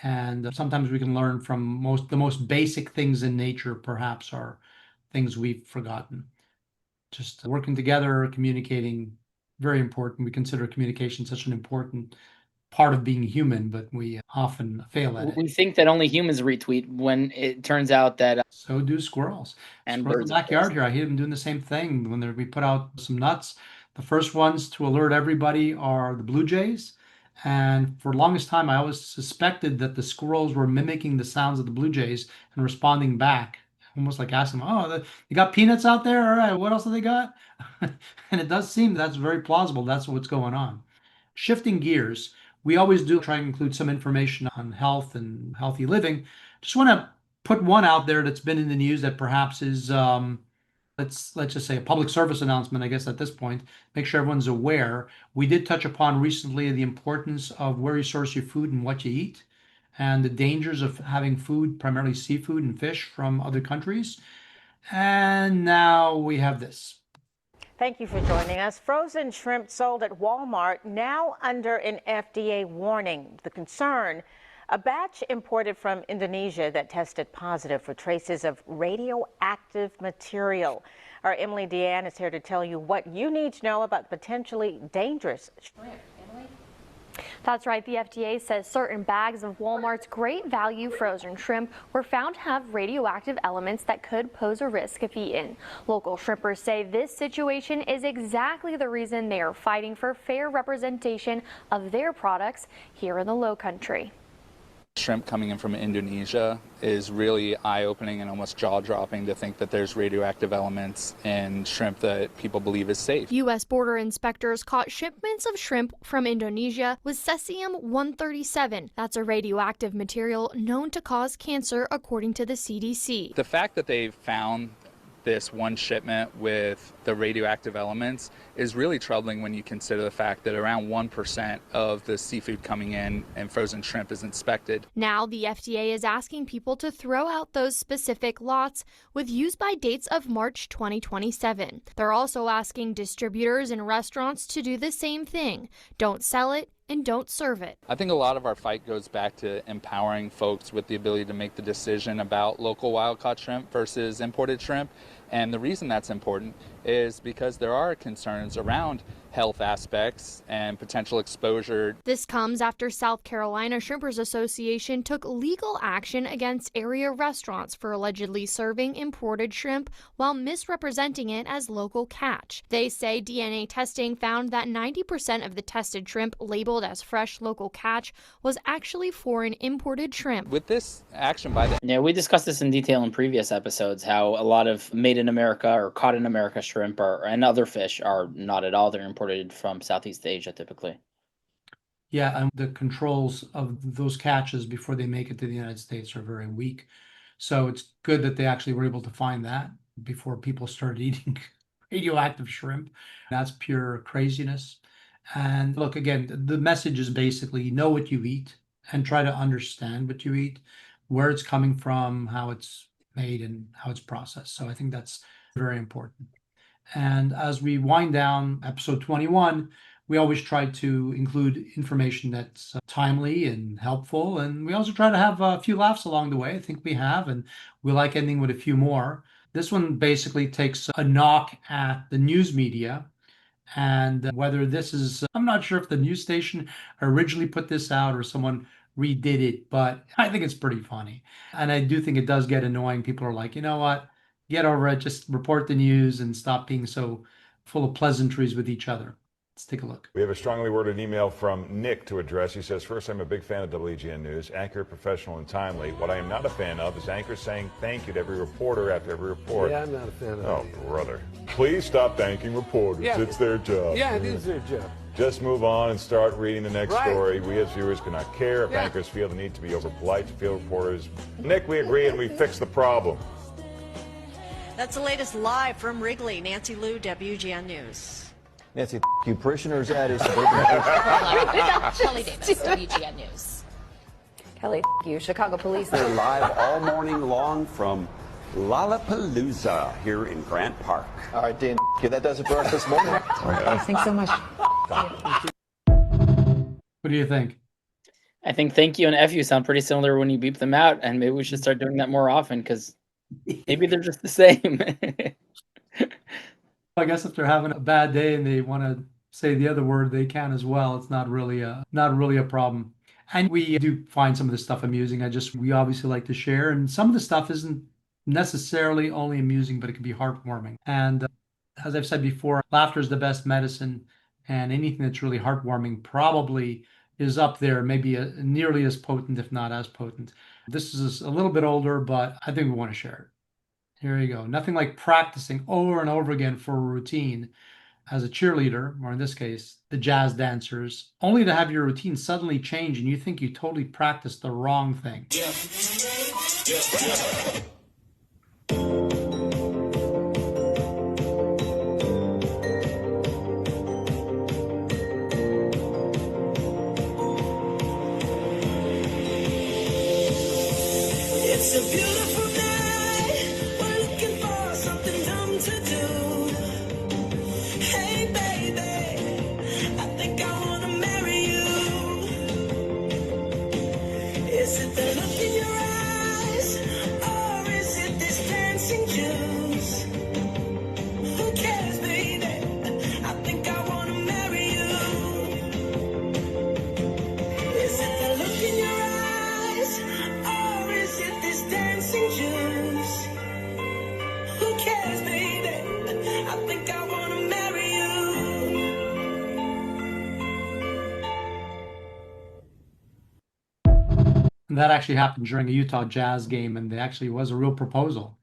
And sometimes we can learn from the most basic things in nature, perhaps, are things we've forgotten. Just working together, communicating, very important. We consider communication such an important part of being human, but we often fail at it. We think that only humans retweet when it turns out that so do squirrels. And squirrels birds in the backyard here. I hear them doing the same thing when we put out some nuts. The first ones to alert everybody are the blue jays. And for the longest time, I always suspected that the squirrels were mimicking the sounds of the blue jays and responding back, almost like asking them, "Oh, you got peanuts out there? All right, what else have they got?" And it does seem that's very plausible. That's what's going on. Shifting gears, we always do try and include some information on health and healthy living. Just want to put one out there that's been in the news that perhaps is, let's just say, a public service announcement, I guess, at this point. Make sure everyone's aware. We did touch upon recently the importance of where you source your food and what you eat, and the dangers of having food, primarily seafood and fish, from other countries. And now we have this. Thank you for joining us. Frozen shrimp sold at Walmart now under an FDA warning. The concern, A batch imported from Indonesia that tested positive for traces of radioactive material. Our Emily Deanne is here to tell you what you need to know about potentially dangerous shrimp. Emily? That's right. The FDA says certain bags of Walmart's Great Value frozen shrimp were found to have radioactive elements that could pose a risk if eaten. Local shrimpers say this situation is exactly the reason they are fighting for fair representation of their products here in the Lowcountry. Shrimp coming in from Indonesia is really eye-opening and almost jaw-dropping to think that there's radioactive elements in shrimp that people believe is safe. U.S. border inspectors caught shipments of shrimp from Indonesia with cesium-137. That's a radioactive material known to cause cancer, according to the CDC. The fact that they found this one shipment with the radioactive elements is really troubling when you consider the fact that around 1% of the seafood coming in and frozen shrimp is inspected. Now the FDA is asking people to throw out those specific lots with use-by dates of March 2027. They're also asking distributors and restaurants to do the same thing. Don't sell it and don't serve it. I think a lot of our fight goes back to empowering folks with the ability to make the decision about local wild-caught shrimp versus imported shrimp. And the reason that's important is because there are concerns around health aspects and potential exposure. This comes after South Carolina Shrimpers Association took legal action against area restaurants for allegedly serving imported shrimp while misrepresenting it as local catch. They say DNA testing found that 90% of the tested shrimp labeled as fresh local catch was actually foreign imported shrimp. With this action by the... Yeah, we discussed this in detail in previous episodes, how a lot of made in America or caught in America shrimp and other fish are not at all. They're imported from Southeast Asia typically. Yeah, and the controls of those catches before they make it to the United States are very weak. So it's good that they actually were able to find that before people started eating radioactive shrimp. That's pure craziness. And look, again, the message is basically know what you eat and try to understand what you eat, where it's coming from, how it's made, and how it's processed. So I think that's very important. And as we wind down episode 21, we always try to include information that's timely and helpful. And we also try to have a few laughs along the way. I think we have, and we like ending with a few more. This one basically takes a knock at the news media and whether this is, I'm not sure if the news station originally put this out or someone redid it, but I think it's pretty funny. And I do think it does get annoying. People are like, you know what? Get over it, just report the news and stop being so full of pleasantries with each other. Let's take a look. We have a strongly worded email from Nick to address. He says, first, I'm a big fan of WGN News, accurate, professional, and timely. What I am not a fan of is anchors saying thank you to every reporter after every report. Yeah, I'm not a fan of that. Oh, brother. Please stop thanking reporters. Yeah. It's their job. Yeah, it is their job. Just move on and start reading the next story. We as viewers cannot care if Yeah. anchors feel the need to be over polite to field reporters. Nick, we agree and we fix the problem. That's the latest live from Wrigley. Nancy Liu, WGN News. Nancy, you parishioners at his Kelly Davis, WGN News. Kelly, you. Chicago police. They're live all morning long from Lollapalooza here in Grant Park. All right, Dan, that does it for us this morning. Thanks so much. What do you think? I think thank you and F you sound pretty similar when you beep them out, and maybe we should start doing that more often because maybe they're just the same. I guess if they're having a bad day and they want to say the other word, they can as well. It's not really a problem. And we do find some of this stuff amusing. We obviously like to share, and some of the stuff isn't necessarily only amusing, but it can be heartwarming. And as I've said before, laughter is the best medicine, and anything that's really heartwarming probably is up there, maybe nearly as potent, if not as potent. This is a little bit older, but I think we want to share it. Here you go. Nothing like practicing over and over again for a routine as a cheerleader, or in this case, the jazz dancers, only to have your routine suddenly change and you think you totally practiced the wrong thing. It's a beautiful night. We're looking for something dumb to do. Hey, baby, I think I wanna marry you. And that actually happened during a Utah Jazz game, and there actually was a real proposal.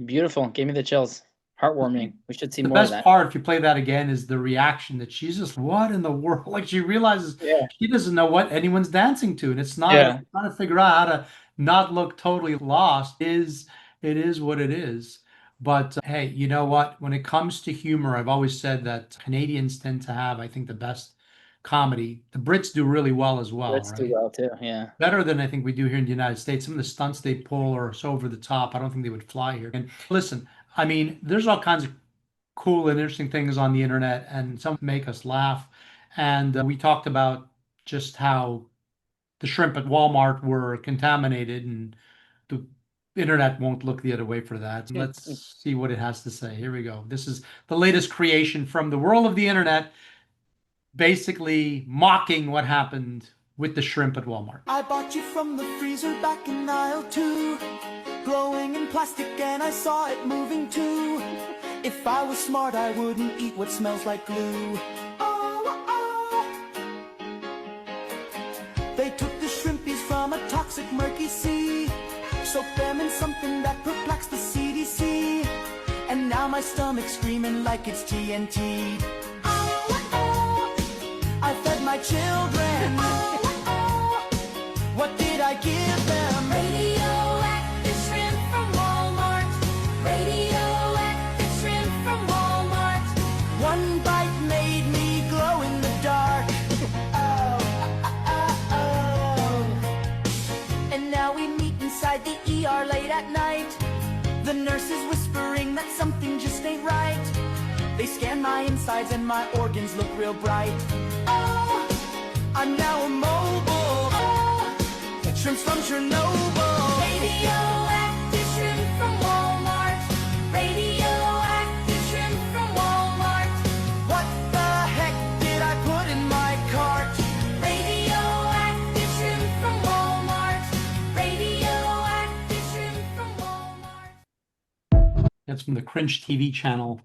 Beautiful. Gave me the chills. Heartwarming. We should see The more of best that. part, if you play that again, is the reaction that she's just, what in the world? Like, she realizes she doesn't know what anyone's dancing to, and it's not trying to figure out how to not look totally lost. It is what it is. But hey, you know what? When it comes to humor, I've always said that Canadians tend to have, I think, the best comedy. The Brits do really well as well, Brits right? do well too, yeah. Better than I think we do here in the United States. Some of the stunts they pull are so over the top. I don't think they would fly here. And listen, I mean, there's all kinds of cool and interesting things on the internet, and some make us laugh. And we talked about just how the shrimp at Walmart were contaminated, and the internet won't look the other way for that. Let's see what it has to say. Here we go. This is the latest creation from the world of the internet, basically mocking what happened with the shrimp at Walmart. I bought you from the freezer back in aisle 2, glowing in plastic, and I saw it moving too. If I was smart, I wouldn't eat what smells like glue. They took the shrimpies from a toxic, murky sea, soaked them in something that perplexed the CDC, and now my stomach's screaming like it's TNT. I fed my children. What did I give them? Radioactive shrimp from Walmart. Radioactive shrimp from Walmart. One bite made me glow in the dark. And now we meet inside the ER late at night. The nurse is whispering that something just ain't right. They scan my insides and my organs look real bright. Oh, I'm now immobile. Shrimps from Chernobyl. Radioactive shrimp from Walmart. Radioactive shrimp from Walmart. What the heck did I put in my cart? Radioactive shrimp from Walmart. Radioactive shrimp from Walmart. That's from the Cringe TV channel.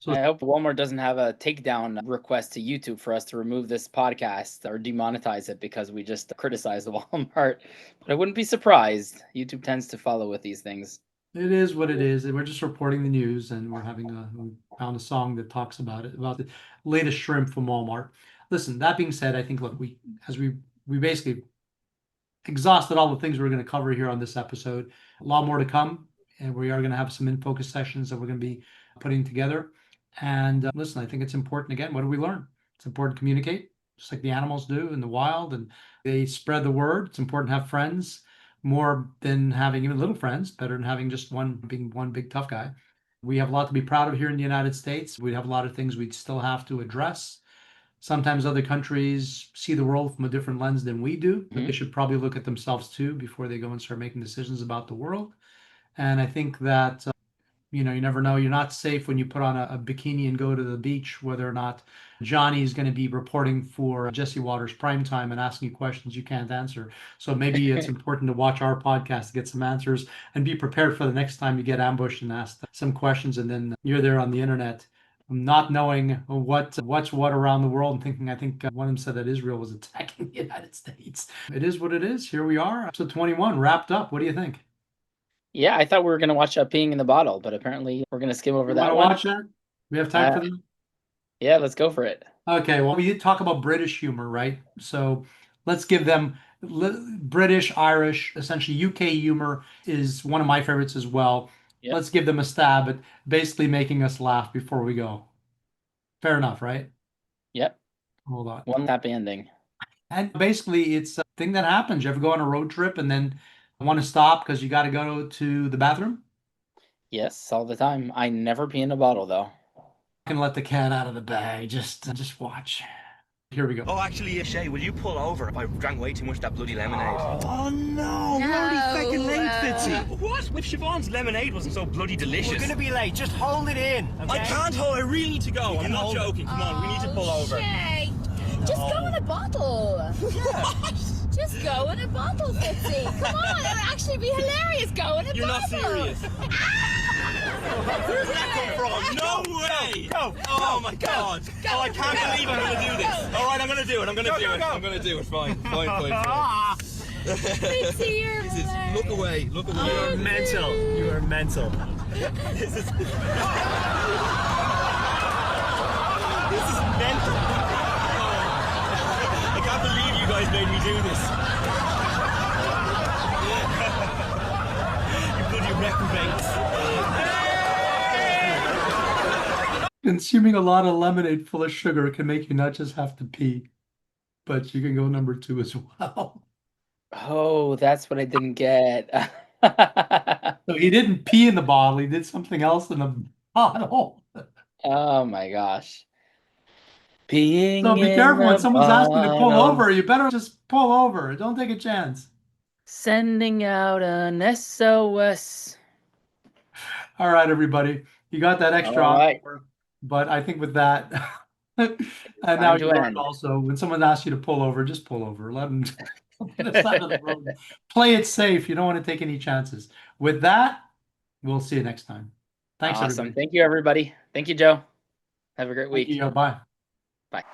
So I hope Walmart doesn't have a takedown request to YouTube for us to remove this podcast or demonetize it because we just criticized Walmart. But I wouldn't be surprised. YouTube tends to follow with these things. it is what it is. We're just reporting the news, and we found a song that talks about it, about the latest shrimp from Walmart. Listen, that being said, I think, look, we basically exhausted all the things we're going to cover here on this episode. A lot more to come, and we are going to have some in-focus sessions that we're going to be putting together. And listen, I think it's important, again, what do we learn? It's important to communicate, just like the animals do in the wild, and they spread the word. It's important to have friends, more than having even little friends, better than having just one big tough guy. We have a lot to be proud of here in the United States. We have a lot of things we still have to address. Sometimes other countries see the world from a different lens than we do. But they should probably look at themselves too before they go and start making decisions about the world. And I think that you never know. You're not safe when you put on a bikini and go to the beach, whether or not Johnny's going to be reporting for Jesse Waters Primetime and asking you questions you can't answer. So maybe it's important to watch our podcast to get some answers and be prepared for the next time you get ambushed and asked some questions, and then you're there on the internet not knowing what's what around the world, and thinking, I think one of them said that Israel was attacking the United States. It is what it is. Here we are. Episode 21 wrapped up. What do you think? Yeah, I thought we were going to watch Peeing in the Bottle, but apparently we're going to skim over that one. one. Watch that? We have time for that? Yeah, let's go for it. Okay, well, we did talk about British humor, right? So let's give them British, Irish, essentially UK humor is one of my favorites as well. Yep. Let's give them a stab at basically making us laugh before we go. Fair enough, right? Yep. Hold on. One happy ending. And basically, it's a thing that happens. You ever go on a road trip and then want to stop because you got to go to the bathroom? Yes, all the time. I never pee in a bottle, though. I can let the cat out of the bag. Just watch. Here we go. Oh, actually, Shay, will you pull over if I drank way too much of that bloody lemonade? Oh no, we're already fucking late, Fitzy. What? If Siobhan's lemonade wasn't so bloody delicious. We're gonna be late, just hold it in. Okay? I can't hold, I really need to go. I'm not joking, come on, we need to pull over. Shay, just go in a bottle. What? Just go in a bottle, Fitzy. Come on, it would actually be hilarious. Go in a You're bottle. not serious. Where's that come from? No way! Go! Oh my god! Oh, I can't believe I'm gonna do this. Alright, I'm gonna do it, I'm gonna do it. I'm gonna do it, fine. Fitzy, you're Look away. Look away. You are mental. You are mental. This is mental. I can't believe you guys made me do this. You bloody reprobates. Consuming a lot of lemonade full of sugar can make you not just have to pee, but you can go number 2 as well. Oh, that's what I didn't get. So he didn't pee in the bottle, he did something else in the bottle. Oh my gosh. Peeing So be in careful when the someone's asking you to pull bottle. over, you better just pull over. Don't take a chance. Sending out an SOS. All right, everybody. You got that extra All right. encore, but I think with that, and now time you to learned end. also, when someone asks you to pull over, just pull over. Let them to the side of the road. Play it safe. You don't want to take any chances. With that, we'll see you next time. Thanks, Awesome. everybody. Thank you, everybody. Thank you, Joe. Have a great Thank week. you. Bye. Bye.